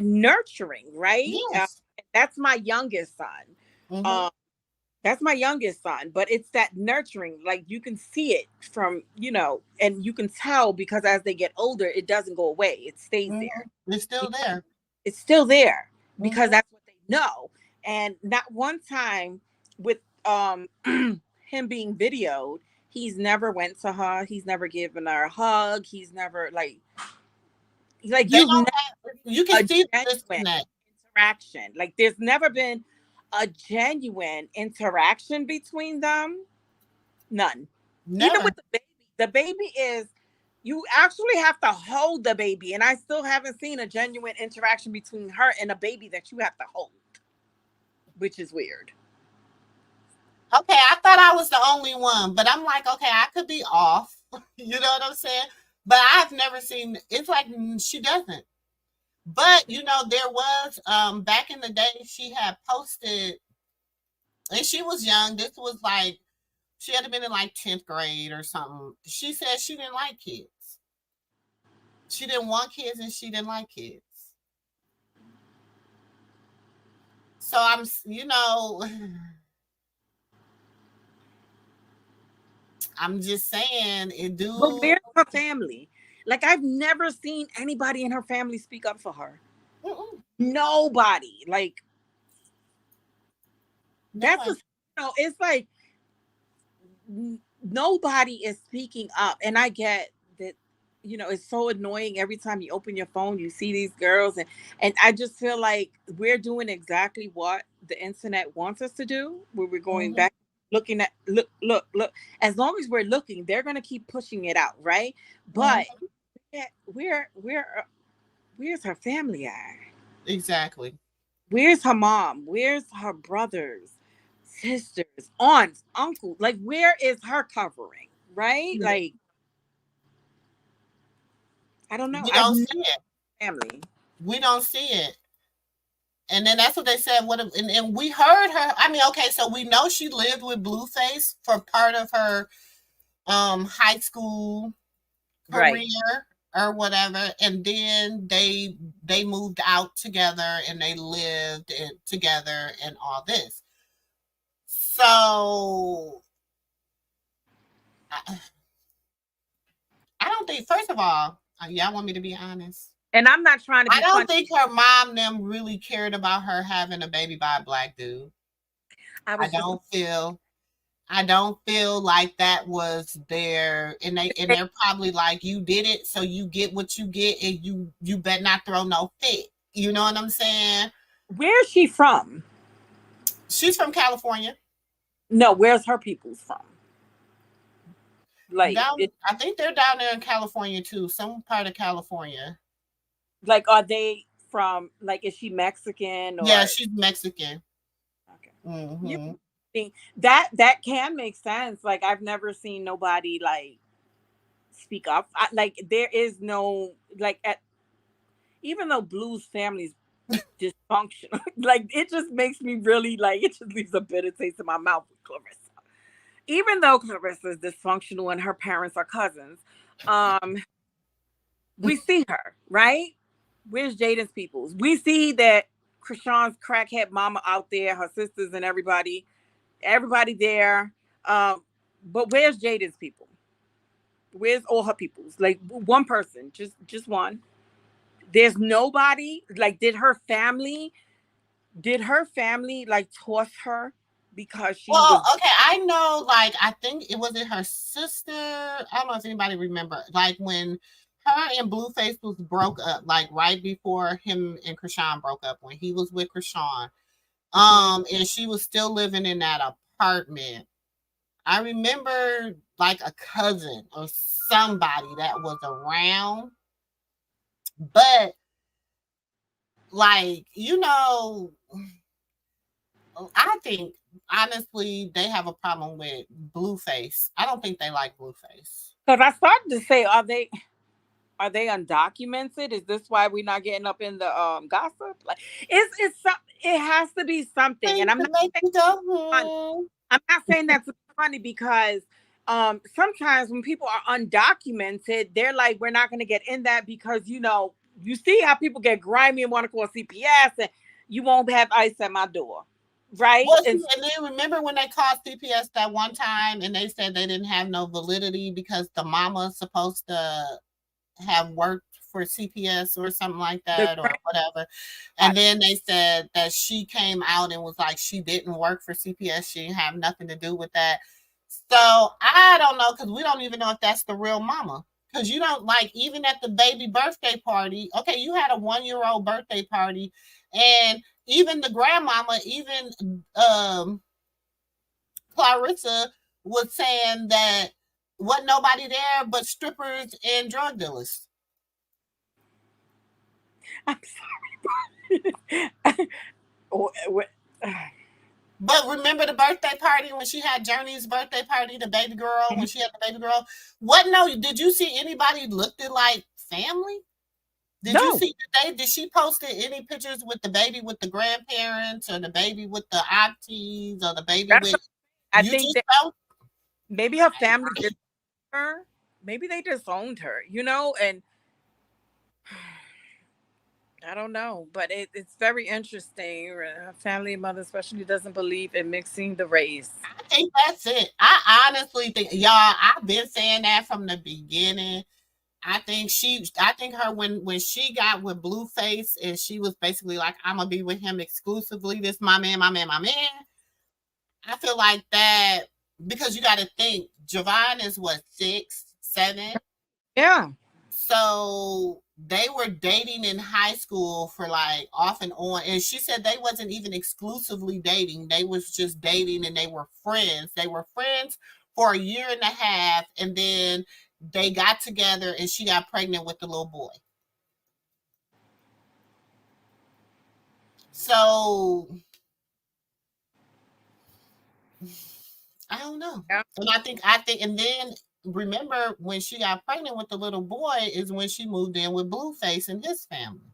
nurturing, right? Yes. That's my youngest son. That's my youngest son, but it's that nurturing, like you can see it from, you know, and you can tell because as they get older, it doesn't go away. It stays there. It's still there. It's still there because that's what they know. And not one time with him being videoed, he's never went to her. He's never given her a hug. He's never you can see the disconnect. interaction. Like there's never been a genuine interaction between them. None. Even Never. with the baby is you actually have to hold the baby, and I still haven't seen a genuine interaction between her and a baby that you have to hold, which is weird. Okay, I thought I was the only one, but I'm like, okay, I could be off. You know what I'm saying? But I've never seen. It's like she doesn't. But there was back in the day she had posted, and she was young. This was like she had been in like 10th grade or something. She said she didn't like kids. She didn't want kids and she didn't like kids. So I'm just saying it But do. where's her family? Like I've never seen anybody in her family speak up for her. Mm-mm, Nobody. Like no that's a, one. it's like nobody is speaking up, and I get that. It's so annoying every time you open your phone you see these girls, and I just feel like we're doing exactly what the internet wants us to do, where we're going Mm-hmm, back looking at look. As long as we're looking, they're going to keep pushing it out, right? But mm-hmm, where's her family at? exactly. Where's her mom? Where's her brothers, sisters, aunts, uncles? Like, where is her covering? Right? Yeah. Like, I don't know. We I've don't never see it. family. We don't see it. And then that's what they said. And we heard her. I mean, okay, so we know she lived with Blueface for part of her high school Right. career or whatever, and then they moved out together and they lived together and all this. So I, I don't think. First of all, y'all want me to be honest? And I'm not trying to I be don't funny. think her mom them really cared about her having a baby by a black dude. I I was just don't feel I don't feel like that was their and they're probably like you did it so you get what you get and you better not throw no fit. You know what I'm saying? where's she from? She's from California. No, where's her people's from? Like Down I think they're down there in California too, some part of California. are they from, like, is she Mexican Yeah, or she's Mexican. okay. You Mhm. think that can make sense. Like I've never seen nobody like speak up. Like there is no like at even though Blue's family's dysfunctional, like it just makes me really like it just leaves a bitter taste in my mouth with Clarissa. Even though Clarissa is dysfunctional and her parents are cousins, um, we see her, right? Where's Jaden's peoples? We see that Chrisean's crackhead mama out there, her sisters and everybody there. Um, but where's Jaden's people? Where's all her peoples? Like one person, just one. There's nobody. Like, did her family like toss her because she Well, was okay, I know, like, I think it was it her sister. I don't know if anybody remember, like, when her and Blueface was broke up, like, right before him and Chrisean broke up, when he was with Chrisean, and she was still living in that apartment. I remember, like, a cousin or somebody that was around, but, like, I think honestly they have a problem with Blueface. I don't think they like Blueface. because I started to say, are they undocumented? Is this why we're not getting up in the gossip? Like it has to be something. And Things I'm to not make saying you go, funny. I'm not saying that's funny because sometimes when people are undocumented, they're like, we're not gonna get in that because you see how people get grimy and want to call CPS and you won't have ice at my door. Right? Well, And and then remember when they called CPS that one time and they said they didn't have no validity because the mama's supposed to have worked for CPS or something like the that or whatever. And then they said that she came out and was like she didn't work for CPS. She didn't have nothing to do with that. So I don't know because we don't even know if that's the real mama. Because you don't like, even at the baby birthday party, okay, you had a 1-year-old birthday party, and even the grandmama, even Karlissa was saying that wasn't nobody there but strippers and drug dealers. I'm sorry. But remember the birthday party when she had Journey's birthday party, the baby girl, when she had the baby girl? What? No, did you see anybody looked at like family? Did you No, see did she posted any pictures with the baby with the grandparents or the baby with the aunties or the baby that's. with I you think just that felt maybe her family did her. Maybe they disowned her, and I don't know, but it's very interesting. Her family mother especially doesn't believe in mixing the race. I think that's it. I honestly think y'all, I've been saying that from the beginning. I think her when she got with Blueface and she was basically like, I'm gonna be with him exclusively. This my man, my man, my man. I feel like that because you gotta think Javon is what, 6, 7? Yeah, So they were dating in high school for like off and on. And she said they wasn't even exclusively dating. They was just dating and they were friends. They were friends for a year and a half and then they got together and she got pregnant with the little boy. So I don't know. yeah, And and then remember when she got pregnant with the little boy is when she moved in with Blueface and his family.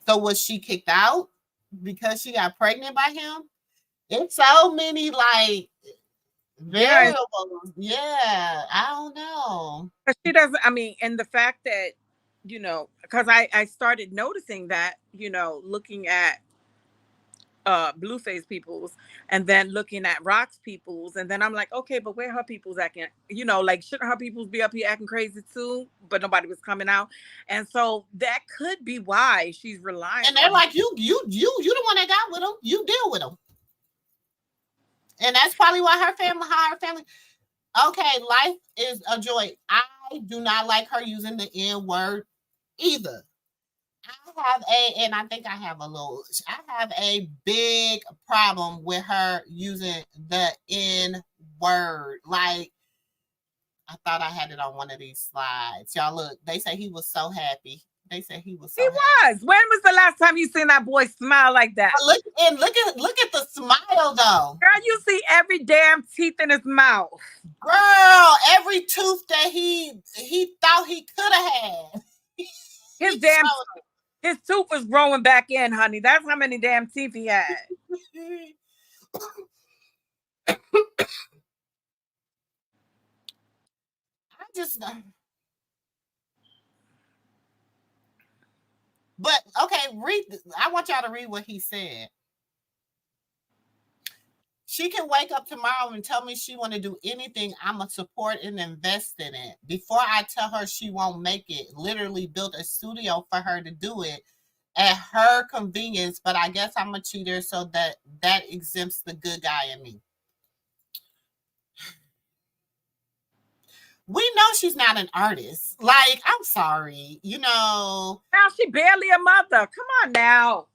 So was she kicked out because she got pregnant by him? It's so many like yeah. variables. Yeah, I don't know. She doesn't. I mean, and the fact that because I started noticing that looking at Blueface peoples and then looking at Rocks peoples and then I'm like, okay, but where her peoples acting, like shouldn't her peoples be up here acting crazy too, but nobody was coming out, and so that could be why she's relying And they're on him. like, you the one that got with him. You deal with him. And that's probably why her family. Okay, life is a joy. I do not like her using the N word either. And I think I have a big problem with her using the N word. Like, I thought I had it on one of these slides. Y'all look, they say he was so happy. They said he was so He happy. was. When was the last time you seen that boy smile like that? Look at the smile though. Girl, you see every damn teeth in his mouth. Girl, every tooth that he thought he could have had. His He damn showed his tooth was growing back in, honey. That's how many damn teeth he had. them. I just but okay, read. I want y'all to read what he said. She can wake up tomorrow and tell me she want to do anything. I'm a support and invest in it. Before I tell her she won't make it, literally built a studio for her to do it at her convenience. But I guess I'm a cheater, so that exempts the good guy in me. We know she's not an artist. Like, I'm sorry, Now she barely a mother. Come on now.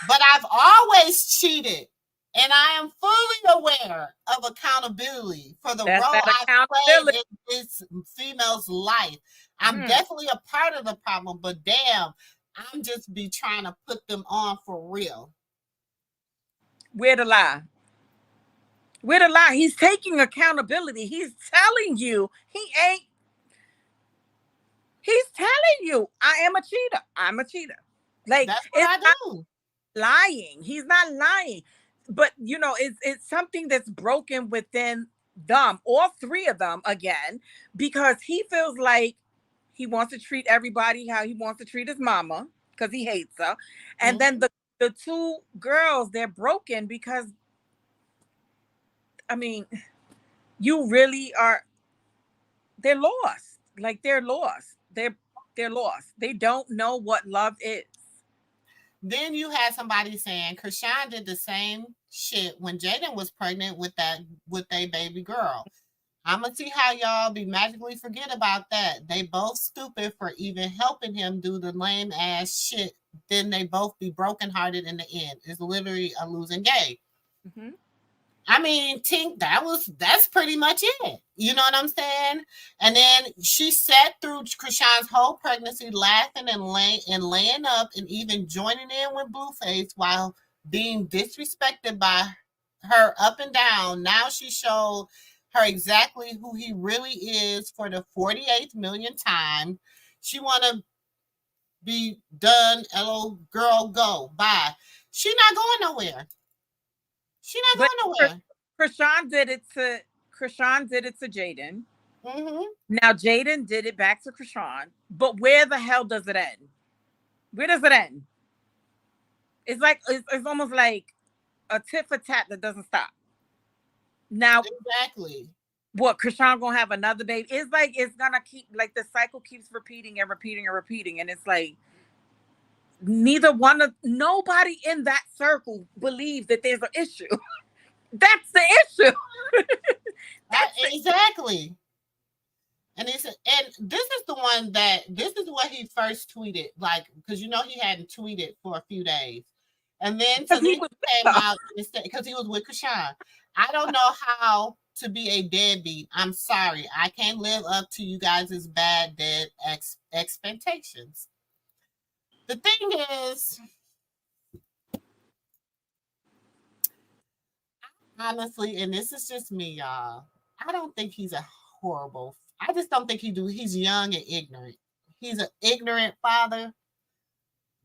but I've always cheated. And I am fully aware of accountability for the That's role that I've played accountability. in this female's life. I'm definitely a part of the problem, but damn, I'm just be trying to put them on for real. Where the lie? Where the lie? He's taking accountability. He's telling you he ain't. He's telling you I am a cheater. I'm a cheater. Like That's what it's I not do. lying. He's not lying. But it's something that's broken within them, all three of them again, because he feels like he wants to treat everybody how he wants to treat his mama because he hates her. And then Mhm. the two girls, they're broken because I mean, you really are they're lost. Like they're lost. They're lost. They don't know what love is. Then you had somebody saying Chrisean did the same shit when Jaidyn was pregnant with a baby girl. I'm gonna see how y'all be magically forget about that. They both stupid for even helping him do the lame ass shit. Then they both be brokenhearted in the end. It's literally a losing game. Mm-hmm. I mean, Tink, that's pretty much it. You know what I'm saying? And then she sat through Chrisean's whole pregnancy, laughing and laying up, and even joining in with Blueface while being disrespected by her up and down. Now she showed her exactly who he really is for the 48th millionth time. She wanna be done. Hello, girl, go bye. She not going nowhere. She not But going nowhere. Chrisean did it to Chrisean did it to Jaidyn. Mm-hmm. Now Jaidyn did it back to Chrisean. But where the hell does it end? Where does it end? It's like it's almost like a tit for tat that doesn't stop. Now, Exactly. what Chrisean gonna have another baby? It's like it's gonna keep like the cycle keeps repeating and repeating and repeating, and it's like neither one of nobody in that circle believes that there's an issue. That's the issue. Exactly. And this is the one that this is what he first tweeted, like because you know he hadn't tweeted for a few days, and then Because he Talib was came out and said because he was with Chrisean. I don't know how to be a deadbeat. I'm sorry, I can't live up to you guys' bad dead expectations. The thing is, honestly, and this is just me, y'all. I don't think he's a horrible. I just don't think he do. He's young and ignorant. He's an ignorant father,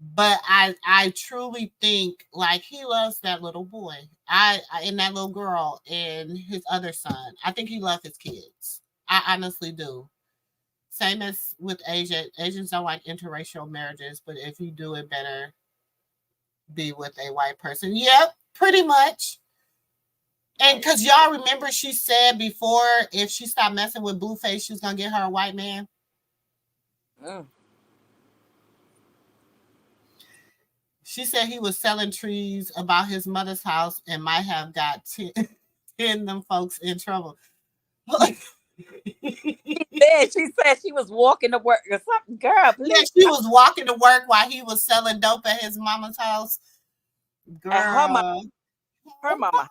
but I truly think like he loves that little boy. I and that little girl and his other son. I think he loves his kids. I honestly do. Same as with Asia. Asians don't like interracial marriages, but if you do it better, be with a white person. Yep, pretty much. And because y'all remember she said before if she stopped messing with Blueface, she was gonna get her a white man. Mm. She said he was selling trees about his mother's house and might have got 10 them folks in trouble. She said she was walking to work or something. Girl, Yeah, please. she was walking to work while he was selling dope at his mama's house. And Girl. her mama.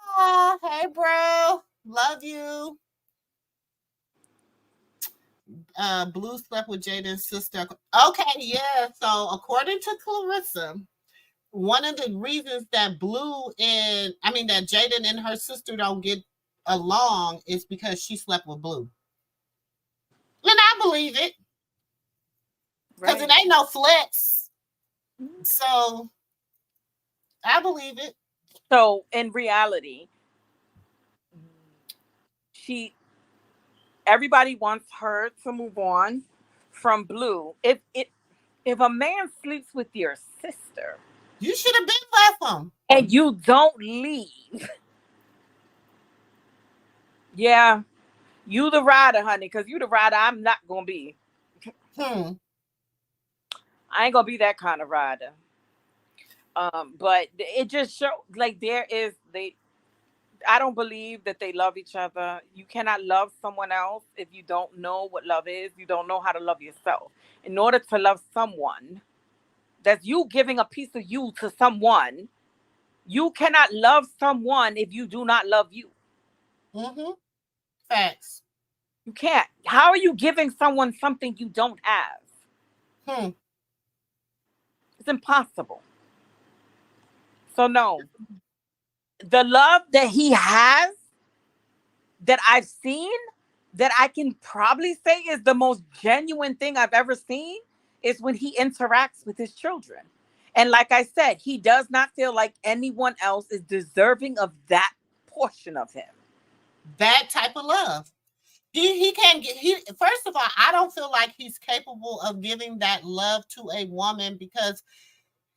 Hey, bro. Love you. Blue slept with Jaidyn's sister. Okay, yeah. So according to Karlissa, one of the reasons that that Jaidyn and her sister don't get along is because she slept with Blue. And I believe it. Because it ain't no flex. So I believe it. So in reality, everybody wants her to move on from Blue. If a man sleeps with your sister, you should have been left him. And you don't leave. Yeah, you the rider, honey, because you the rider I'm not gonna be. I ain't gonna be that kind of rider. But it just shows like I don't believe that they love each other. You cannot love someone else if you don't know what love is. You don't know how to love yourself. In order to love someone, that's you giving a piece of you to someone. You cannot love someone if you do not love you. Facts. You can't. How are you giving someone something you don't have? It's impossible. So no. The love that he has, that I've seen, that I can probably say is the most genuine thing I've ever seen, is when he interacts with his children. And like I said, he does not feel like anyone else is deserving of that portion of him. That type of love. He can't get first of all, I don't feel like he's capable of giving that love to a woman because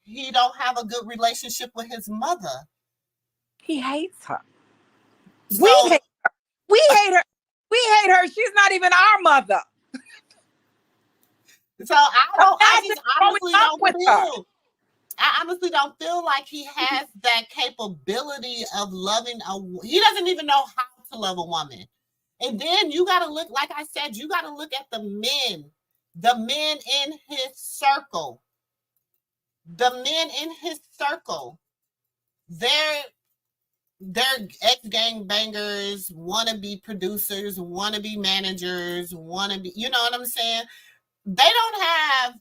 he don't have a good relationship with his mother. He hates her. So, we hate her. We hate her. We hate her. She's not even our mother. So I honestly don't feel like he has that capability of loving he doesn't even know how to love a woman. And then you got to look, like I said, you got to look at the men in his circle, the men in his circle. They're ex gangbangers, wanna be producers, wanna be managers, wanna be, you know what I'm saying? They don't have.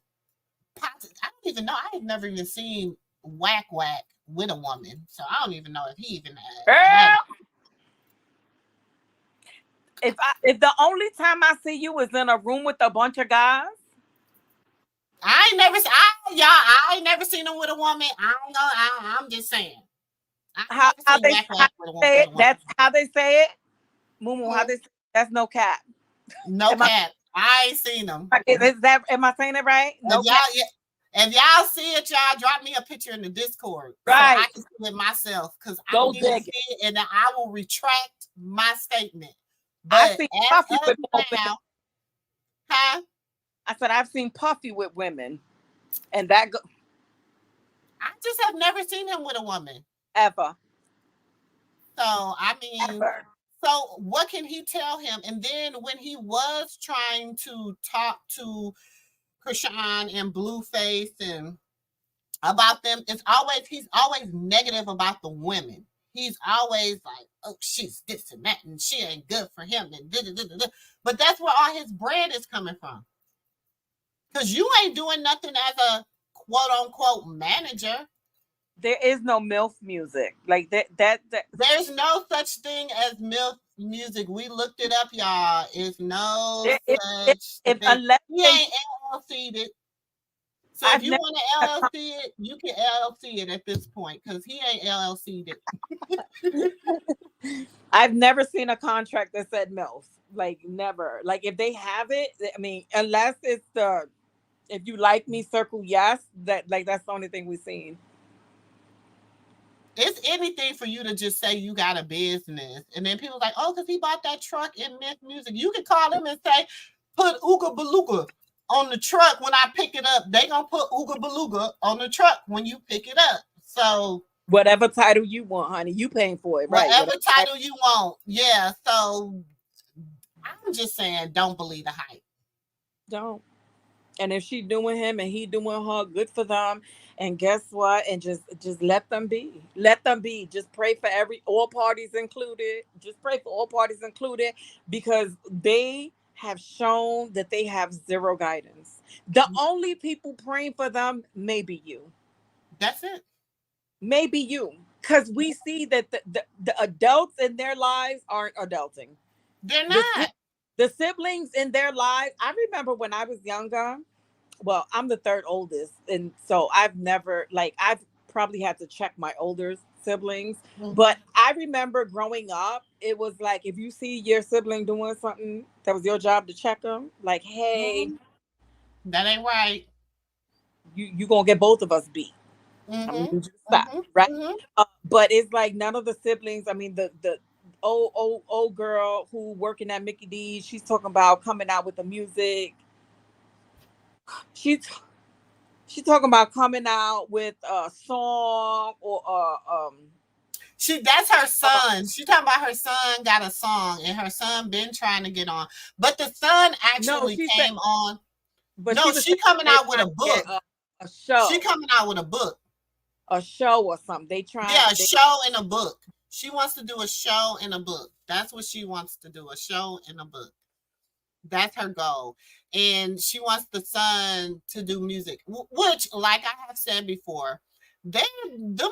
I don't even know. I've never even seen Whack Whack with a woman, so I don't even know if he even had. Girl, if the only time I see you is in a room with a bunch of guys, I ain't never seen him with a woman. I ain't gonna. I'm just saying. I ain't how never how seen they Whack how Whack with they say a it, woman. that's how they say it. Moo, how Hmm. they say it, that's no cap. No Am I cap. I ain't seen them. is that am I saying it right? If No cap. y'all, if y'all see it, y'all drop me a picture in the Discord so I Right. can see it myself, because I Go didn't dig it. see it, and then I will retract my statement. I've But seen as Puffy of with more women. now, huh? I said I've seen Puffy with women, and that I just have never seen him with a woman. ever. So I mean, Ever. so what can he tell him? And then when he was trying to talk to Chrisean and Blueface and about them, he's always negative about the women. He's always like, oh, she's this and that, and she ain't good for him, and da, da, da, da. But that's where all his bread is coming from. Because you ain't doing nothing as a quote unquote manager. There is no MILF music like that. There's no such thing as MILF music. We looked it up, y'all. It's no There, such if thing. unless He they, ain't LLC'd it. So if I've you never want seen to a LLC it, you can LLC it at this point because he ain't LLC'd it. I've never seen a contract that said MILF. Like never. Like if they have it, I mean, unless it's the if you like me, circle yes. That like that's the only thing we've seen. It's anything for you to just say you got a business. And then people like, oh, because he bought that truck in Myth Music. You can call them and say, put Ooga Beluga on the truck when I pick it up. They gonna put Ooga Beluga on the truck when you pick it up. So Whatever title you want, honey, you paying for it, right? whatever Whatever title. title you want. Yeah. So I'm just saying, don't believe the hype. Don't. And if she doing him and he doing her, good for them. And guess what? And just let them be. Let them be. Just pray for all parties included. Just pray for all parties included because they have shown that they have zero guidance. The only people praying for them may be you. That's it. Maybe you. Because we see that the adults in their lives aren't adulting. They're The, not. the siblings in their lives. I remember when I was younger, well, I'm the third oldest, and so I've never I've probably had to check my older siblings, Mm-hmm. but I remember growing up, it was like if you see your sibling doing something, that was your job to check them. Like, hey, Mm-hmm. That ain't right. you gonna get both of us beat. I'm gonna Mm-hmm. need you to stop, Mm-hmm. right? Mm-hmm. But it's like none of the siblings. I mean, the old girl who working at Mickey D's, she's talking about coming out with the music. She's She talking about coming out with a song or That's her uh son. She talking about her son got a song, and her son been trying to get on, but the son no, actually she said, came on. but No, she was she saying coming they out with trying a to get book. a She show, coming out with a book. a show or something. They trying Yeah, a they show and a book. She wants to do a show and a book. That's what she wants to do. A show and a book. That's her goal. And she wants the son to do music, which, like I have said before, the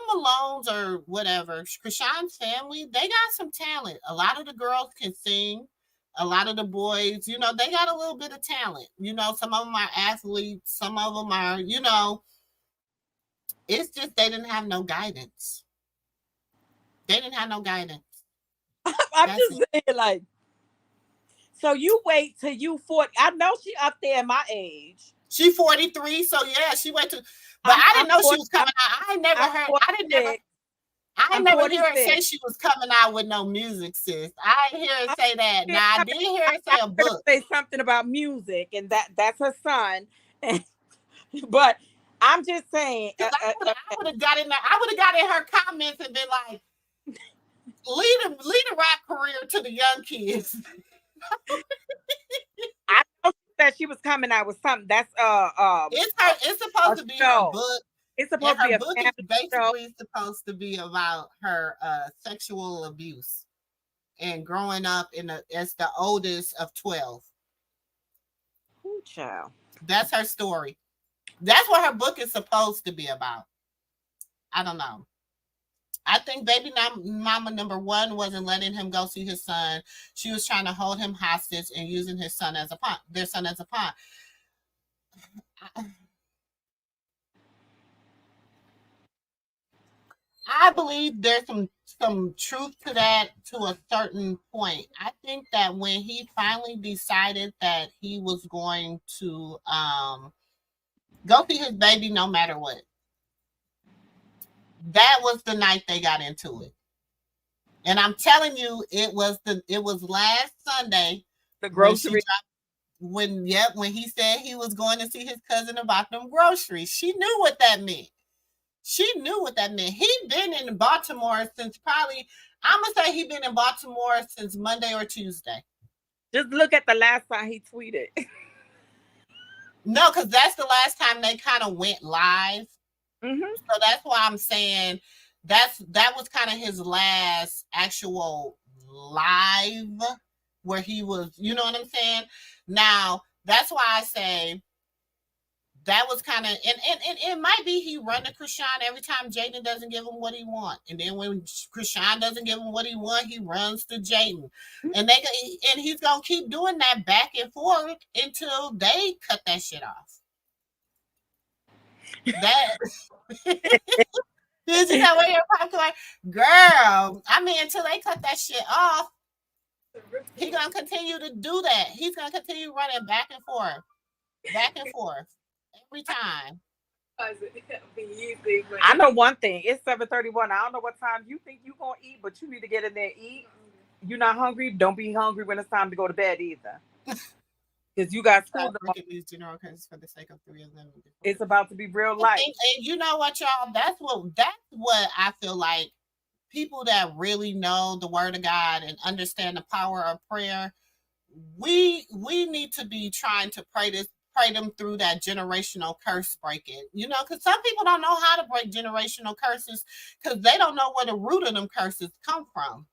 Malones or whatever, Krishan's family, they got some talent. A lot of the girls can sing. A lot of the boys, they got a little bit of talent. Some of them are athletes. Some of them are, it's just they didn't have no guidance. They didn't have no guidance. I'm That's just it. saying like so you wait till you 40. I know she up there in my age. She 43, so yeah, she went to, but I I'm didn't know she 40, was coming out. I never I'm heard. forty-six. I I'm never hear her say 46. she was coming out with no music, sis. I didn't hear her I'm, say that. Now I did hear her I say a heard her book. say something about music and that's her son. But I'm just saying, Cause I would have got in there. I would have got in her comments and been like, lead a rap career to the young kids. I know she said she was coming out with something. That's It's her. It's a supposed to be her show. book, It's and supposed to be her a book is family show. basically supposed to be about her sexual abuse and growing up as the oldest of 12. Ooh, child. That's her story. That's what her book is supposed to be about. I don't know. I think baby mama number one wasn't letting him go see his son. She was trying to hold him hostage and using his son as a pawn, their son as a pawn. I believe there's some truth to that to a certain point. I think that when he finally decided that he was going to go see his baby no matter what, that was the night they got into it. And I'm telling you, it was last Sunday The when she grocery. dropped when he said he was going to see his cousin about them groceries. She knew what that meant. She knew what that meant. He been in Baltimore since probably I'm gonna say he been in Baltimore since Monday or Tuesday. Just look at the last time he tweeted. No, because that's the last time they kind of went live. Mm-hmm. So that's why I'm saying that was kind of his last actual live where he was, you know what I'm saying? Now, that's why I say that was kind of and it might be he run to Chrisean every time Jaidyn doesn't give him what he want, and then when Chrisean doesn't give him what he want, he runs to Jaidyn, and he's gonna keep doing that back and forth until they cut that shit off. That Did you know where your popcorn? Girl, I mean, until they cut that shit off, he's gonna continue to do that. He's gonna continue running back and forth, every time. I know one thing. It's 7:31. I don't know what time you think you gonna eat, but you need to get in there and eat. You're not hungry. Don't be hungry when it's time to go to bed either, because you got school tomorrow. Breaking these general curses for the sake of three of them. It's about to be real life. And you know what, y'all? That's what I feel like people that really know the word of God and understand the power of prayer, we need to be trying to pray them through that generational curse breaking. You know, because some people don't know how to break generational curses because they don't know where the root of them curses come from.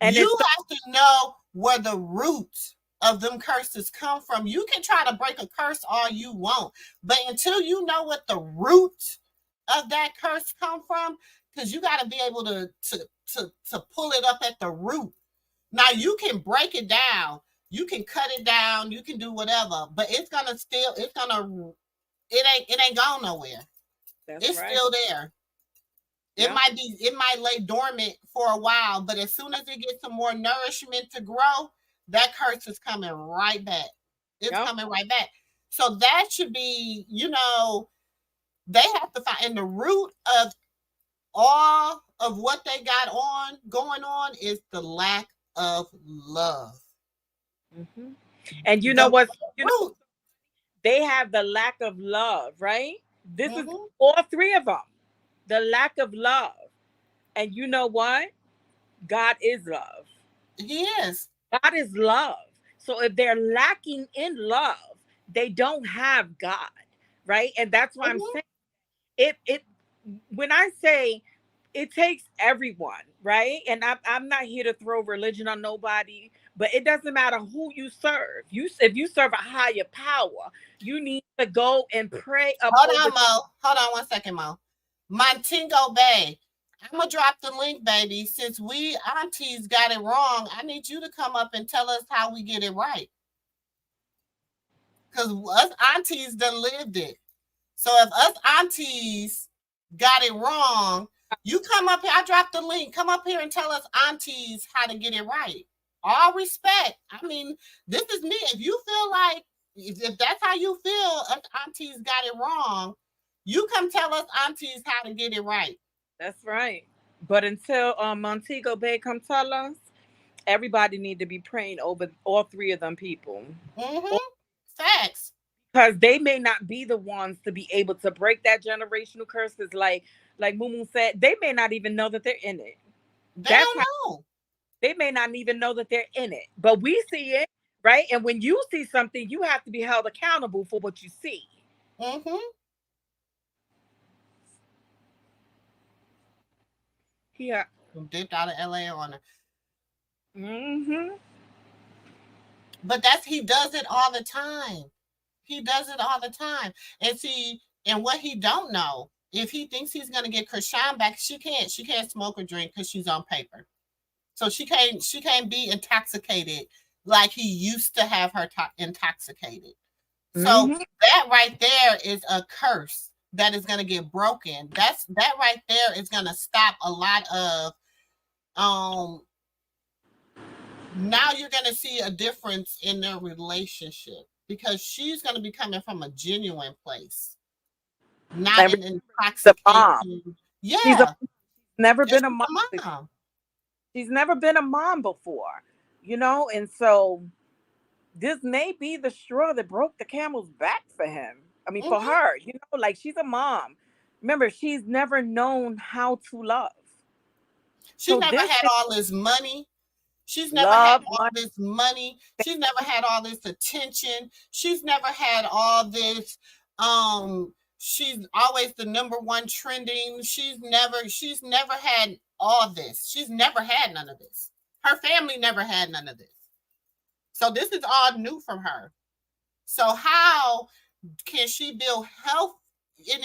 And you have to know where the roots of them curses come from. You can try to break a curse all you want, but until you know what the root of that curse come from, because you got to be able to pull it up at the root. Now you can break it down, you can cut it down, you can do whatever, but it ain't gone nowhere. It's right. Still there. It might lay dormant for a while, but as soon as it gets some more nourishment to grow, that curse is coming right back. It's coming right back. So that should be, they have to find, and the root of all of what they got going on is the lack of love. Mm-hmm. And you know what? They have the lack of love, right? This is all three of them. The lack of love. And you know what? God is love. He is. God is love. So if they're lacking in love, they don't have God, right? And that's why I'm saying it when I say it takes everyone, right? And I'm not here to throw religion on nobody, but it doesn't matter who you serve. If you serve a higher power, you need to go and pray. Hold on 1 second, Mo. Montego Bay. I'm gonna drop the link, baby. Since we aunties got it wrong, I need you to come up and tell us how we get it right. Because us aunties done lived it. So if us aunties got it wrong, you come up here. I dropped the link. Come up here and tell us aunties how to get it right. All respect. I mean, this is me. If you feel like if that's how you feel, us aunties got it wrong, you come tell us aunties how to get it right. That's right. But until Montego Bay come tell us, everybody need to be praying over all three of them people. Mm-hmm. Facts. Because they may not be the ones to be able to break that generational curses. Like Mumu said, they may not even know that they're in it. They don't know. They may not even know that they're in it, but we see it, right? And when you see something, you have to be held accountable for what you see. Mm-hmm. Yeah. Dipped out of LA on her. Mm-hmm. But he does it all the time. He does it all the time. And see, and what he don't know, if he thinks he's gonna get Chrisean back, she can't. She can't smoke or drink because she's on paper. So she can't. She can't be intoxicated like he used to have her intoxicated. So Mm-hmm. that right there is a curse that is gonna get broken. That right there is gonna stop a lot of now you're going to see a difference in their relationship because she's going to be coming from a genuine place, not And an remember, she's a mom. intoxication. She's Yeah, never and been a she's mom. a mom. She's never been a mom before, and so this may be the straw that broke the camel's back for him. I mean, for Mm-hmm. her, like she's a mom. Remember, she's never known how to love. She So never this had is all this money. She's never had love, all money. this money. She's never had all this attention. She's never had all this. She's always the number one trending. She's never had all this. She's never had none of this. Her family never had none of this. So this is all new from her. So how can she build health? And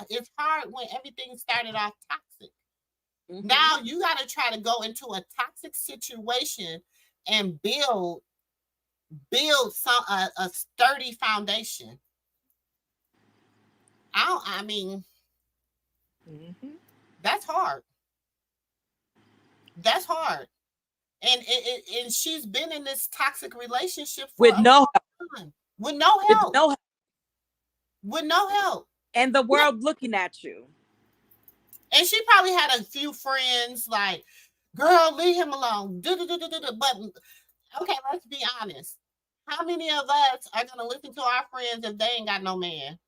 it's hard when everything started off toxic. Mm-hmm. Now you got to try to go into a toxic situation and build a sturdy foundation. I mean, Mm-hmm. that's hard. That's hard. And she's been in this toxic relationship for With a no long time with no with help. no With no help. and the world looking at you. And she probably had a few friends like, girl, leave him alone. But okay, let's be honest. How many of us are gonna listen to our friends if they ain't got no man?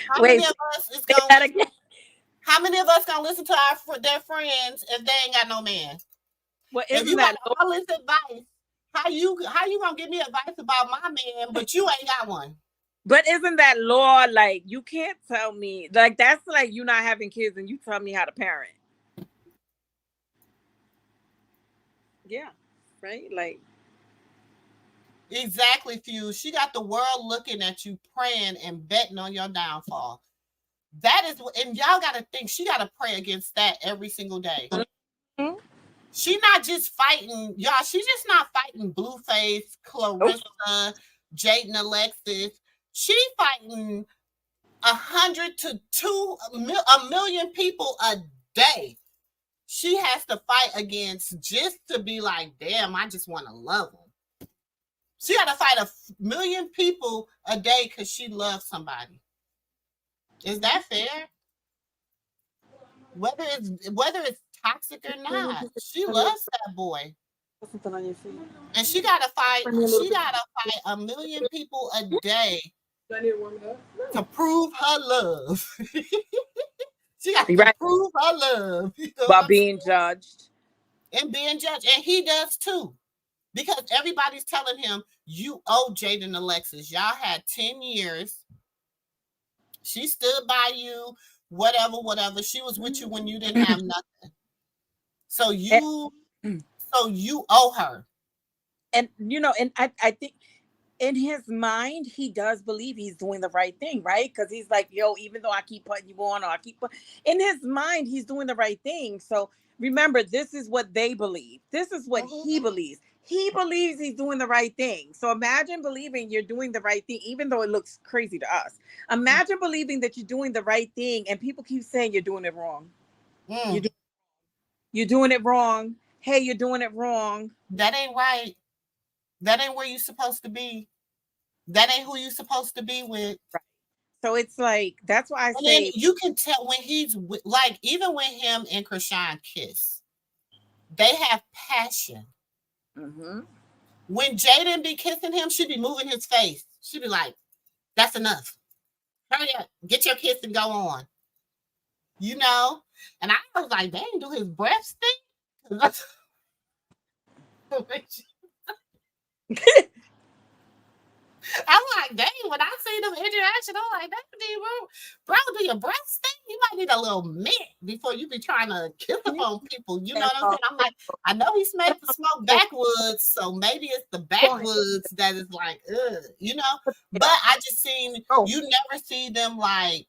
How Wait, many of us is say gonna that listen? again. How many of us gonna listen to their friends if they ain't got no man? Well, If isn't you got that all this advice, how you gonna give me advice about my man, but you ain't got one? but isn't that law like you can't tell me like that's like you not having kids and you tell me how to parent. Yeah. Right? Like Exactly, Fuse. She got the world looking at you, praying and betting on your downfall. That is, and y'all got to think she got to pray against that every single day. mm-hmm. She not just fighting y'all. She's just not fighting Blueface, Nope. Karlissa, Jaidyn Alexis. She fighting 100 to a million people a day. She has to fight against just to be like, damn, I just want to love them. She got to fight a million people a day because she loves somebody. Is that fair? Whether it's toxic or not, she loves that boy. Something on your feet. And she gotta fight. She gotta fight a million people a day to prove her love. She got You to right prove her love. You know about being judged. and being judged, and he does too, because everybody's telling him you owe Jaidyn Alexis. Y'all had 10 years. She stood by you. Whatever. She was with you when you didn't have nothing. So you, And, so you owe her. and I think in his mind, he does believe he's doing the right thing, right? Because he's like, yo, even though I keep putting you on or in his mind, he's doing the right thing. So remember, this is what they believe. This is what Mhm. he believes. He believes he's doing the right thing. So imagine believing you're doing the right thing, even though it looks crazy to us. Imagine believing that you're doing the right thing and people keep saying you're doing it wrong. You're, Mm, do- you're doing it wrong. Hey, you're doing it wrong. that ain't right. That ain't where you supposed to be. That ain't who you supposed to be with. Right. So it's like, that's why I And then say, you can tell when he's like, even when him and Chrisean kiss, they have passion. mm-hmm. When Jaidyn be kissing him, she be moving his face. She be like, that's enough. Hurry up. Get your kiss and go on. you know. And I was like, they didn't do his breath stink. I'm like, dang, when I see them interaction, I'm like, bro, do your breath stink? You might need a little mint before you be trying to kill up on people. You know what I'm saying? I'm like, I know he's made the smoke backwoods, so maybe it's the backwoods that is like, ugh, you know? But I just seen, you never see them like,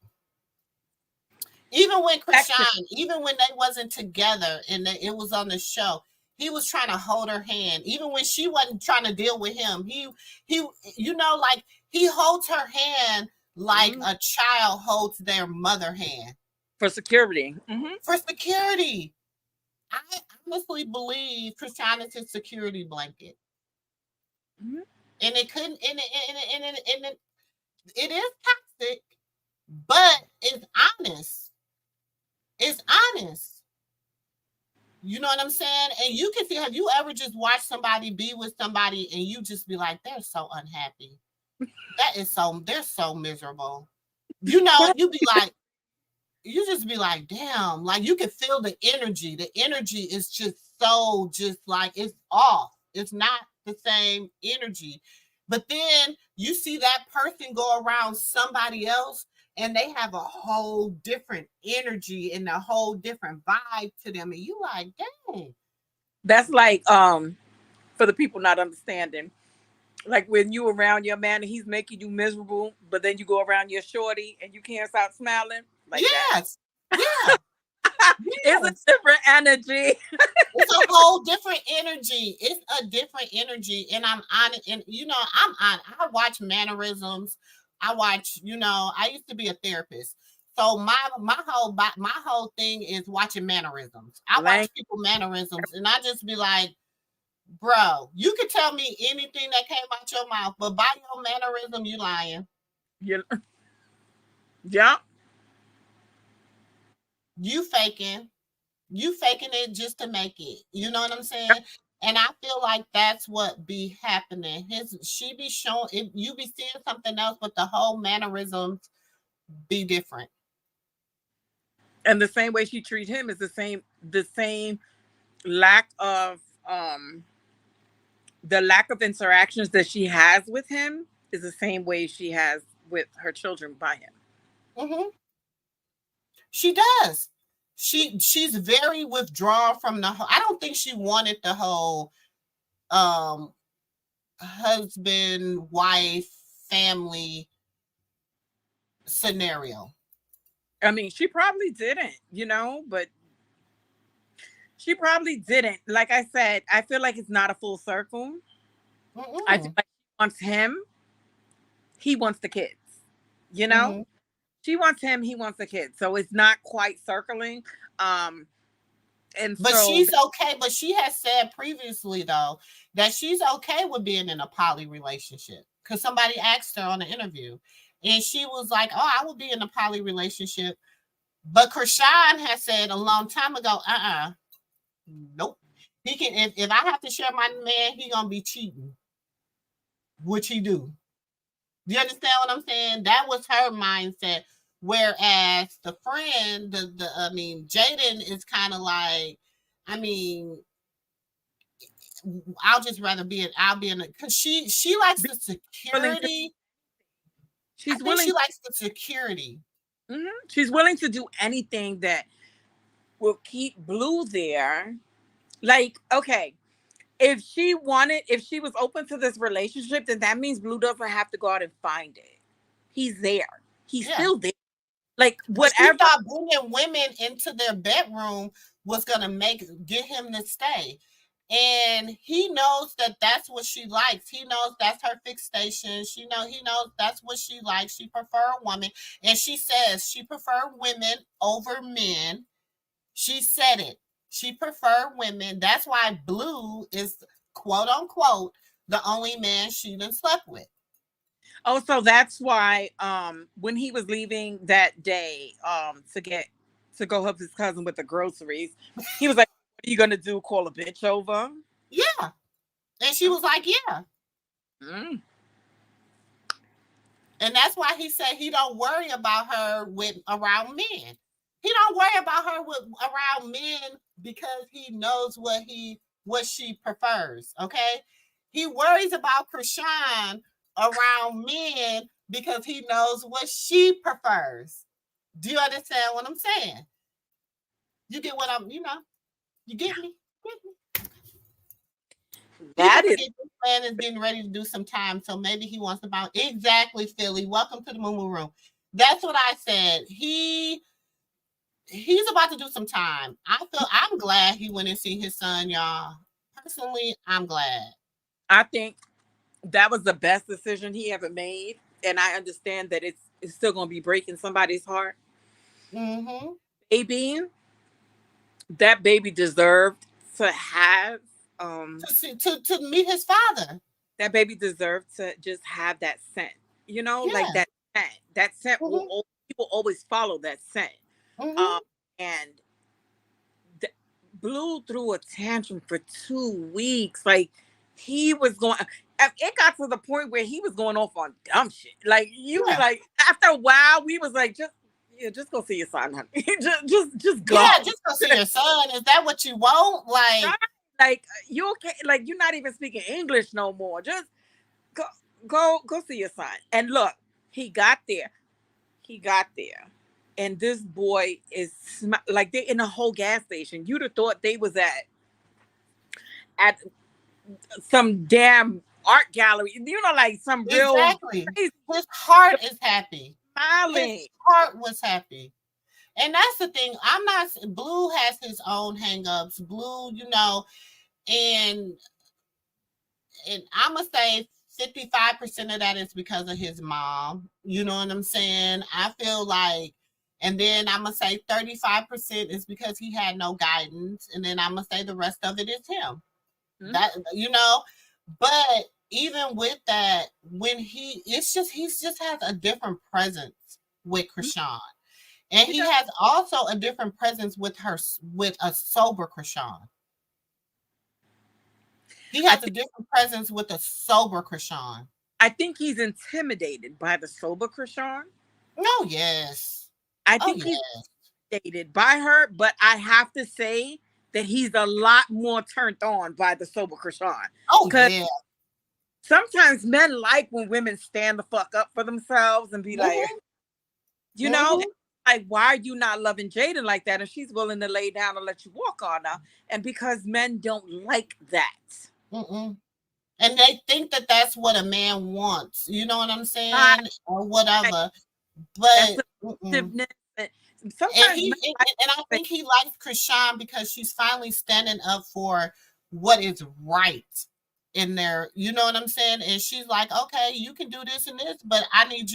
even when Chrisean, even when they wasn't together and it was on the show, he was trying to hold her hand. Even when she wasn't trying to deal with him, he, you know, like he holds her hand like a child holds their mother hand for security. For security. I honestly believe Chrisean is his security blanket, and it couldn't, and it is toxic, but it's honest. It's honest. You know what I'm saying? And you can see, have you ever just watched somebody be with somebody and you just be like, they're so unhappy. They're so miserable. You know, you just be like, damn, like you can feel the energy. The energy is just like, it's off. It's not the same energy. But then you see that person go around somebody else and they have a whole different energy and a whole different vibe to them. And you like, dang. That's like, for the people not understanding, like when you around your man and he's making you miserable, but then you go around your shorty and you can't stop smiling. Like yes. That. Yeah. It's a different energy. It's a whole different energy. It's a different energy. And I'm on it. And you know, I'm on. I watch mannerisms. I watch, you know, I used to be a therapist. So my whole thing is watching mannerisms. I watch people mannerisms and I just be like, bro, you can tell me anything that came out your mouth, but by your mannerism, you lying. Yeah. You faking. You faking it just to make it. You know what I'm saying? And I feel like that's what be happening. She be showing if you be seeing something else, but the whole mannerisms be different. And the same way she treat him is the same lack of the lack of interactions that she has with him is the same way she has with her children by him. Mm-hmm. She does. She's very withdrawn from the whole. I don't think she wanted the whole um husband wife family scenario. I mean, she probably didn't, but she probably didn't. Like I said, I feel like it's not a full circle. I feel like she wants him. He wants the kids. She wants him. He wants the kids. So it's not quite circling. But she's okay. But she has said previously though that she's okay with being in a poly relationship because somebody asked her on the interview, and she was like, "Oh, I would be in a poly relationship." But Chrisean has said a long time ago, nope. He can if I have to share my man, he gonna be cheating, which he do. Do you understand what I'm saying? That was her mindset. Whereas the friend, Jaidyn is kind of like, I mean, I'll be in it because she likes the security. She's willing. She likes the security. Mm-hmm. She's willing to do anything that will keep Blue there. Like, okay, if she was open to this relationship, then that means Blue doesn't have to go out and find it. He's there. He's still there. Like whatever. She thought bringing women into their bedroom was gonna get him to stay, and he knows that that's what she likes. He knows that's her fixation. He knows that's what she likes. She prefer a woman, and she says she prefer women over men. She said it. She prefer women. That's why Blue is quote unquote the only man she done slept with. Oh, so that's why when he was leaving that day to go help his cousin with the groceries, he was like, "What are you gonna do? Call a bitch over?" Yeah, and she was like, "Yeah." And that's why he said he don't worry about her around men. He don't worry about her around men because he knows what she prefers. Okay, he worries about Chrisean around men because he knows what she prefers. Do you understand what I'm saying? You get what I'm, you get me? Get me? People That is forget this man is getting ready to do some time, so maybe he wants to bounce. Exactly, Philly. Welcome to the Moo Moo Room. That's what I said. He's about to do some time. I'm glad he went and see his son, y'all. Personally, I'm glad. I think that was the best decision he ever made. And I understand that it's still gonna be breaking somebody's heart. Mm-hmm. Baby, that baby deserved to have To meet his father. that baby deserved to just have that scent. You know, like Yeah. that scent Mm-hmm. people always follow that scent. Mm-hmm. Um and Blue threw a tantrum for 2 weeks. Like he was going. It got to the point where he was going off on dumb shit. Like you be Yeah. like, after a while, we was like, just go see your son, honey. just go. Yeah, just go see your son. Is that what you want? Like, Like you okay? Like you're not even speaking English no more. Just go, go see your son. And look, he got there. He got there. And this boy is like they're in a whole gas station. You'd have thought they was at some damn art gallery, like some real exactly. crazy His heart is happy. His smiling. heart was happy. And that's the thing. I'm not Blue has his own hangups. Blue, and I'm gonna say 55% of that is because of his mom. You know what I'm saying? I feel like, and then I'm gonna say 35% is because he had no guidance, and then I'm gonna say the rest of it is him. Mm-hmm. That but even with that, when he just has a different presence with Chrisean. And he has also a different presence with a sober Chrisean. He has a different presence with a sober Chrisean. I think he's intimidated by the sober Chrisean. Oh yes. I Oh think he's yes. intimidated by her, but I have to say that he's a lot more turned on by the sober Chrisean. Oh yeah. Sometimes men like when women stand the fuck up for themselves and be like, Mm-hmm. you know, Mm-hmm. like, why are you not loving Jaidyn like that? And she's willing to lay down and let you walk on her. And because men don't like that. Mm-mm. And they think that that's what a man wants. You know what I'm saying? Or whatever. That's But submissiveness. and Sometimes men like I think he likes Chrisean because she's finally standing up for what is right in there. You know what I'm saying? And she's like, okay, you can do this and this, but I need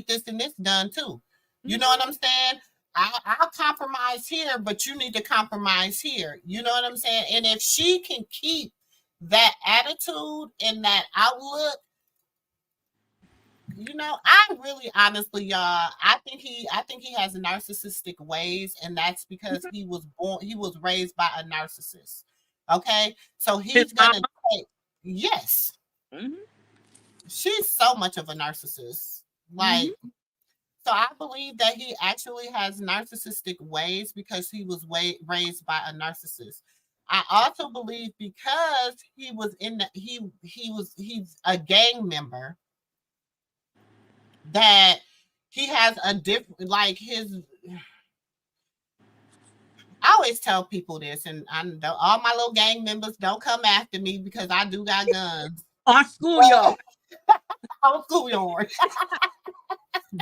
this and this done too. You know what I'm saying? I'll compromise here, but you need to compromise here. You know what I'm saying? And if she can keep that attitude and that outlook, I really honestly, y'all, I think he has narcissistic ways, and that's because he was raised by a narcissist. Okay, so he's gonna take, yes, mm-hmm. she's so much of a narcissist. Like, Mm-hmm. so I believe that he actually has narcissistic ways because he was raised by a narcissist. I also believe because he was in the he's a gang member, that he has a different, like, his, I always tell people this, and all my little gang members don't come after me because I do got guns On schoolyard. on schoolyard.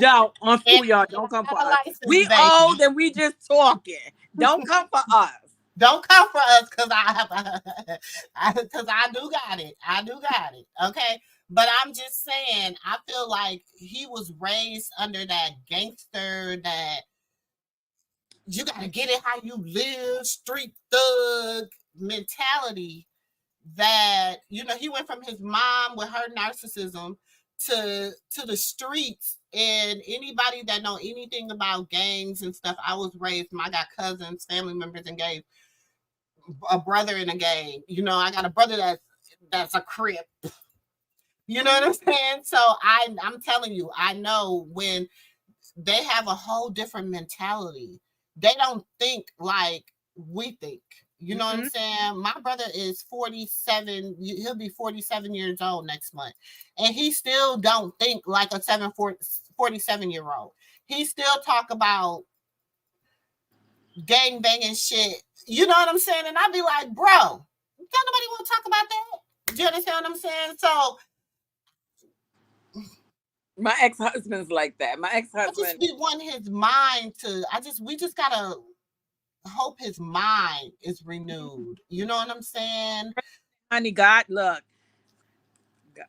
No, on schoolyard. Don't come for us. We old and we just talking. Don't come for us. Don't come for us because I do got it. I do got it. Okay. But I'm just saying, I feel like he was raised under that gangster, that you got to get it how you live, street thug mentality, that, he went from his mom with her narcissism to the streets. And anybody that know anything about gangs and stuff, I was raised, I got cousins, family members in gangs, a brother in a gang. I got a brother that's a crip. You know what I'm saying? So I'm telling you, I know when they have a whole different mentality. They don't think like we think. You know what I'm Mm-mm. saying? My brother is 47. He'll be 47 years old next month. And he still don't think like a 47-year-old. He still talk about gang banging shit. You know what I'm saying? And I'd be like, bro, don't nobody want to talk about that. Do you understand what I'm saying? So My ex-husband's like that. My I just ex-husband, be wanting his mind to. We just gotta hope his mind is renewed. You know what I'm saying? honey, God, look,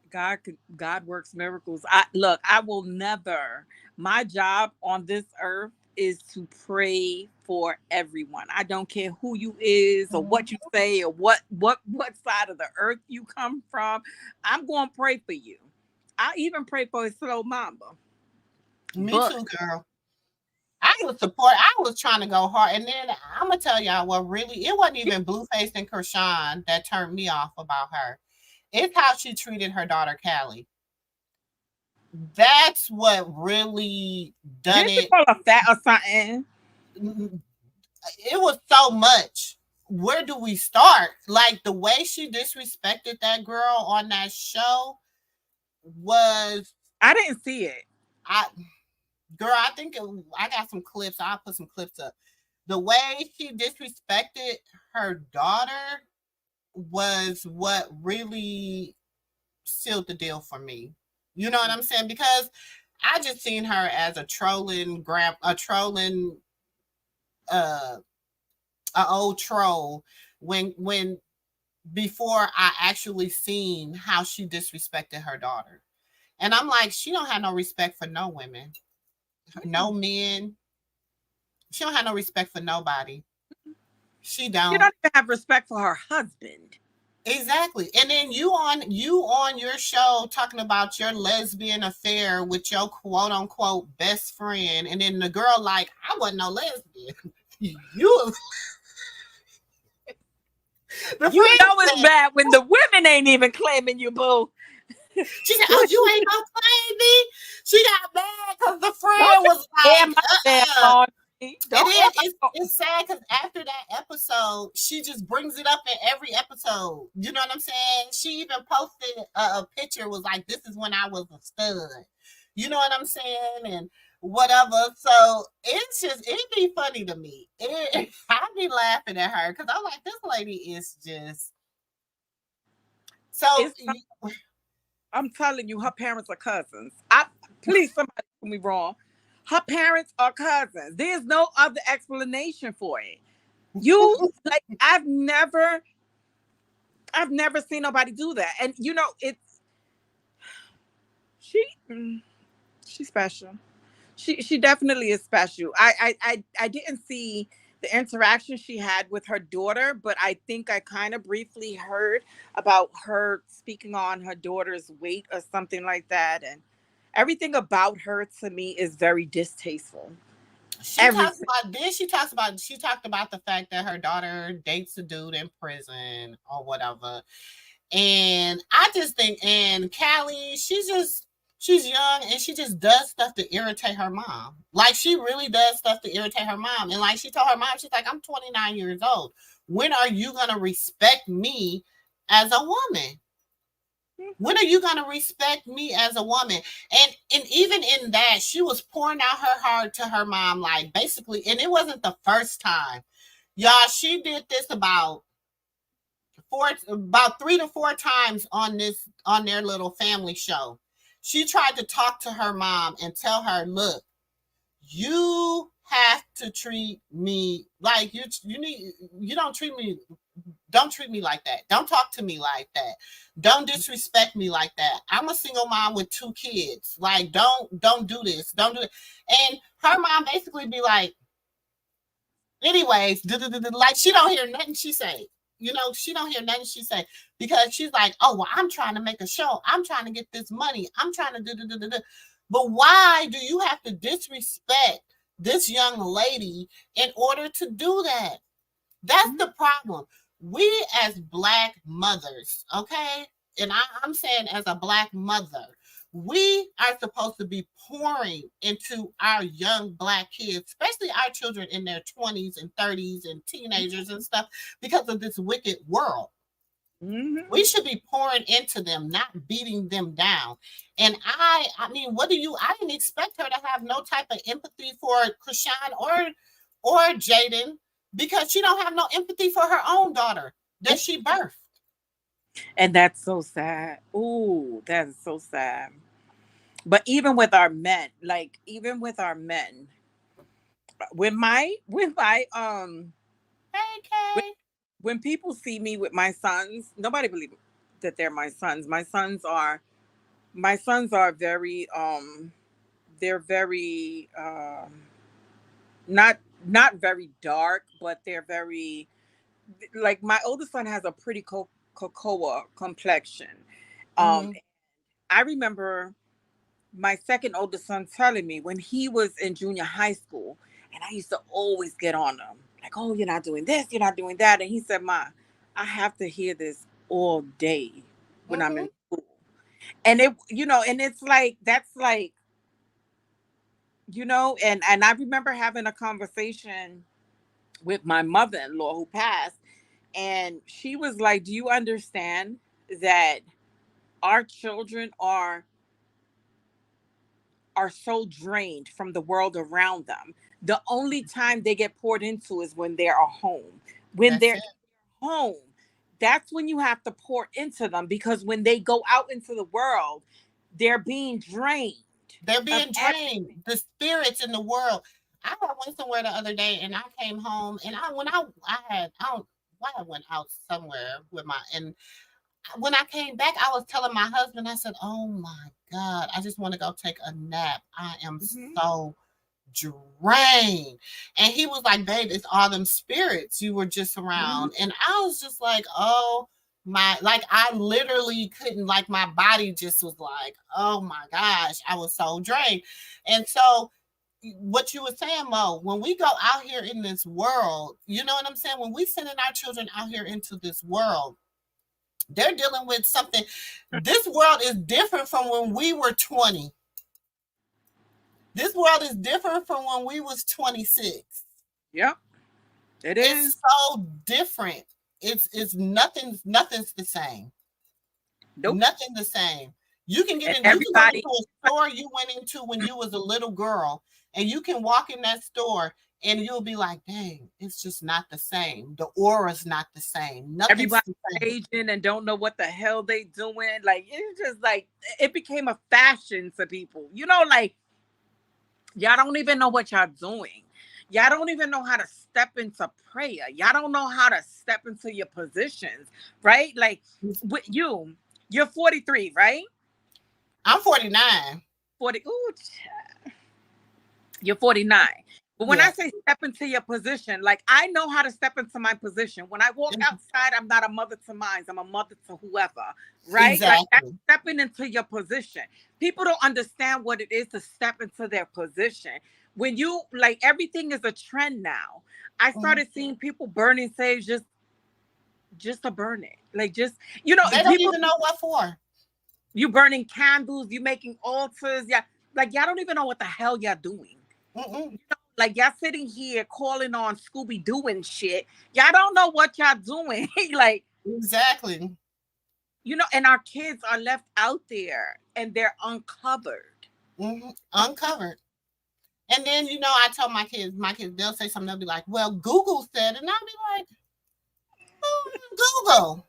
God works miracles. I will never. My job on this earth is to pray for everyone. I don't care who you is or what you say or what side of the earth you come from. I'm going to pray for you. I even pray for his little mama. Me But too, girl. I was trying to go hard, and then I'm gonna tell y'all what really. It wasn't even Blueface and Chrisean that turned me off about her. It's how she treated her daughter Callie. That's what really done didn't she it. call her fat or something? It was so much. Where do we start? Like the way she disrespected that girl on that show was I didn't see it. I girl, I think I got some clips. I'll put some clips up. The way she disrespected her daughter was what really sealed the deal for me. You know what I'm saying? Because I just seen her as a trolling uh a old troll when before I actually seen how she disrespected her daughter. And I'm like, she don't have no respect for no women, no men. She don't have no respect for nobody. She She don't. don't even have respect for her husband. Exactly. And then you on your show talking about your lesbian affair with your quote unquote best friend, and then the girl like, I wasn't no lesbian. You the You friend know it's said, bad when the women ain't even claiming you, boo. she said, oh, you ain't gonna claim me. She got mad because the Don't friend you was air like, my damn laundry. And Don't air then my it's sad because after that episode, she just brings it up in every episode. You know what I'm saying? She even posted a picture, was like, "This is when I was a stud." You know what I'm saying? And whatever. So it'd be funny to me. I'd be laughing at her because I'm like, this lady is just so. it's I'm telling you, her parents are cousins. I please somebody tell me wrong. Her parents are cousins. There's no other explanation for it. You like I've never seen nobody do that. And you know, it's she she's special. She definitely is special. I didn't see the interaction she had with her daughter, but I think I kind of briefly heard about her speaking on her daughter's weight or something like that. And everything about her to me is very distasteful. She talks Everything. about this. She talked about the fact that her daughter dates a dude in prison or whatever. And I just think, and Callie, she's young and she just does stuff to irritate her mom. Like she really does stuff to irritate her mom. And like she told her mom, she's like, I'm 29 years old. When are you gonna respect me as a woman? When are you gonna respect me as a woman? And even in that, she was pouring out her heart to her mom, like basically, and it wasn't the first time. Y'all, she did this about 3 to 4 times on their little family show. She tried to talk to her mom and tell her, look, you have to treat me like you don't treat me like that. Don't talk to me like that. Don't disrespect me like that. I'm a single mom with 2 kids. Like don't do this. Don't do it. And her mom basically be like, anyways, like she don't hear nothing she say. You know, she don't hear nothing she say because she's like, oh well, I'm trying to make a show. I'm trying to get this money. I'm trying to do. But why do you have to disrespect this young lady in order to do that? That's the problem. We as black mothers, okay, and I'm saying as a black mother, we are supposed to be pouring into our young Black kids, especially our children in their 20s and 30s and teenagers and stuff, because of this wicked world. Mm-hmm. We should be pouring into them, not beating them down. And I mean, I didn't expect her to have no type of empathy for Chrisean or Jaidyn, because she don't have no empathy for her own daughter that she birthed. And that's so sad. Ooh, that is so sad. But even with our men, like even with our men, Hey, when, Kay. when people see me with my sons, nobody believes that they're my sons. My sons are very they're very not not very dark, but they're very, like, my oldest son has a pretty cocoa complexion. Um Mm-hmm. I remember my second oldest son telling me when he was in junior high school, and I used to always get on him, like, oh, you're not doing this, you're not doing that. And he said, Ma, I have to hear this all day when I'm Mm-hmm. in school. And and it's like, that's like, and I remember having a conversation with my mother-in-law who passed, and she was like, do you understand that our children are so drained from the world around them? The only time they get poured into is when they're at home. When That's they're it. home, that's when you have to pour into them, because when they go out into the world, they're being drained They're of being everything. drained. The spirits in the world. I went somewhere the other day, and I came home, and I had I don't why I went out somewhere with my and when I came back, I was telling my husband, I said, "Oh my God, I just want to go take a nap. I am Mhm. so drained." And he was like, "Babe, it's all them spirits you were just Mhm. around." And I was just like, "Oh my," like I literally couldn't, like my body just was like, "Oh my gosh," I was so drained. And so what you were saying, Mo, when we go out here in this world, you know what I'm saying? When we sending our children out here into this world, they're dealing with something. This world is different from when we were 20. This world is different from when we was 26. Yep, it It's is. so different. It's nothing's the same. Nope. Nothing the same. You can And you can go into everybody, a store you went into when you was a little girl, and you can walk in that store and you'll be like, dang, it's just not the same. The aura's not the same. Nothing's everybody the same. aging and don't know what the hell they doing. Like, it's just like it became a fashion to people. Like, y'all don't even know what y'all doing. Y'all don't even know how to step into prayer. Y'all don't know how to step into your positions, right? Like, with you're 43, right? I'm 49. 40. Ooh, you're 49. But when I Yeah, say step into your position, like, I know how to step into my position. When I walk outside, I'm not a mother to mines. I'm a mother to whoever, right? Like, that's exactly. stepping into your position. People don't understand what it is to step into their position. When you, like, everything is a trend now. I Mhm. started seeing people burning sage just to burn it. Like, just, They don't people, even know what for. you burning candles, you making altars. Yeah. Like, y'all don't even know what the hell y'all doing. Mm-mm. Like, y'all sitting here calling on Scooby Doo and shit. Y'all don't know what y'all doing. Like, Exactly. and our kids are left out there and they're uncovered. Uncovered. And then, I tell my kids, they'll say something, they'll be like, well, Google said, and I'll be like, who is Google?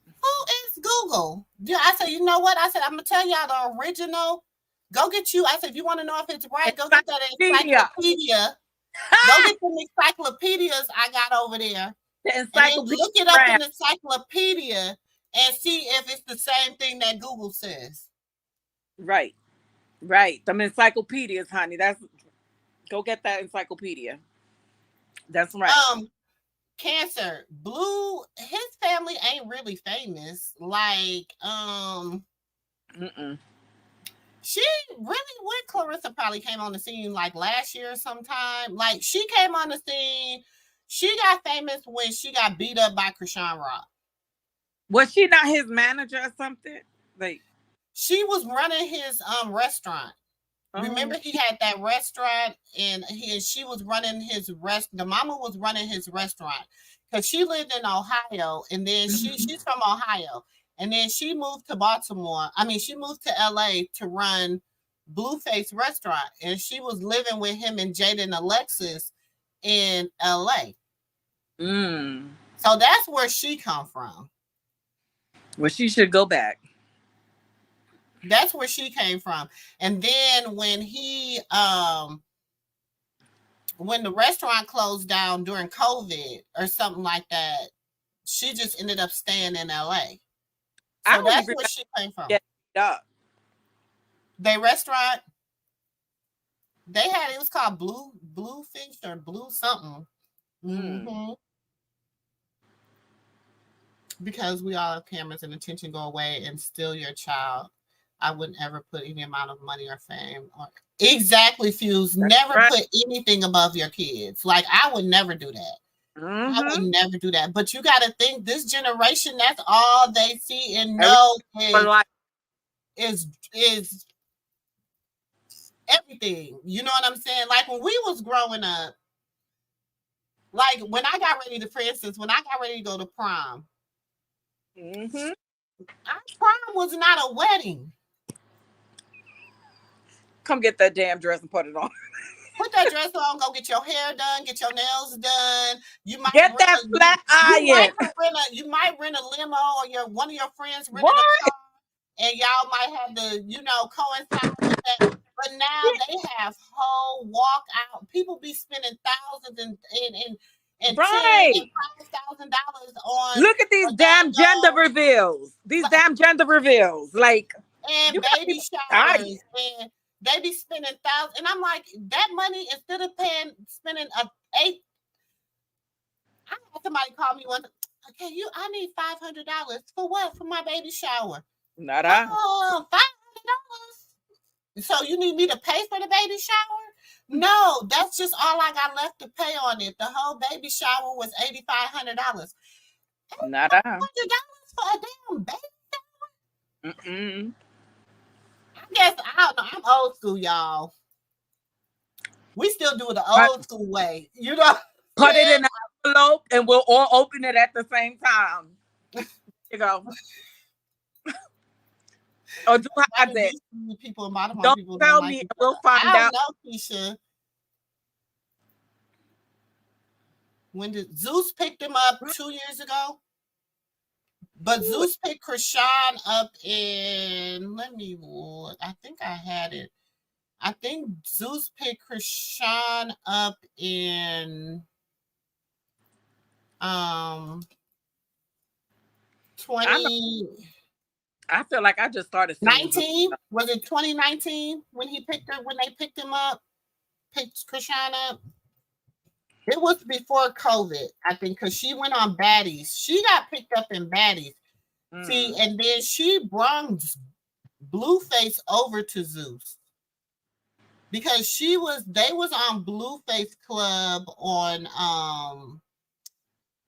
Who is Google? Yeah, I said, you know what? I said, I'm going to tell y'all the original. Go get you. I said, if you want to know if it's right, go get that Encyclopedia. encyclopedia. Go get some encyclopedias I got over there. The And then encyclopedia. look it up in the encyclopedia and see if it's the same thing that Google says. Right. Right. Them encyclopedias, honey. Go get that encyclopedia. That's right. Um, Cancer, Blue, his family ain't really famous. Like, Mm-mm. she really when Karlissa probably came on the scene like last year sometime. Like she came on the scene. She got famous when she got beat up by Chrisean Rock. Was she not his manager or something? Like, She was running his restaurant. Oh. Remember, he had that restaurant, and she was running his the mama was running his restaurant because she lived in Ohio, and then she's from Ohio, and then she moved to Baltimore. I mean, she moved to LA to run Blueface restaurant, and she was living with him and Jaidyn Alexis in LA. Mm. So that's where she come from. Well, she should go back. That's where she came from. And then when the restaurant closed down during COVID or something like that, she just ended up staying in LA. I So don't that's even where she came from. get up. They restaurant, they had, it was called Bluefish or Blue something. Mm-hmm. Because we all have cameras and attention go away and steal your child. I wouldn't ever put any amount of money or fame or exactly, Fuse. That's Never right. put anything above your kids. Like, I would never do that. I would never do that. But you got to think, this generation, that's all they see and know is everything. You know what I'm saying? Like, when we was growing up, like when I got ready to, for instance, when I got ready to go to prom, our prom was not a wedding. Come get that damn dress and put it on. Put that dress on, go get your hair done, get your nails done. You might get that flat iron. You might rent a limo, or one of your friends rented a car, and y'all might have to, coincide with that. But now they have whole walkout. People be spending thousands and $10,000 on. Look at these damn gender reveals. These damn gender reveals, like, and baby showers, and they be spending thousands. And I'm like, that money, instead of spending I had somebody call me once. Okay, I need $500 for what? For my baby shower? Not $500. So you need me to pay for the baby shower? No, that's just all I got left to pay on it. The whole baby shower was $8,500. Not $500 for a damn baby shower? I guess, I don't know. I'm old school, y'all. We still do it the old school way. You know, put it in an envelope and we'll all open it at the same time. You go. Or do I that? People in Baltimore, don't people tell don't me. like We'll find out. I don't know, Keisha. When did Zeus picked him up 2 years ago? But Zeus picked Chrisean up in, let me look. I think I had it. I think Zeus picked Chrisean up in 20. I feel like I just started 19. Was it 2019 when they picked him up? Picked Chrisean up? It was before COVID, I think, because she went on Baddies. She got picked up in Baddies. See, and then she brought Blueface over to Zeus. Because they was on Blueface Club on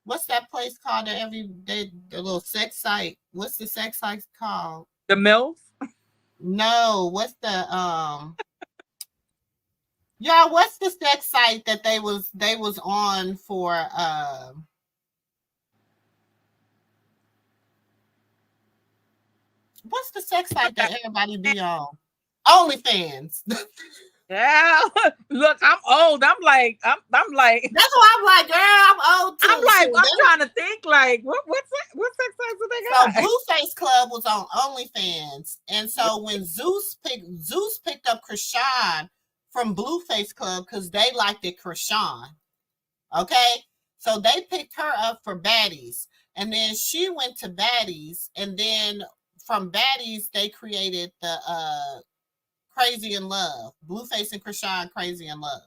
what's that place called the little sex site? What's the sex site called? The MILF? No, what's the y'all, what's the sex site that they was on for what's the sex site that everybody be on? OnlyFans. Yeah, look, I'm old. I'm like. That's why I'm like, girl, I'm old too. I'm like, I'm trying to think, like, what sex sites do they got? So Blueface Club was on OnlyFans, and so when Zeus picked up Chrisean from Blueface Club because they liked it, Chrisean. Okay, so they picked her up for Baddies, and then she went to Baddies, and then from Baddies they created the Crazy in Love, Blueface and Chrisean, Crazy in Love.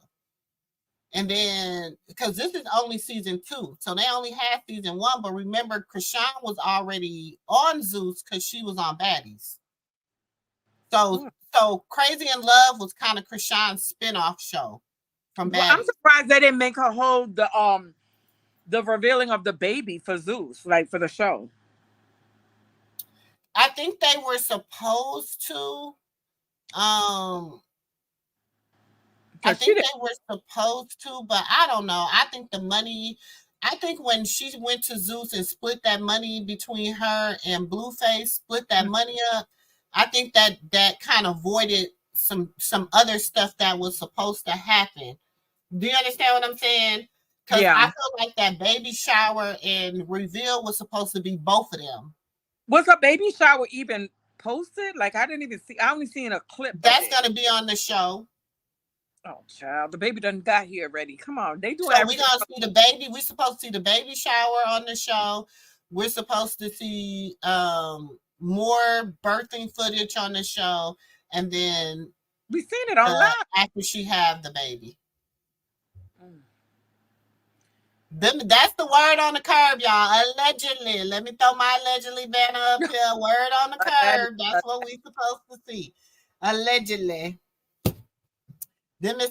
And then, because this is only season 2, so they only had season 1. But remember, Chrisean was already on Zeus because she was on Baddies. So Crazy in Love was kind of Chrisean's spinoff show from Baddies. Well, I'm surprised they didn't make her hold the revealing of the baby for Zeus, like for the show. I think they were supposed to. Um, I Because she think didn't. they were supposed to, but I don't know. I think the money. I think when she went to Zeus and split that money between her and Blueface, split that money up. I think that kind of voided some other stuff that was supposed to happen. Do you understand what I'm saying? Because I Yeah. feel like that baby shower and reveal was supposed to be both of them. Was her baby shower even posted? Like I didn't even see. I only seen a clip of That's it. gonna be on the show. Oh, child, the baby done got here already. Come on, they doing So we're everything. gonna see the baby. We're supposed to see the baby shower on the show. We're supposed to see more birthing footage on the show, and then We seen it online. after she have the baby. That's the word on the curb, y'all. Allegedly. Let me throw my allegedly banner up here. Word on the curb. That's what we supposed to see. Allegedly.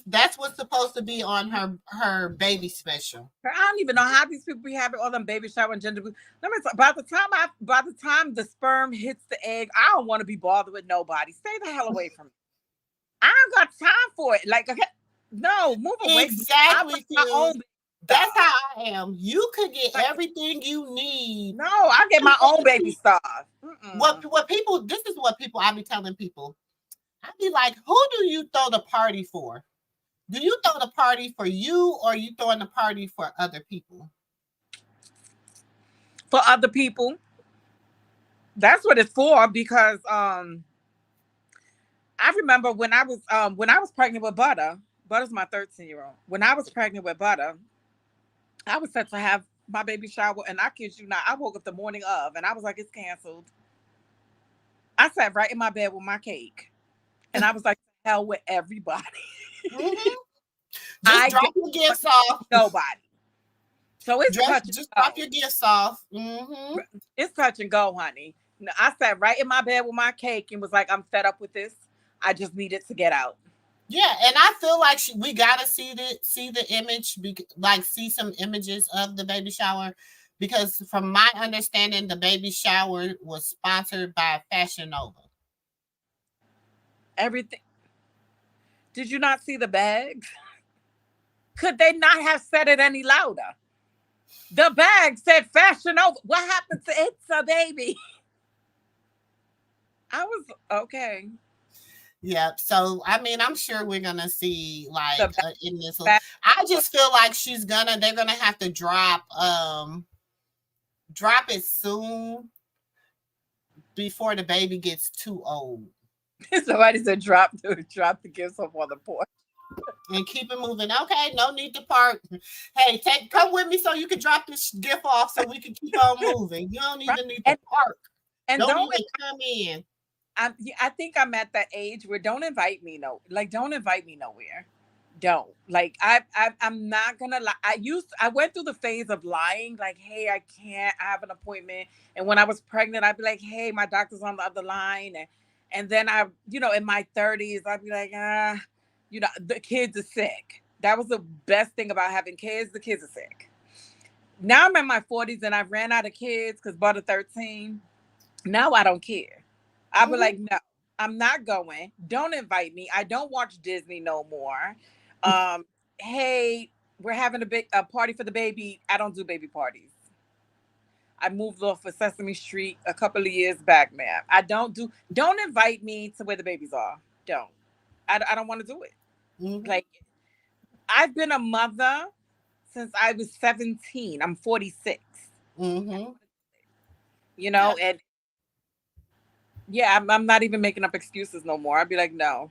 That's what's supposed to be on her baby special. I don't even know how these people be having all them baby shower and gender. Let me. By the time the sperm hits the egg, I don't want to be bothered with nobody. Stay the hell away from me. I ain't got time for it. Like, okay, no, move away. I Exactly, want my own baby that's stuff. how I am. You could get Like, everything you need. no, I get my own baby stuff. What people? This is what people. I be telling people. I be like, who do you throw the party for? Do you throw the party for you, or are you throwing the party for other people? For other people, that's what it's for. Because I remember when I was pregnant with Butter. Butter's my 13-year-old. When I was pregnant with Butter, I was set to have my baby shower, and I kid you not, I woke up the morning of, and I was like, it's canceled. I sat right in my bed with my cake, and I was like, hell with everybody. Mm-hmm. Just I drop don't your want gifts off. nobody. So it's touch and Just drop go. your gifts off. Mm-hmm. It's touch and go, honey. I sat right in my bed with my cake and was like, I'm fed up with this. I just needed to get out. Yeah, and I feel like we gotta see the image, like see some images of the baby shower, because from my understanding, the baby shower was sponsored by Fashion Nova. Everything. Did you not see the bags? Could they not have said it any louder? The bag said Fashion Over. What happened to It's a Baby? I was okay. Yeah, so I mean, I'm sure we're gonna see The like in this. bag. I just feel like they're gonna have to drop it soon before the baby gets too old. Somebody said drop the gifts off on the porch. And keep it moving. Okay, no need to park. Hey, come with me so you can drop this gift off so we can keep on moving. You don't Right? even need to park. And Don't don't even come in. I think I'm at that age where don't invite me nowhere. Don't like I'm not gonna lie. I went through the phase of lying, like, hey, I can't, I have an appointment. And when I was pregnant, I'd be like, hey, my doctor's on the other line. And then in my 30s, I'd be like, the kids are sick. That was the best thing about having kids. The kids are sick. Now I'm in my 40s and I ran out of kids because Butter 13. Now I don't care. I'll be like, no, I'm not going. Don't invite me. I don't watch Disney no more. Hey, we're having a party for the baby. I don't do baby parties. I moved off of Sesame Street a couple of years back, man. Don't invite me to where the babies are. Don't. I don't want to do it. Mm-hmm. Like, I've been a mother since I was 17. I'm 46. Mm-hmm. Yeah. And yeah, I'm not even making up excuses no more. I'd be like, no.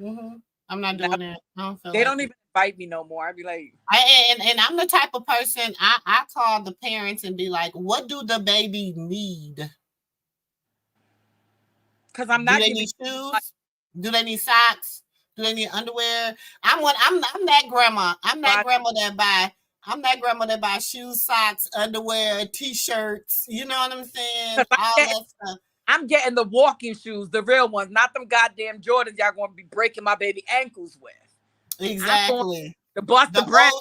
Mm-hmm. I'm not doing it. I don't feel They like don't even invite me no more. I'd be like, and I'm the type of person I call the parents and be like, what do the baby need? because I'm Do not they giving need shoes? Do they need socks? Do they need underwear? I'm that grandma. I'm that grandma that buy shoes, socks, underwear, t-shirts. You know what I'm saying? All that stuff. I'm getting the walking shoes, the real ones, not them goddamn Jordans y'all gonna be breaking my baby ankles with. I'm going Exactly. to bust the brand.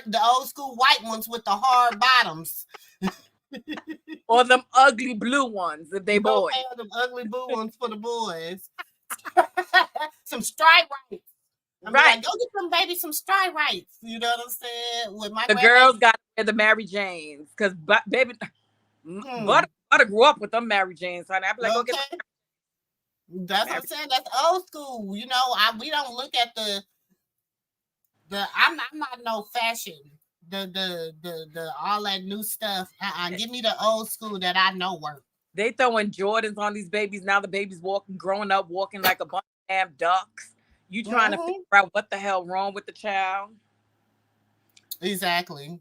The old school white ones with the hard bottoms. Or them ugly blue ones if they Don't boys. have them ugly boo ones for the boys. Some stripe rights. I'm be Right. like, go get them baby some stripe rights. You know what I'm saying? With my The grandbaby. girls got to wear the Mary Janes because baby, Hmm. Butter grew up with them Mary Janes, honey. I'd be like, go get Okay. That's what Mary. I'm saying. That's old school. You know, we don't look at the I'm not no fashion. The all that new stuff. Give me the old school that I know work. They throwing Jordans on these babies. Now the babies walking, growing up, walking like a bunch of damn ducks. You trying to figure Mm-hmm. out what the hell wrong with the child? Exactly.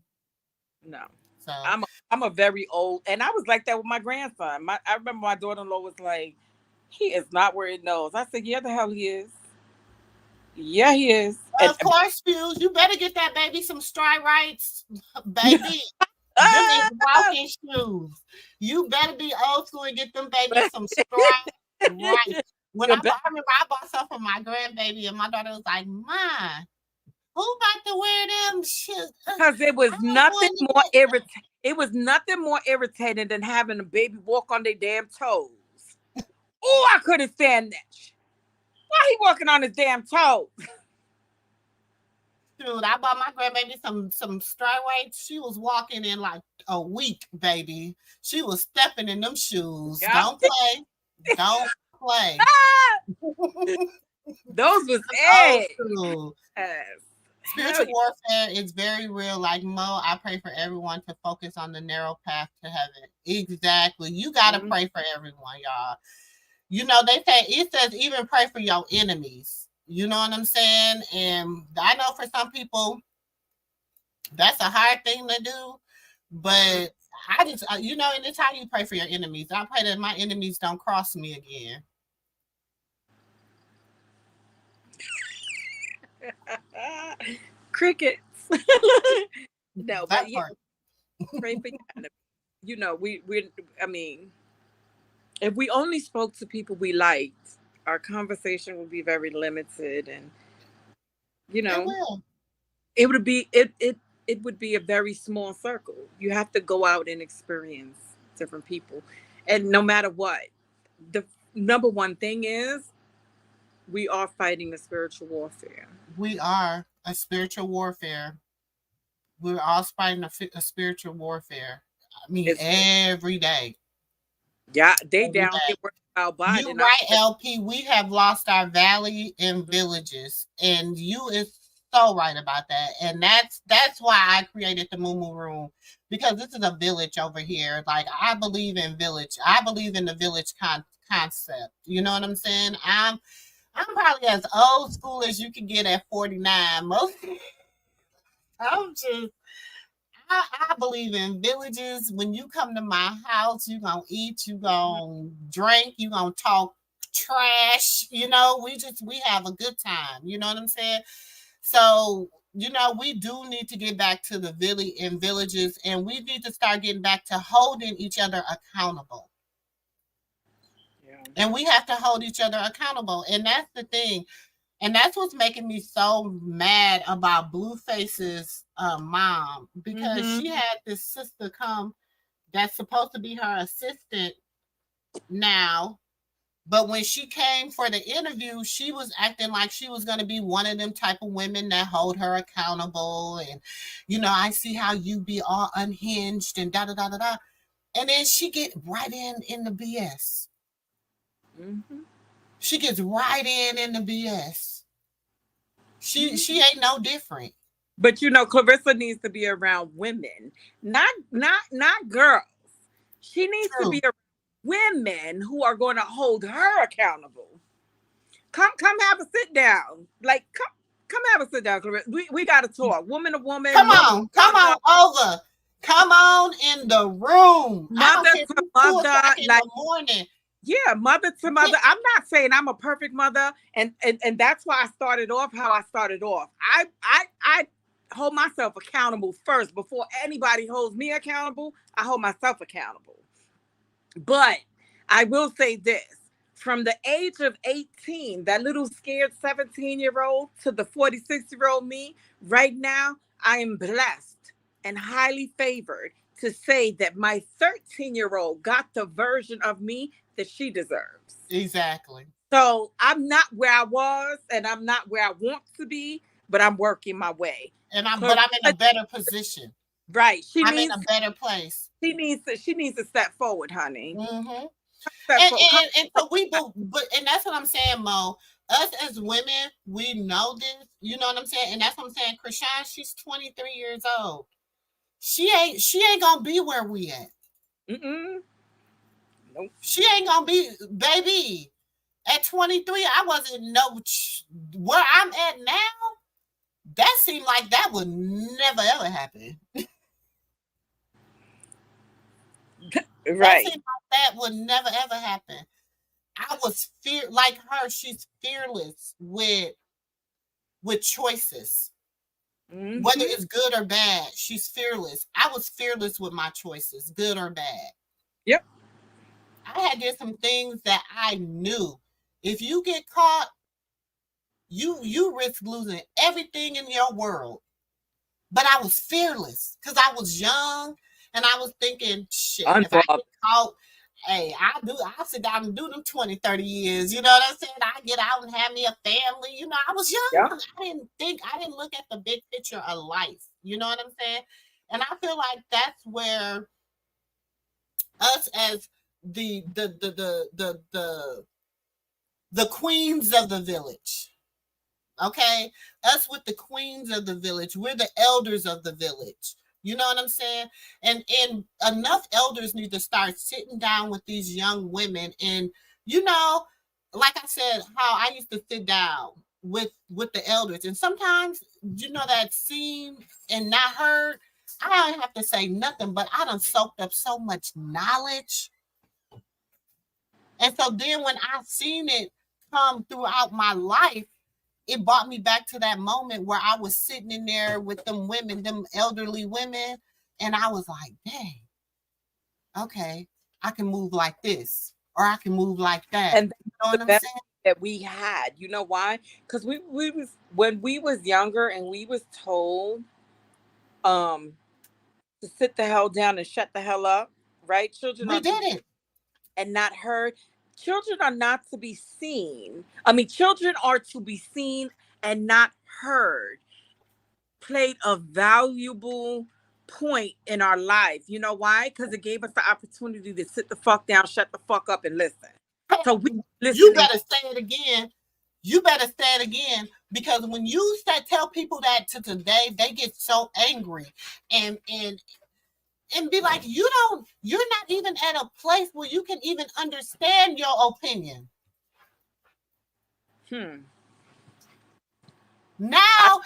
No. So I'm a very old, and I was like that with my grandson. I remember my daughter-in-law was like, "He is not where he knows." I said, "Yeah, the hell he is. Yeah, he is." And of course, Fuse, you better get that baby some stride rights, baby. Them is walking shoes. You better be old school and get them babies some stride rights. When you bet. I remember I bought some for my grandbaby, and my daughter was like, "Ma, who about to wear them shoes? Because it was I don't nothing want to more wear." irritating. It was nothing more irritating than having a baby walk on their damn toes. Oh, I couldn't stand that. Why he walking on his damn toes? Dude, I bought my grandbaby some striped. She was walking in like a week, baby. She was stepping in them shoes. Yeah. Don't play. Don't play. Those was Old eggs. school. Hell Spiritual warfare is very real. Like Mo, I pray for everyone to focus on the narrow path to heaven. Exactly. You gotta yeah. pray for everyone, y'all. You know, they say it says even pray for your enemies. You know what I'm saying? And I know for some people that's a hard thing to do, but I just, you know, and it's how you pray for your enemies. I pray that my enemies don't cross me again. Crickets. No, but That yeah, part. pray for your enemy. You know, we I mean, if we only spoke to people we liked, our conversation would be very limited, and you It know, will. it would be a very small circle. You have to go out and experience different people, and no matter what, the number one thing is we are fighting a spiritual warfare. We are a spiritual warfare. We're all fighting a spiritual warfare. I mean, It's every day. yeah, they Every down here day. working about You Biden. right, LP. We have lost our valley and villages, and you is so right about that. And that's why I created the Moo Moo Room, because this is a village over here. Like I believe in village. I believe in the village concept. You know what I'm saying? I'm probably as old school as you can get at 49. Most I'm just I believe in villages. When you come to my house, you gonna eat, you gonna drink, you gonna talk trash. You know, we have a good time. You know what I'm saying? So you know, we do need to get back to the village and villages, and we need to start getting back to holding each other accountable. Yeah. And we have to hold each other accountable. And that's the thing. And that's what's making me so mad about Blueface's mom, because she Mm-hmm. had this sister come that's supposed to be her assistant now. But when she came for the interview, she was acting like she was going to be one of them type of women that hold her accountable. And, you know, I see how you be all unhinged and da da da da da. And then she get right in the BS. Mm-hmm. She gets right in the BS. She Mm-hmm. ain't no different. But you know, Clarissa needs to be around women, not girls. She needs to be True. around women who are going to hold her accountable. Come have a sit down. Like come have a sit down, Clarissa. We got to talk. Woman to woman, mother to Come mother, on over. Come on in the room. I don't mother care if to it's two mother. o'clock in Like the morning. yeah, mother to mother. I'm not saying I'm a perfect mother, and that's why I started off how I started off. I hold myself accountable first before anybody holds me accountable. I hold myself accountable. But I will say this: from the age of 18, that little scared 17-year-old to the 46-year-old me, right now, I am blessed and highly favored to say that my 13-year-old got the version of me that she deserves. Exactly. So I'm not where I was and I'm not where I want to be, but I'm working my way. But I'm in a better position. Right. I'm in a better place. She needs to step forward, honey. Mm-hmm. Step forward. And so but and that's what I'm saying, Mo. Us as women, we know this. You know what I'm saying? And that's what I'm saying. Chrisean, she's 23 years old. She ain't gonna be where we at. Mm-mm. Nope. She ain't gonna be, baby. At 23, I wasn't where I'm at now. That seemed like that would never ever happen. Right. That seemed like that would never ever happen. I was like her. She's fearless with choices, Mm-hmm. whether it's good or bad. She's fearless. I was fearless with my choices, good or bad. Yep. I did some things that I knew if you get caught, you risk losing everything in your world. But I was fearless because I was young and I was thinking, shit, if I get caught, hey, I'll sit down and do them 20, 30 years. You know what I'm saying? I get out and have me a family. You know, I was young. Yeah. I didn't look at the big picture of life. You know what I'm saying? And I feel like that's where us as the queens of the village. Okay, us with the queens of the village, we're the elders of the village. You know what I'm saying? And enough elders need to start sitting down with these young women. And like I said, how I used to sit down with the elders, and sometimes that seen and not heard. I don't have to say nothing, but I done soaked up so much knowledge. And so then when I seen it come throughout my life, it brought me back to that moment where I was sitting in there with them women, them elderly women, and I was like, dang, okay, I can move like this, or I can move like that. And you know what I'm saying? That we had, you know why? Because we was, when we was younger and we was told to sit the hell down and shut the hell up, right? Children we did it and not heard. Children are not to be seen. I mean, children are to be seen and not heard. Played a valuable point in our life. You know why? Because it gave us the opportunity to sit the fuck down, shut the fuck up, and listen. So we listen. You better say it again. You better say it again, because when you tell people that to today, they get so angry and be like, you're not even at a place where you can even understand your opinion. Now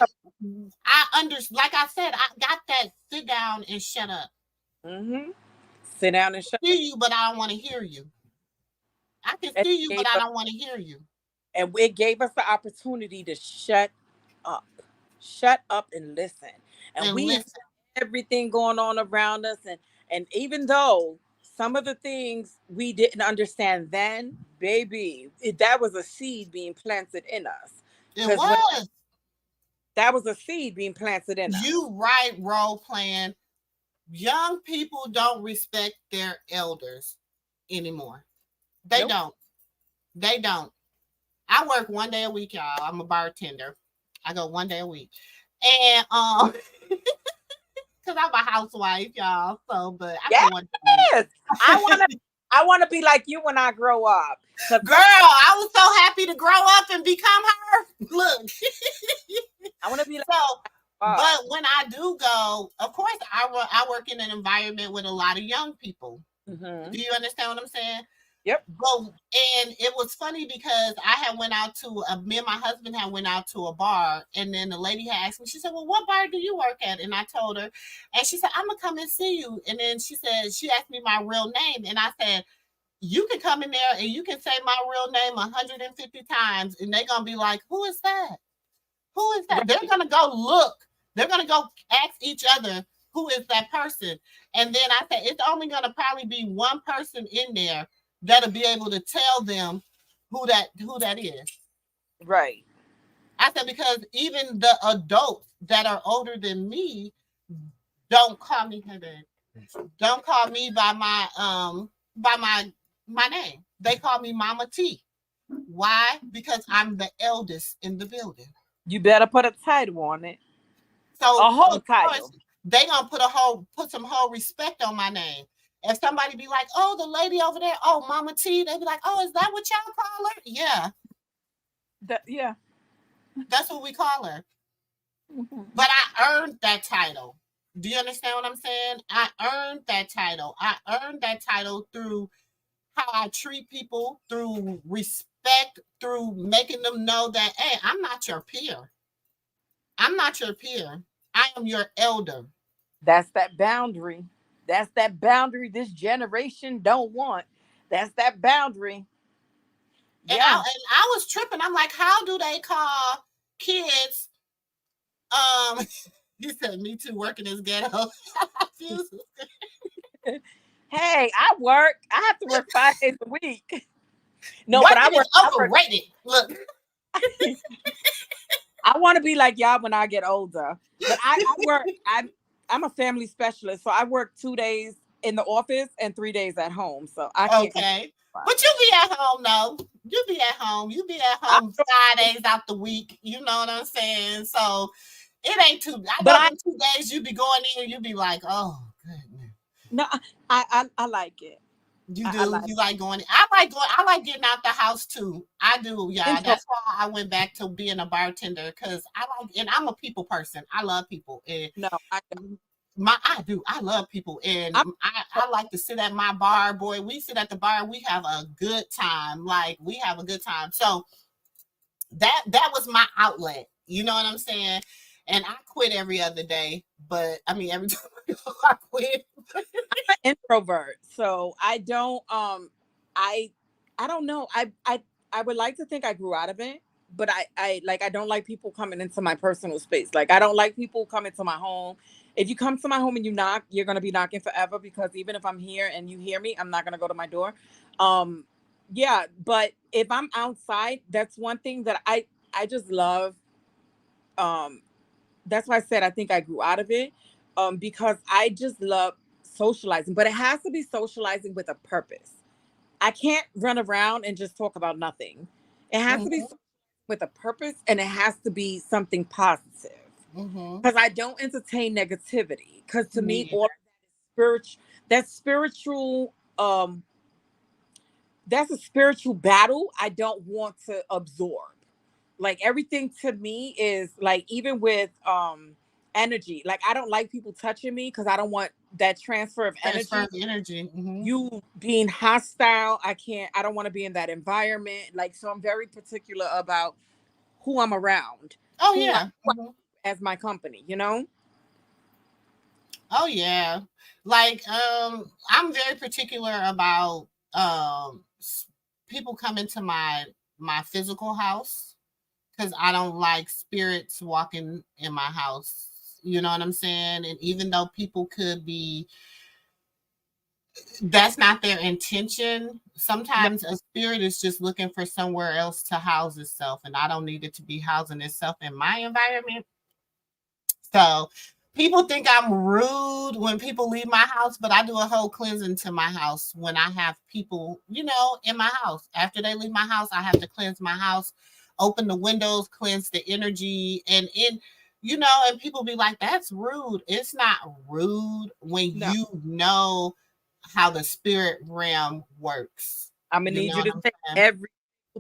like I said, I got that sit down and shut up. Mm-hmm. Sit down and shut up. I see you, but I don't want to hear you. I can see you, but I don't want to hear you. And it gave us the opportunity to shut up and listen. And we listen. Everything going on around us. And even though some of the things we didn't understand then, baby, that was a seed being planted in us. It was. That was a seed being planted in us. You right, role playing. Young people don't respect their elders anymore. They don't. They don't. I work 1 day a week, y'all. I'm a bartender. I go 1 day a week. And because I'm a housewife, y'all. So, but I go 1 day a week. I want to be like you when I grow up. Girl, I was so happy to grow up and become her. Look. I want to be like but when I do go, of course, I work in an environment with a lot of young people. Mm-hmm. Do you understand what I'm saying? Yep. And it was funny because I had went out to me and my husband had went out to a bar, and then the lady had asked me, she said, well, what bar do you work at? And I told her, and she said, I'm gonna come and see you. And then she asked me my real name, and I said, you can come in there and you can say my real name 150 times, and they're gonna be like, who is that? Who is that? Right. They're gonna go look. They're gonna go ask each other, who is that person? And then I said, it's only gonna probably be one person in there that'll be able to tell them who that is. Right. I said, because even the adults that are older than me don't call me, hey babe. Don't call me by my name. They call me Mama T. Why? Because I'm the eldest in the building. You better put a title on it. So A whole of course title. they gonna put some whole respect on my name. If somebody be like, "Oh, the lady over there, oh Mama T," they be like, "Oh, is that what y'all call her?" Yeah, Yeah. that's what we call her. Mhm. But I earned that title. Do you understand what I'm saying? I earned that title. I earned that title through how I treat people, through respect, through making them know that, hey, I'm not your peer. I'm not your peer. I am your elder. That's that boundary. That's that boundary this generation don't want. That's that boundary. And I Yeah. and I was tripping. I'm like, how do they call kids? He said, "Me too, working as ghetto." Hey, I work. I have to work 5 days a week. No, but I Working work. is overrated. Look, I want to be like y'all when I get older. But I work. I'm a family specialist, so I work 2 days in the office and 3 days at home. So I can't complain. okay. But you be at home though. You be at home. You be at I, home 5 days out the week. You know what I'm saying? So it ain't too. I but know I them 2 days you be going in, you be like, oh goodness. no, I like it. You I do. like You like going. I like going. I like getting out the house too. I do, y'all. intro. That's why I went back to being a bartender because I like, and I'm a people person. I love people, and No, I don't. I do. I love people, and I'm I like to sit at my bar. Boy, we sit at the bar. We have a good time. Like we have a good time. So that was my outlet. You know what I'm saying? And I quit every other day, but I mean every time I go, I quit. an introvert, so I don't I I don't know. I would like to think I grew out of it, but I don't like people coming into my personal space. Like I don't like people coming to my home. If you come to my home and you knock, you're gonna be knocking forever because even if I'm here and you hear me, I'm not gonna go to my door. Um yeah, but if I'm outside, that's one thing that I just love. Um that's why I said I think I grew out of it, because I just love socializing, but it has to be socializing with a purpose. I can't run around and just talk about nothing. It has to be Mm-hmm, with a purpose, and it has to be something positive. mm-hmm. Because I don't entertain negativity. Because to Me me, all either. spiritual, that spiritual, that's a spiritual battle I don't want to absorb. Like everything to me is like even with energy. Like I don't like people touching me because I don't want that transfer of Transfer energy. of energy. Mm-hmm. You being hostile, I don't want to be in that environment. Like so I'm very particular about who I'm around, Oh who yeah. Mm-hmm. as my company, you know? Oh yeah. Like I'm very particular about people come into my physical house because I don't like spirits walking in my house. You know what I'm saying? And even though people could be, that's not their intention. No, Sometimes a spirit is just looking for somewhere else to house itself, and I don't need it to be housing itself in my environment. So people think I'm rude when people leave my house, but I do a whole cleansing to my house when I have people, in my house. After they leave my house, I have to cleanse my house, open the windows, cleanse the energy, and people be like, that's rude. It's not rude when no. you know how the spirit realm works. I'm gonna You need know you what to I'm take saying? every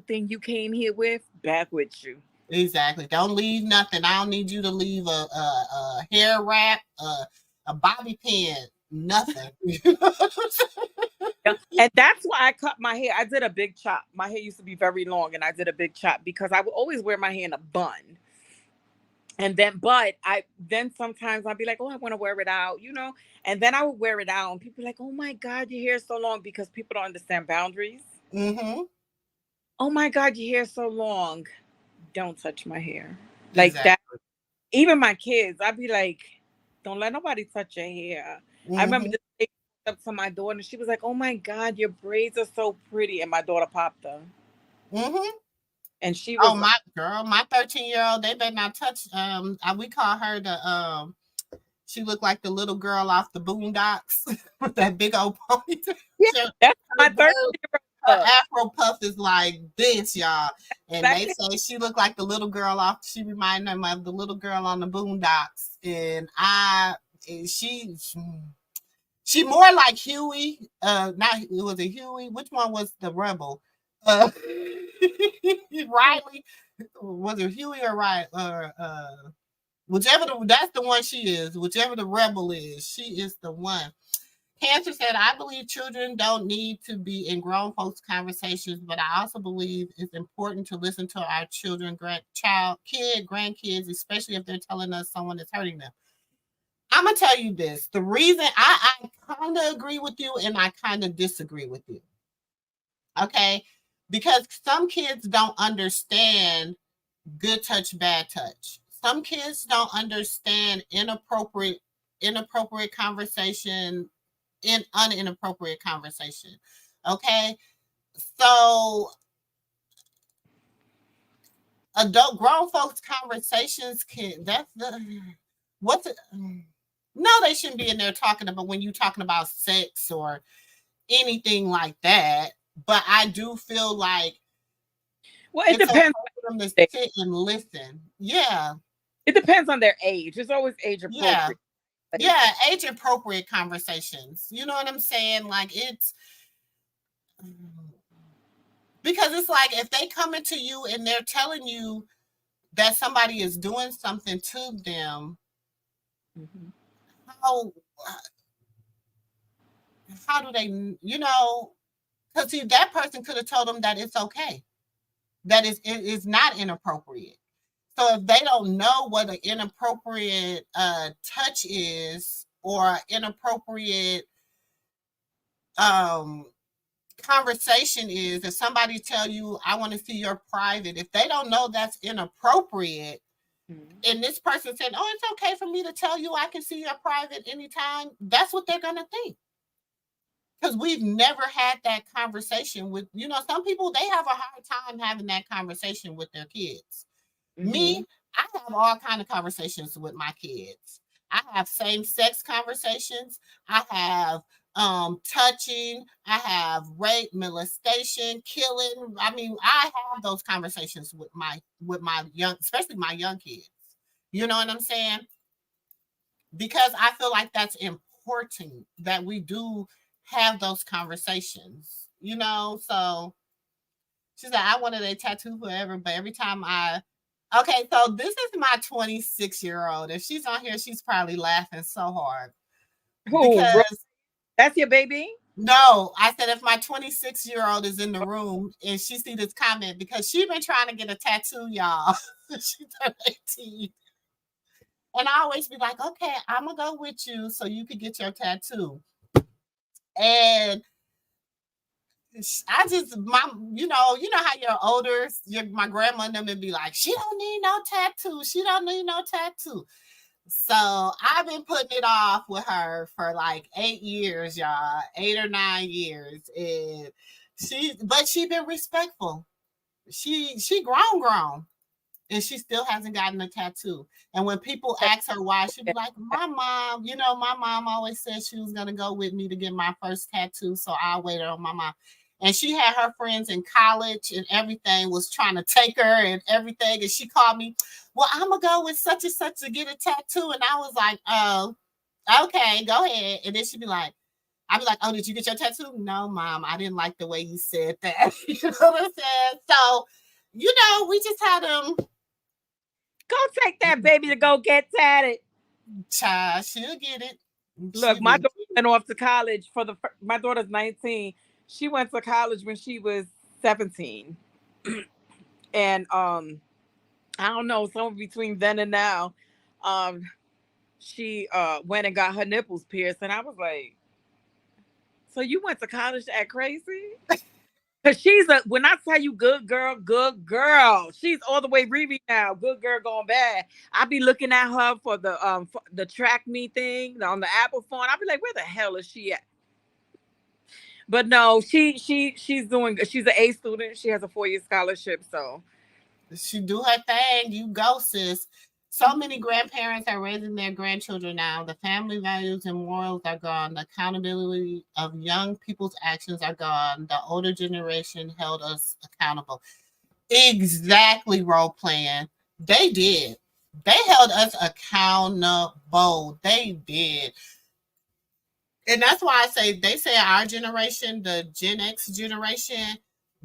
thing you came here with back with you. Exactly. Don't leave nothing. I don't need you to leave a hair wrap, a bobby pin, nothing. Yeah. And that's why I cut my hair. I did a big chop. My hair used to be very long and I did a big chop because I would always wear my hair in a bun. And then, but I then sometimes I'd be like, oh, I want to wear it out, you know. And then I would wear it out, and people are like, oh my god, your hair is so long because people don't understand boundaries. Mm-hmm. Oh my god, your hair is so long. Don't touch my hair like that. Exactly. Even my kids, I'd be like, don't let nobody touch your hair. I remember Mm-hmm. this lady walked up to my daughter, and she was like, oh my god, your braids are so pretty, and my daughter popped them, Mm-hmm. and she Oh, was my girl, my 13-year-old, they better not touch. We call her She looked like the little girl off the Boondocks with that big old ponytail. Yeah, that's my Her, 13-year-old. her Afro puff is like this, y'all. And they Exactly. say she looked like the little girl off. She reminded them of the little girl on the Boondocks. And she more like Huey. Not was it Huey? Which one was the rebel? Riley. Was it Huey or Riley? Or that's the one she is. Whichever the rebel is, she is the one. Cancer said, I believe children don't need to be in grown folks' conversations, but I also believe it's important to listen to our children, grandkids, especially if they're telling us someone is hurting them. I'm gonna tell you this. The reason I kind of agree with you and I kind of disagree with you. Okay. Because some kids don't understand good touch, bad touch. Some kids don't understand inappropriate conversation in uninappropriate conversation. Okay. So adult grown folks conversations can that's the what's it no, they shouldn't be in there talking about when you talking about sex or anything like that. But I do feel like Well, it it's okay depends. for them to On sit and listen. Yeah. it depends on their age. It's always age Yeah. appropriate. Like, Yeah. Age appropriate conversations. You know what I'm saying? Like it's because it's like if they come into you and they're telling you that somebody is doing something to them, mhm. how how do they, because see that person could have told them that it's okay, that it is not inappropriate. So if they don't know what an inappropriate touch is or inappropriate um, conversation is, if somebody tell you, I want to see your private, if they don't know that's inappropriate, Mhm. and this person said, oh, it's okay for me to tell you I can see your private anytime, that's what they're going to think. Because we've never had that conversation with, some people, they have a hard time having that conversation with their kids. Me, Mhm. I have all kind of conversations with my kids. I have same sex conversations. I have touching. I have rape, molestation, killing. I mean, I have those conversations with my young, especially my young kids. You know what I'm saying? Because I feel like that's important that we do have those conversations. So she said, I wanted a tattoo forever, but every time okay, so this is my 26-year-old. If she's on here, she's probably laughing so hard Who? because That's your baby? no, I said if my 26-year-old is in the room and she see this comment because she been trying to get a tattoo, y'all. She turned 18. And I always be like, okay, I'm gonna go with you so you can get your tattoo. And I just how you're older, my grandma and them would be like, she don't need no tattoo. She don't need no tattoo. So I've been putting it off with her for like 8 years, y'all, 8 or 9 years. And but she been respectful. She grown. And she still hasn't gotten a tattoo. And when people ask her why, she'd be like, my mom always said she was going to go with me to get my first tattoo. So I waited on my mom. And she had her friends in college and everything was trying to take her and everything. And she called me, well, I'm going to go with such and such to get a tattoo. And I was like, oh, okay, go ahead. And then she'd be like, I'd be like, oh, did you get your tattoo? No, mom, I didn't like the way you said that. You know what I'm saying? So, we just had Go take that baby to go get tatted. child, she'll get it. Look, She'll my get daughter it. went off to college my daughter's 19. She went to college when she was 17. And I don't know, somewhere between then and now, um, she went and got her nipples pierced. And I was like, so you went to college to act crazy? Cause when I tell you good girl, she's all the way Riri now. Good girl going bad. I be looking at her for the track me thing on the Apple phone. I be like, where the hell is she at? But no, she's doing good. She's an A student. She has a 4-year scholarship. So She do her thing. You go, sis. So many grandparents are raising their grandchildren now. The family values and morals are gone. The accountability of young people's actions are gone. The older generation held us accountable. Exactly, role playing. They did. They held us accountable. They did. And that's why I say they say our generation, the Gen X generation,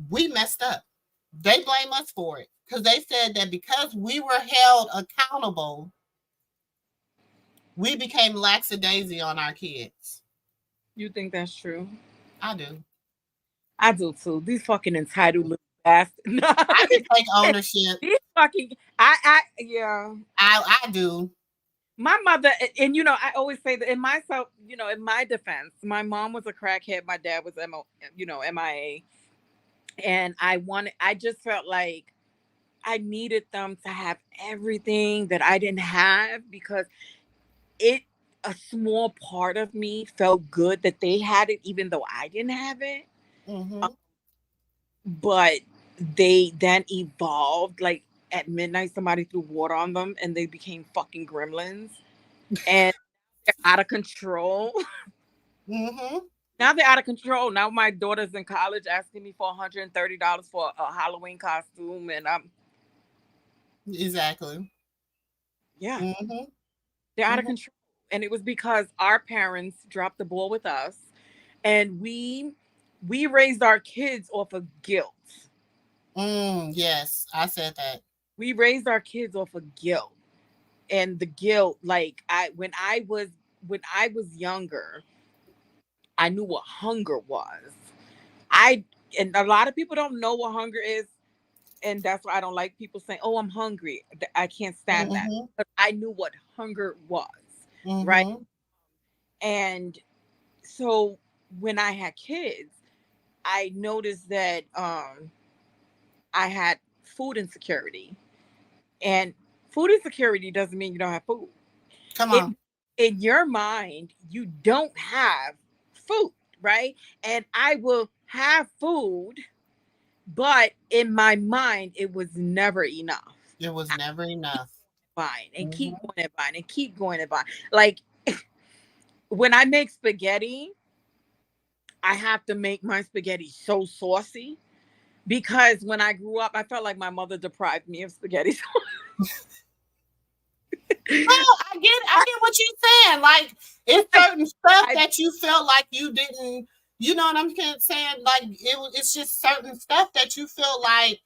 we messed up. They blame us for it because they said that because we were held accountable, we became lackadaisy on our kids. You think that's true? I do. I do too. These fucking entitled little bastards. No, I can take ownership. these fucking. Yeah. I do. My mother, and I always say that in myself, in my defense, my mom was a crackhead. My dad was MIA, and I just felt like I needed them to have everything that I didn't have because it a small part of me felt good that they had it even though I didn't have it. Mm-hmm. But they then evolved. Like at midnight somebody threw water on them and they became fucking gremlins, and they're out of control. Mm-hmm. Now they're out of control. Now my daughter's in college asking me for $130 for a Halloween costume, and Exactly. yeah, Mm-hmm. they're out of Mm-hmm. control. And it was because our parents dropped the ball with us, and we raised our kids off of guilt. Yes, I said that. We raised our kids off of guilt, and the guilt, like when I was younger, I knew what hunger was. I and a lot of people don't know what hunger is, and that's why I don't like people saying, "Oh, I'm hungry." I can't stand that. Mm-hmm. But I knew what hunger was, right? Mm-hmm. And so when I had kids, I noticed that I had food insecurity, and food insecurity doesn't mean you don't have food. Come It on. In your mind, you don't have food, right? And I will have food, but in my mind, it was never enough. It was never enough. Buying and keep Mm-hmm. going and buying and keep going and buying. Like when I make spaghetti, I have to make my spaghetti so saucy because when I grew up, I felt like my mother deprived me of spaghetti. No, I get what you're saying. Like it's I, certain stuff I, that you felt like you didn't. You know what I'm saying? Like it's just certain stuff that you feel like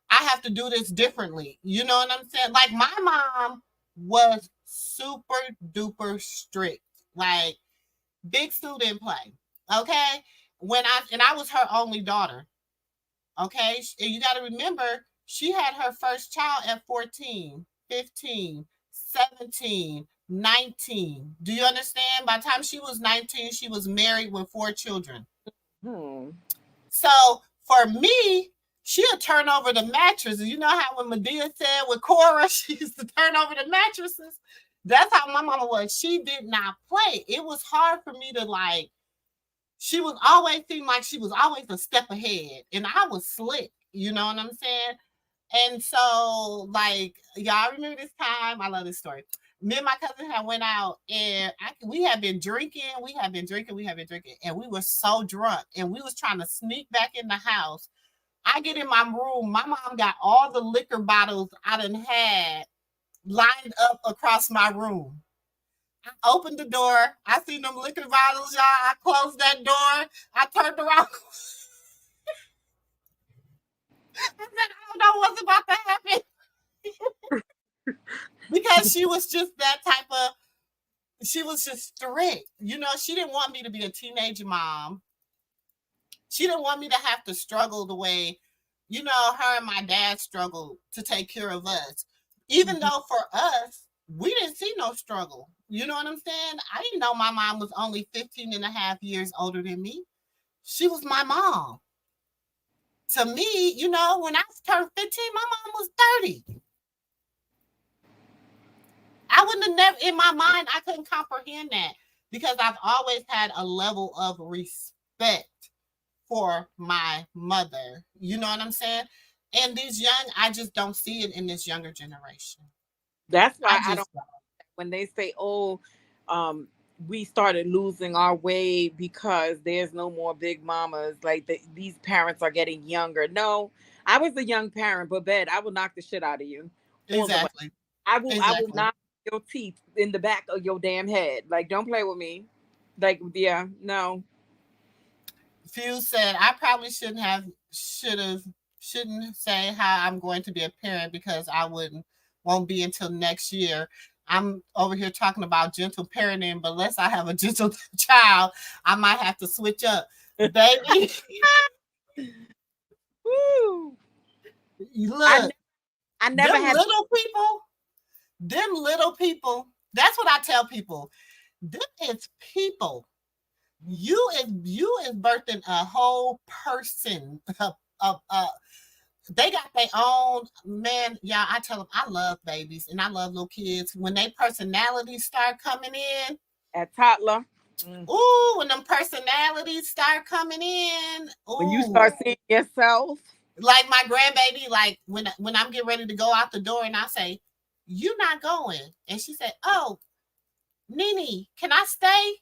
I have to do this differently. You know what I'm saying? Like my mom was super duper strict. Like big student play. Okay, I was her only daughter. Okay, and you got to remember she had her first child at 14, 15, 17, 19. Do you understand? By the time she was 19, she was married with 4 children. hmm. So for me, she'll turn over the mattresses. You know how when Medea said with Cora, she used to turn over the mattresses? That's how my mama was. She did not play. It was hard for me to like, she was always seemed like she was always a step ahead. And I was slick. You know what I'm saying? And so, like, y'all remember this time? I love this story. Me and my cousin had went out and we had been drinking, and we were so drunk and we was trying to sneak back in the house. I get in my room, my mom got all the liquor bottles I done had lined up across my room. I opened the door, I seen them liquor bottles, y'all. I closed that door, I turned around. I said, I don't know what's about to happen. Because she was just that type of, she was just strict. You know, she didn't want me to be a teenage mom. She didn't want me to have to struggle the way, her and my dad struggled to take care of us. Even though for us, we didn't see no struggle. You know what I'm saying? I didn't know my mom was only 15 and a half years older than me. She was my mom. To me, when I turned 15, my mom was 30. I wouldn't have never, in my mind, I couldn't comprehend that because I've always had a level of respect for my mother. You know what I'm saying? And these young, I just don't see it in this younger generation. That's why I I don't, just when they say, "Oh, um, we started losing our way because there's no more big mamas." Like these parents are getting younger. No, I was a young parent, but bed, I will knock the shit out of you all the way. exactly, I will exactly. knock your teeth in the back of your damn head. Like, don't play with me. Like, yeah, no. Fuse said, I probably should have, shouldn't say how I'm going to be a parent because I won't be until next year. I'm over here talking about gentle parenting, but unless I have a gentle child, I might have to switch up. Baby, Woo. I look, ne- I them never had. little people, them little people, that's what I tell people. Them is people. You is birthing a whole person, a they got their own man. Yeah, I tell them I love babies and I love little kids. When they personalities start coming in, At toddler. Mm. ooh, when them personalities start coming in, When you ooh, start seeing yourself, like my grandbaby, like when I'm getting ready to go out the door and I say, "You not going," and she said, "Oh, Nene, can I stay?"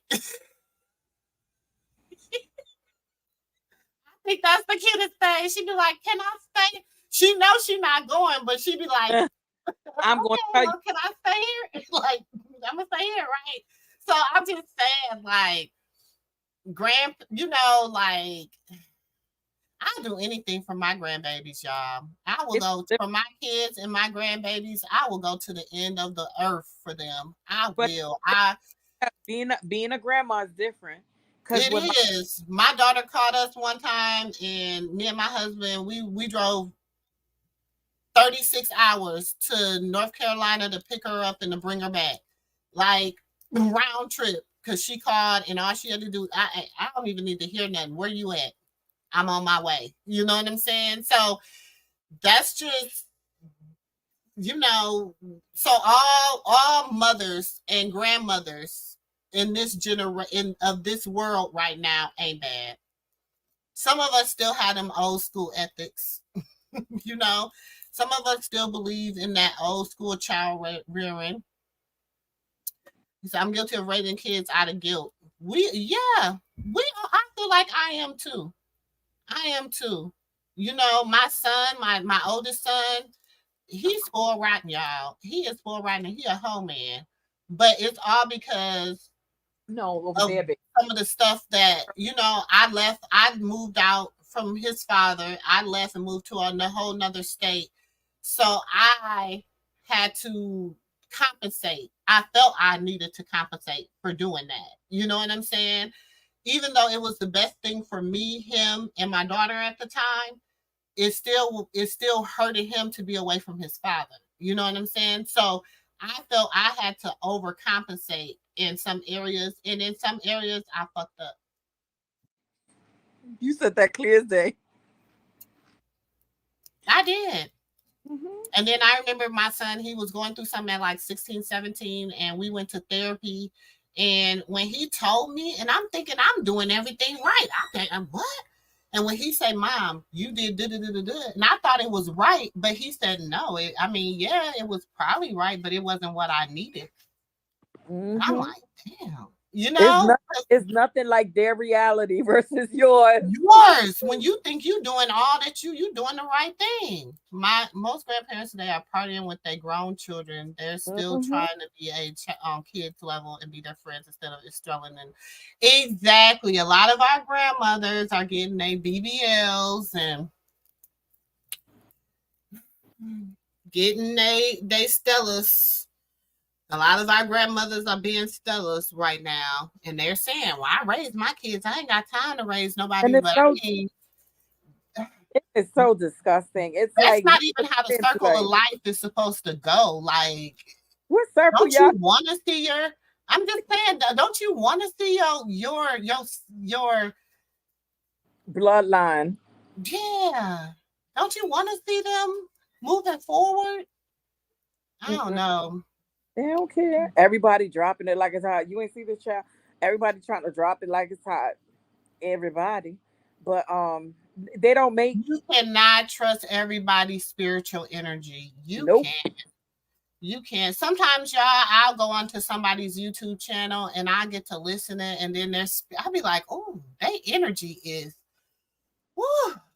I think that's the cutest thing. She'd be like, "Can I stay?" She knows she's not going, but she'd be like, I'm going to okay, tell you. well, can I stay here? Like, I'm gonna stay here, right? So I'm just saying, like, like, I'll do anything for my grandbabies, y'all. I will It's go for my kids and my grandbabies. I will go to the end of the earth for them. I but will. being a grandma is different. Because It with my is. My daughter called us one time, and me and my husband, we drove 36 hours to North Carolina to pick her up and to bring her back. Like round trip. Cause she called and all she had to do, I don't even need to hear nothing. Where you at? I'm on my way. You know what I'm saying? So that's just, you know, so all mothers and grandmothers in this generation of this world right now ain't bad. Some of us still have them old school ethics. You know, some of us still believe in that old school child rearing. He said, I'm guilty of raising kids out of guilt. I feel like I am too. I am too. You know, my son, my oldest son, he's spoiled rotten, y'all. He is spoiled rotten and he a home man. But it's all because no over of there, baby. some of the stuff that, I moved out from his father. I left and moved to a whole nother state. So I had to compensate. I felt I needed to compensate for doing that. You know what I'm saying? Even though it was the best thing for me, him, and my daughter at the time, it still hurted him to be away from his father. You know what I'm saying? So I felt I had to overcompensate in some areas, and in some areas I fucked up. You said that clear as day. I did. Hmm. And then I remember my son, he was going through something at like 16, 17, and we went to therapy. And when he told me, and I'm thinking I'm doing everything right. I think, what? And when he said, Mom, you did da da da da da, and I thought it was right, but he said, no. Yeah, it was probably right, but it wasn't what I needed. And I'm Hmm. like, damn, you It's know? not. It's nothing like their reality versus yours. Yours, when you think you doing all that you doing the right thing. My most grandparents today are partying with their grown children. They're still Hmm. trying to be on kids level and be their friends instead of installing them. Exactly. A lot of our grandmothers are getting their BBLs and getting they Stellas. A lot of our grandmothers are being Stellas right now, and they're saying, "Well, I raised my kids. I ain't got time to raise nobody." And But I mean, it's so disgusting. It's that's like not you even just how the sit and be circle of like, life is supposed to go. Like, what circle, don't y'all? you want to see your? I'm just saying, don't you want to see your? Bloodline. Yeah, don't you want to see them moving forward? I don't Mm-mm. know. They don't care. Everybody dropping it like it's hot. You ain't see this child. Everybody trying to drop it like it's hot. Everybody, but they don't make. You cannot trust everybody's spiritual energy. You Nope. can't. You can. Sometimes, y'all, I'll go onto somebody's YouTube channel and I get to listen it, and then I'll be like, oh, they energy is, whoo,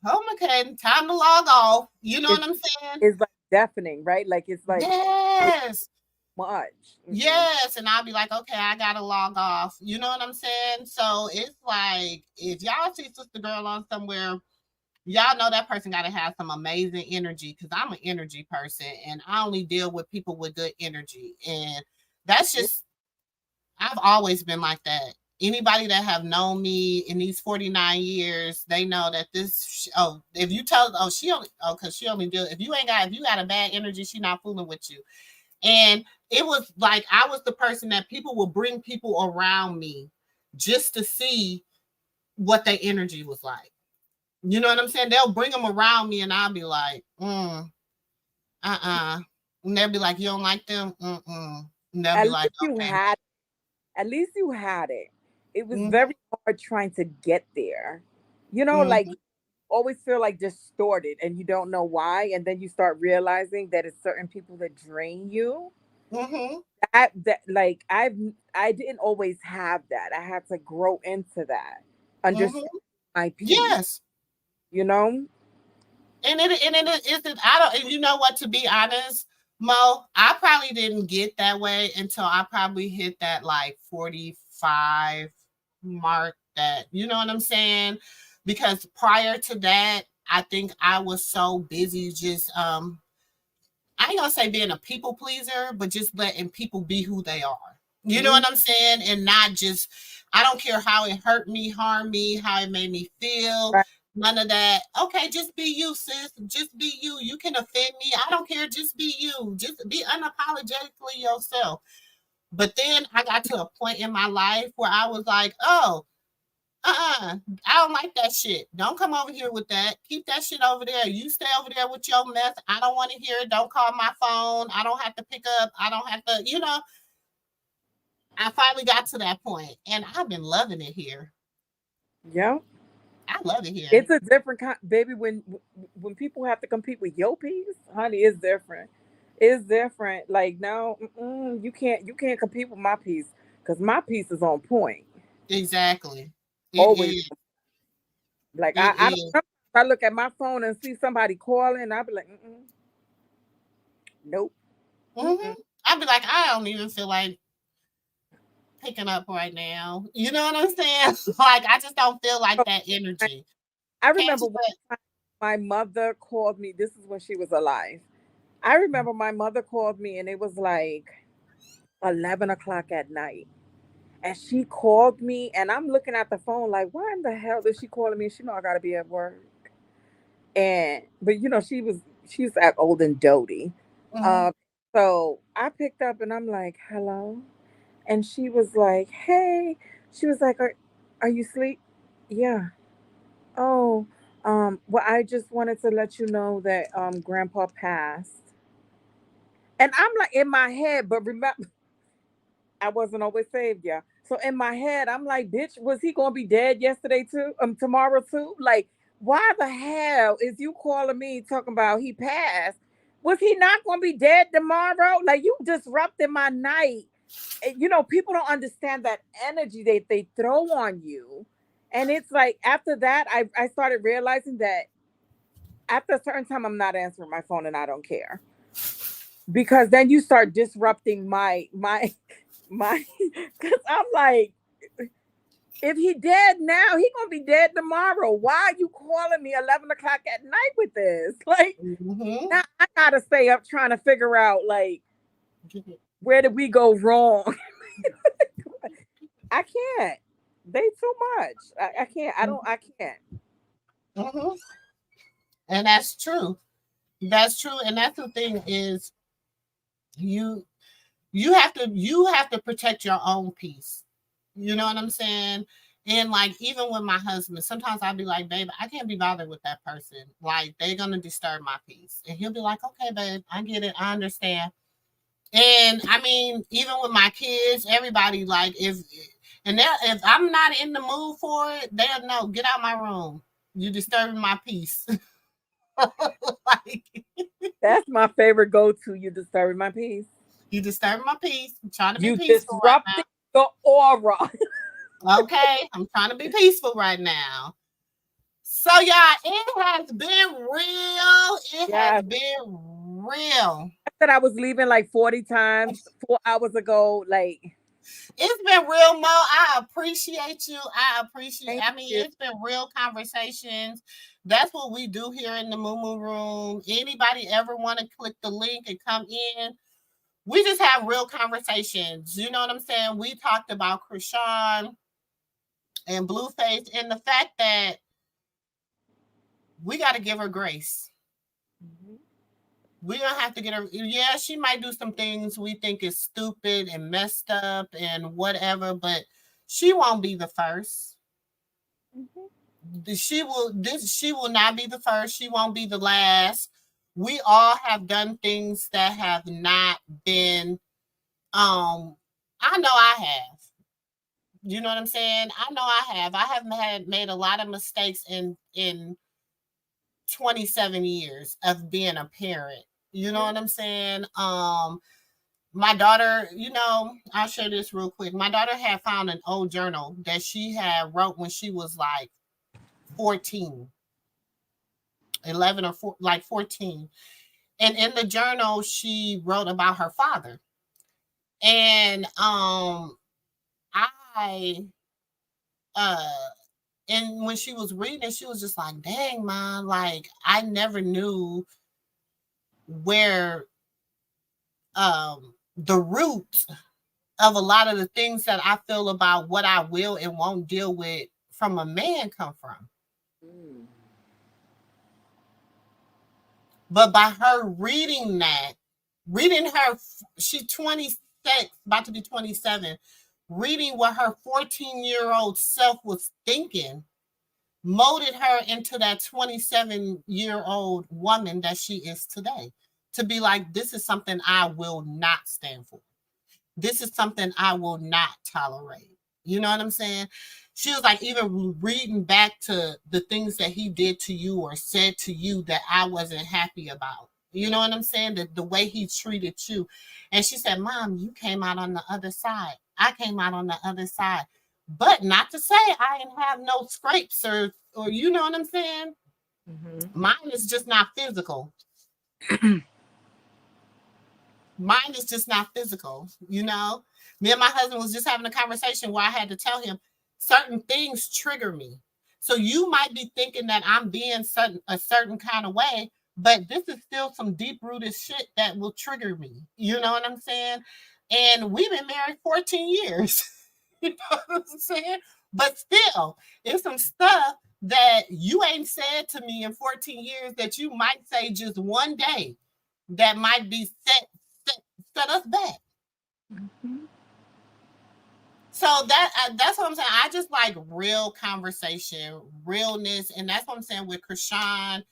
oh my god, time to log off. You know It's what I'm saying? it's like deafening, right? Like it's like it's Yes. much. Yes. And I'll be like, okay, I gotta log off. You know what I'm saying? So it's like if y'all see Sister Girl on somewhere, y'all know that person got to have some amazing energy, because I'm an energy person and I only deal with people with good energy. And that's Yeah. just, I've always been like that. Anybody that have known me in these 49 years, they know that oh, if you tell, oh, she only, oh, because she only deal, if you got a bad energy, she not fooling with you. And it was like, I was the person that people would bring people around me just to see what their energy was like. You know what I'm saying? They'll bring them around me and I'll be like, uh-uh. And they'll be like, you don't like them? Mm-mm. And they'll At be least like, you okay. had at least you had it. It was Mm-hmm, very hard trying to get there. You know, like mm-hmm, always feel like distorted and you don't know why. And then you start realizing that it's certain people that drain you. mm-hmm, That like I didn't always have that. I had to grow into that. mm-hmm. Understand my piece, Yes. you know? And it isn't, I don't, and you know what, to be honest, Mo, I probably didn't get that way until I probably hit that like 45 mark, that, you know what I'm saying? Because prior to that, I think I was so busy just, I ain't gonna say being a people pleaser, but just letting people be who they are. You know Mhm. what I'm saying? And not just, I don't care how it hurt me, harm me, how it made me feel. Right. None of that. Okay, just be you, sis. Just be you. You can offend me. I don't care. Just be you. Just be unapologetically yourself. But then I got to a point in my life where I was like, oh, I don't like that shit. Don't come over here with that. Keep that shit over there. You stay over there with your mess. I don't want to hear it. Don't call my phone. I don't have to pick up. I don't have to, I finally got to that point and I've been loving it here. Yeah. I love it here. It's a different kind, baby. When people have to compete with your piece, honey, it's different. It's different. Like no, you can't compete with my piece because my piece is on point. Exactly. It Always. is. Like It I don't. is. Sometimes I look at my phone and see somebody calling, I'll be like, nope. Mm-hmm. Mm-mm. I'd be like, I don't even feel like picking up right now. You know what I'm saying? Like, I just don't feel like So, that I, energy. I Can't remember you one time my mother called me. This is when she was alive. I remember my mother called me and it was like 11 o'clock at night. And she called me and I'm looking at the phone like, why in the hell is she calling me? She know I gotta be at work. And but she's that old and doty. mm-hmm. Um so I picked up and I'm like, hello. And she was like, hey. She was like, are you asleep? Yeah. Oh, well, I just wanted to let you know that grandpa passed. And I'm like in my head, but remember I wasn't always saved, yeah. So in my head, I'm like, bitch, was he gonna be dead yesterday too? Tomorrow too? Like, why the hell is you calling me talking about he passed? Was he not gonna be dead tomorrow? Like you disrupted my night. And, people don't understand that energy they throw on you. And it's like after that, I started realizing that after a certain time, I'm not answering my phone and I don't care. Because then you start disrupting my because I'm like, if he dead now, he gonna be dead tomorrow. Why are you calling me 11 o'clock at night with this? Like Mm-hmm. now I gotta stay up trying to figure out like where did we go wrong? I can't. They too much. I can't. I can't. Mm-hmm. And that's true. That's true. And that's the thing is, you you have to protect your own peace. You know what I'm saying? And like even with my husband, sometimes I'll be like, babe, I can't be bothered with that person. Like they're gonna disturb my peace. And he'll be like, okay, babe, I get it, I understand. And I mean, even with my kids, everybody like if I'm not in the mood for it, they'll know, get out my room. You disturbing my peace. Like That's my favorite go to. You disturbing my peace. You disturbing my peace. I'm trying to be You peaceful disrupted the aura. right now. Okay, I'm trying to be peaceful right now. So y'all, it has been real. It has Yeah. been real. I said I was leaving like 40 times 4 hours ago. Like, It's been real, Mo. I appreciate you. I appreciate. thank I mean, you. it's been real conversations. That's what we do here in the Moo Moo Room. Anybody ever want to click the link and come in? We just have real conversations. You know what I'm saying? We talked about Chrisean and Blueface and the fact that we got to give her grace. Mhm. We don't have to get her. Yeah, she might do some things we think is stupid and messed up and whatever, but she won't be the first. Mhm. She will not be the first. She won't be the last. We all have done things that have not been. I know I have. You know what I'm saying? I know I have. I have made a lot of mistakes in 27 years of being a parent. You know Yeah. what I'm saying? My daughter, I'll share this real quick. My daughter had found an old journal that she had wrote when she was like 14, 11 or like 14. And in the journal, she wrote about her father. And I uh and when she was reading it, she was just like, dang, man, like I never knew where the root of a lot of the things that I feel about what I will and won't deal with from a man come from. Mm. But by her reading that, reading her, she 26, about to be 27, reading what her 14-year-old self was thinking, molded her into that 27-year-old woman that she is today. To be like, this is something I will not stand for. This is something I will not tolerate. You know what I'm saying? She was like, even reading back to the things that he did to you or said to you that I wasn't happy about. You know what I'm saying? The way he treated you. And she said, Mom, you came out on the other side. I came out on the other side. But not to say I didn't have no scrapes or you know what I'm saying? Mhm. Mine is just not physical. Mine is just not physical. Me and my husband was just having a conversation where I had to tell him certain things trigger me. So you might be thinking that I'm being a certain kind of way, but this is still some deep rooted shit that will trigger me. You know what I'm saying? And we've been married 14 years. You know what I'm saying? But still, it's some stuff that you ain't said to me in 14 years that you might say just one day that might be set, set us back. Mhm. So that's what I'm saying. I just like real conversation, realness, and that's what I'm saying with Chrisean.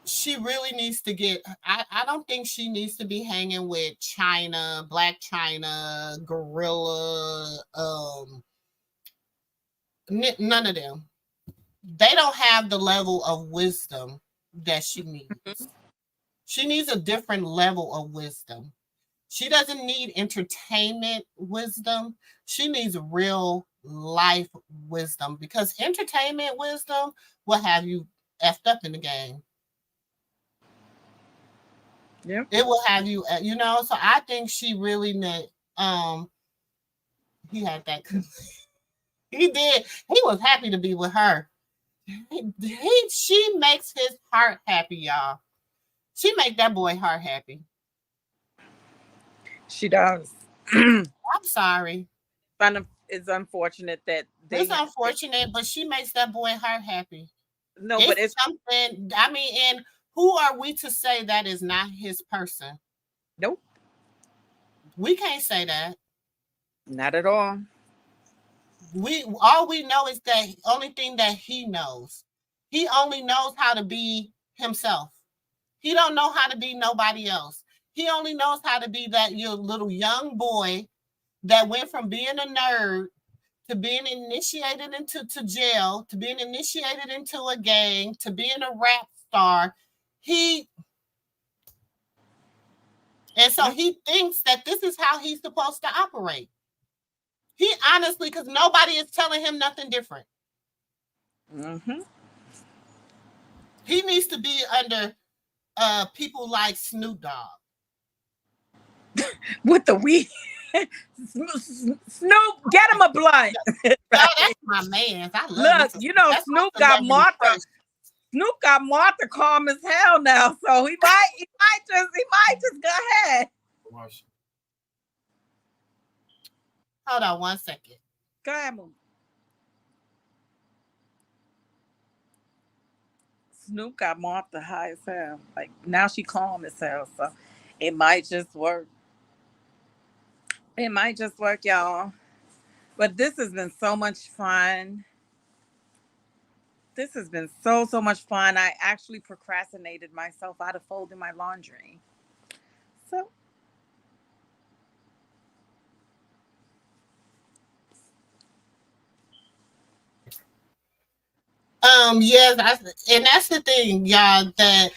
She really needs to get. I don't think she needs to be hanging with China, Black China, Gorilla, none of them. They don't have the level of wisdom that she Mhm. needs. She needs a different level of wisdom. She doesn't need entertainment wisdom. She needs real life wisdom because entertainment wisdom will have you effed up in the game. Yeah. It will have you. So I think she really need. Um, he had that. He did. He was happy to be with her. She makes his heart happy, y'all. She make that boy heart happy. She does. I'm sorry. It's unfortunate that It's they have to. unfortunate, but she makes that boy heart happy. No, but It's it's something. I mean, and who are we to say that is not his person? nope, We can't say that. not at all. We all we know is that only thing that he knows. He only knows how to be himself. He don't know how to be nobody else. He only knows how to be that your little young boy that went from being a nerd to being initiated into to jail, to being initiated into a gang, to being a rap star. He And so he thinks that this is how he's supposed to operate. He honestly, because nobody is telling him nothing different. Mm-hmm. He needs to be under people like Snoop Dogg. With the weed. Snoop, get him a blunt. Y'all, Right? that's my man. I love me Look, some. you know, That's my Snoop got celebrity Martha. crush. Snoop got Martha calm as hell now, so he might just go ahead. Hold on 1 second. Go ahead, Moon. Snoop got Martha high as hell. Like now she calm as hell, so it might just work. It might just work, y'all. But this has been so much fun. This has been so much fun. I actually procrastinated myself out of folding my laundry. So Yes, and that's the thing, y'all, that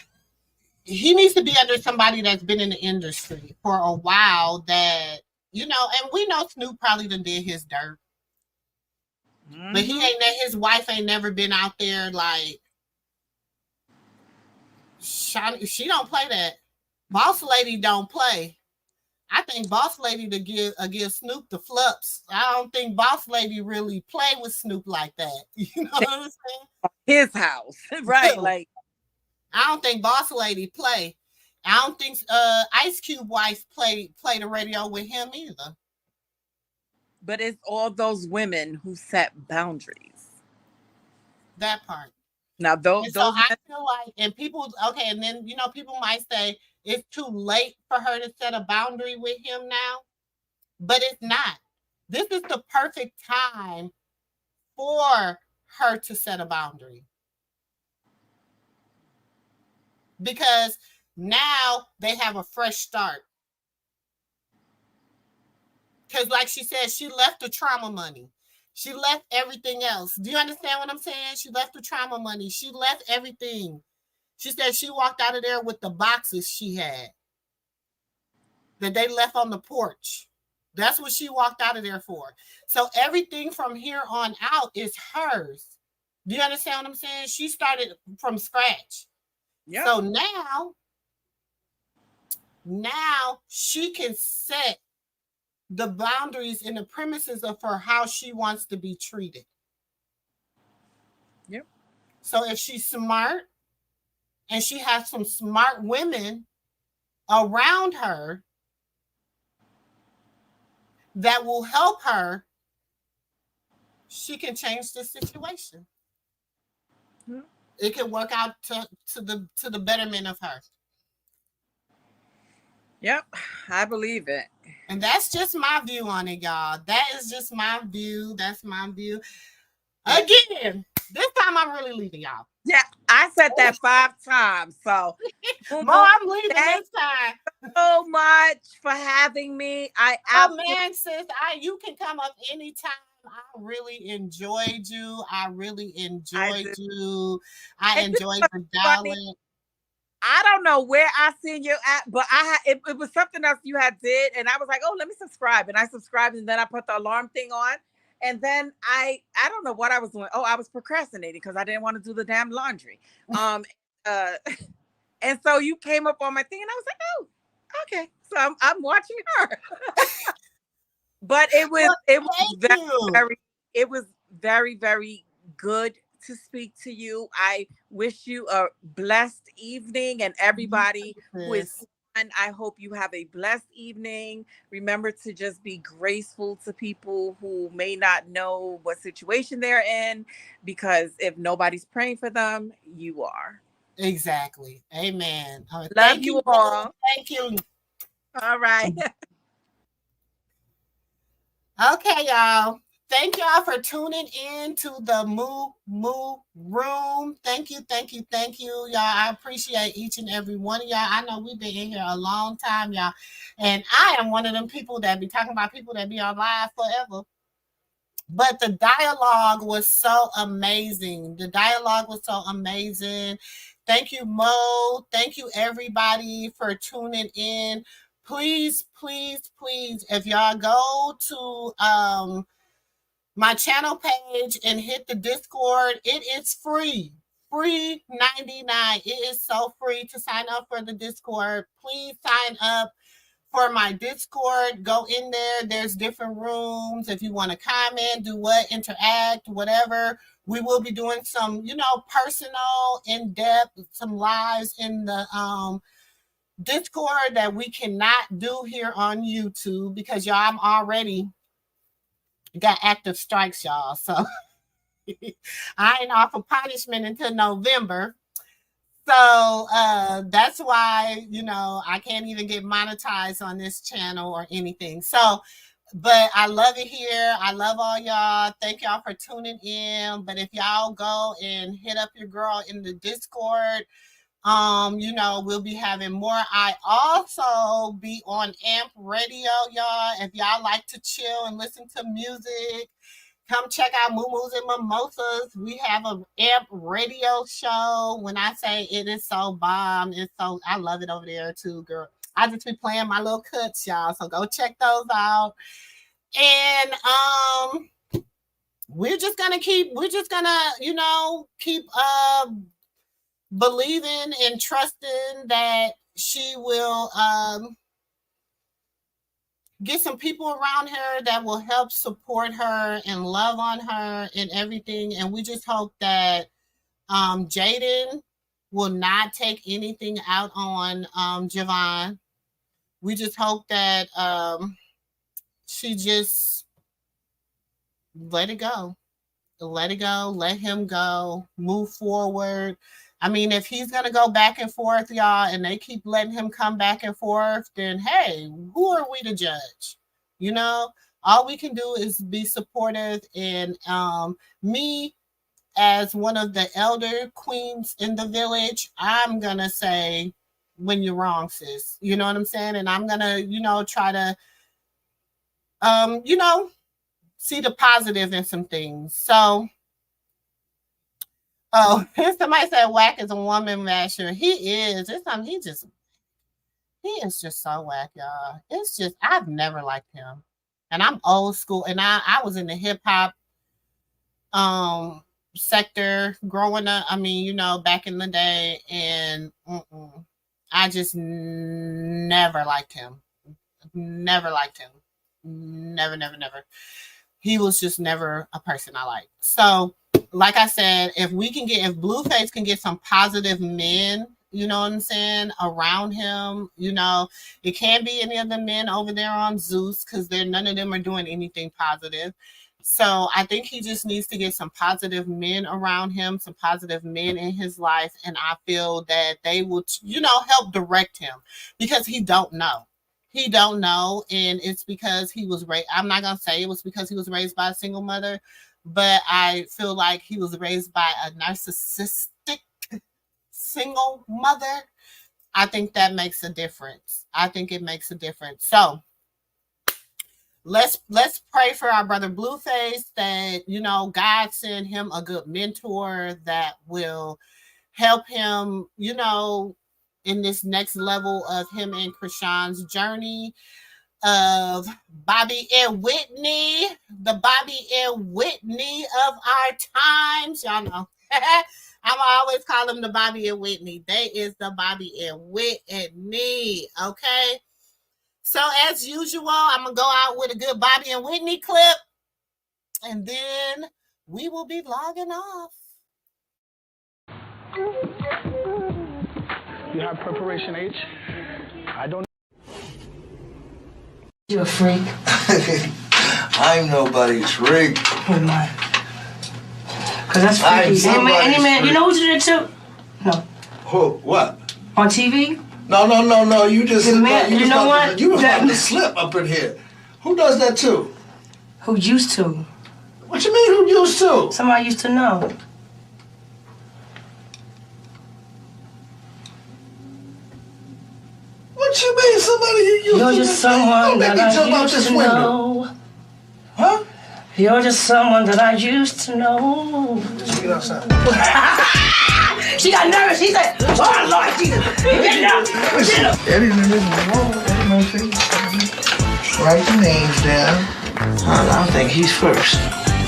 he needs to be under somebody that's been in the industry for a while that, and we know Snoop probably done did his dirt. But he ain't his wife ain't never been out there like she don't play that. Boss lady don't play. I think Boss Lady to give Snoop the flups. I don't think Boss Lady really play with Snoop like that. You know what I'm saying? his house, right? Like, I don't think Boss Lady play. I don't think Ice Cube wife play the radio with him either. but it's all those women who set boundaries. That part. Now, And so those I men, feel like, and people, okay, and then people might say it's too late for her to set a boundary with him now, but it's not. This is the perfect time for her to set a boundary because now they have a fresh start. Because, like she said, she left the trauma money. She left everything else. Do you understand what I'm saying? She left the trauma money. She left everything. She said she walked out of there with the boxes she had that they left on the porch. That's what she walked out of there for. So everything from here on out is hers. Do you understand what I'm saying? She started from scratch. Yep. So now she can set the boundaries and the premises of her how she wants to be treated. Yep. So if she's smart and she has some smart women around her that will help her, she can change the situation. Mm-hmm. It can work out to the betterment of her. Yep, I believe it. And that's just my view on it, y'all. That is just my view. That's my view. Again, this time I'm really leaving y'all. Yeah, I said that 5 times. So, Mom, I'm leaving this time. So much for having me. Man, sis, you can come up anytime. I really enjoyed you. I really enjoyed you. I enjoyed the dialogue. I don't know where I seen you at, but it was something else you had did, and I was like, oh, let me subscribe, and I subscribed, and then I put the alarm thing on, and then I don't know what I was doing. Oh, I was procrastinating because I didn't want to do the damn laundry. And so you came up on my thing, and I was like, oh, okay, so I'm watching her. But it was very, very good to speak to you. I wish you a blessed evening, and everybody who is on, I hope you have a blessed evening. Remember to just be graceful to people who may not know what situation they're in, because if nobody's praying for them, you are. Exactly. Amen. Love you all. Thank you. All right. Okay, y'all. Thank y'all for tuning in to the Moo Room. Thank you. Y'all, I appreciate each and every one of y'all. I know we've been in here a long time, y'all. And I am one of them people that be talking about people that be on live forever. But the dialogue was so amazing. Thank you, Mo. Thank you, everybody, for tuning in. please, please, please, if y'all go to my channel page and hit the Discord, it is free. Free 99. It is so free to sign up for the Discord. Please sign up for my Discord. Go in there. There's different rooms. If you want to comment, do what, interact, whatever. We will be doing some, personal, in-depth, some lives in the Discord that we cannot do here on YouTube because y'all, I'm already got active strikes, y'all. So I ain't off of punishment until November. So that's why, I can't even get monetized on this channel or anything. So, but I love it here. I love all y'all. Thank y'all for tuning in. But if y'all go and hit up your girl in the Discord, we'll be having more. I also be on AMP Radio, y'all. If y'all like to chill and listen to music, come check out Moo Moos and Mimosas. We have a AMP Radio show. When I say it is so bomb, I love it over there too, girl. I just be playing my little cuts, y'all. So go check those out. And we're just gonna keep believing and trusting that she will get some people around her that will help support her and love on her and everything. And we just hope that Jaidyn will not take anything out on Javon. We just hope that she just let it go. Let it go. Let him go. Move forward. I mean, if he's going to go back and forth, y'all, and they keep letting him come back and forth, then, hey, who are we to judge? All we can do is be supportive. And me, as one of the elder queens in the village, I'm going to say, when you're wrong, sis. You know what I'm saying? And I'm going to, try to, see the positive in some things. So, somebody said Whack is a woman masher. He is. This time he is just so whack, y'all. It's just, I've never liked him. And I'm old school. And I was in the hip hop sector growing up. I mean, back in the day. And I just never liked him. Never liked him. Never. He was just never a person I liked. So, like I said, if Blueface can get some positive men, you know what I'm saying, around him, it can't be any of the men over there on Zeus because none of them are doing anything positive. So I think he just needs to get some positive men around him, some positive men in his life. And I feel that they will, help direct him because he don't know. He don't know. And it's because he was raised. I'm not going to say it was because he was raised by a single mother, but I feel like he was raised by a narcissistic single mother. I think that makes a difference. I think it makes a difference. So let's pray for our brother Blueface that, God send him a good mentor that will help him, in this next level of him and Chrisean's journey of Bobby and Whitney, the Bobby and Whitney of our times. Y'all know. I'm always call them the Bobby and Whitney. They is the Bobby and Whitney. Okay. So as usual, I'm going to go out with a good Bobby and Whitney clip. And then we will be logging off. You have preparation H? I don't. You a freak? I'm nobody's freak. Who am I? Because that's freaky. Any man, you know who you did too? No. Who? What? On TV? No. You just. Man, you know what? You was about to slip up in here. Who does that too? Who used to? What you mean? Who used to? Somebody used to know. What you mean? Somebody you used to? You're just someone that I used to know. Huh? You're just someone that I used to know. Get outside. She got nervous. She said, "Oh Lord Jesus, get up, get up." Eddie's in this room. write the names down. I think he's first.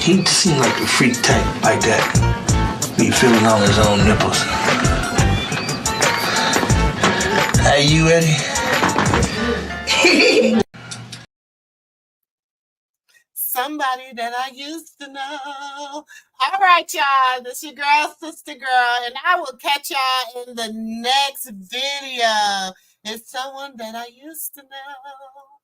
He seemed like a freak type like that. Be feeling on his own nipples. Hey, you ready? Somebody that I used to know. All right, y'all. This your girl, Sister Girl, and I will catch y'all in the next video. It's someone that I used to know.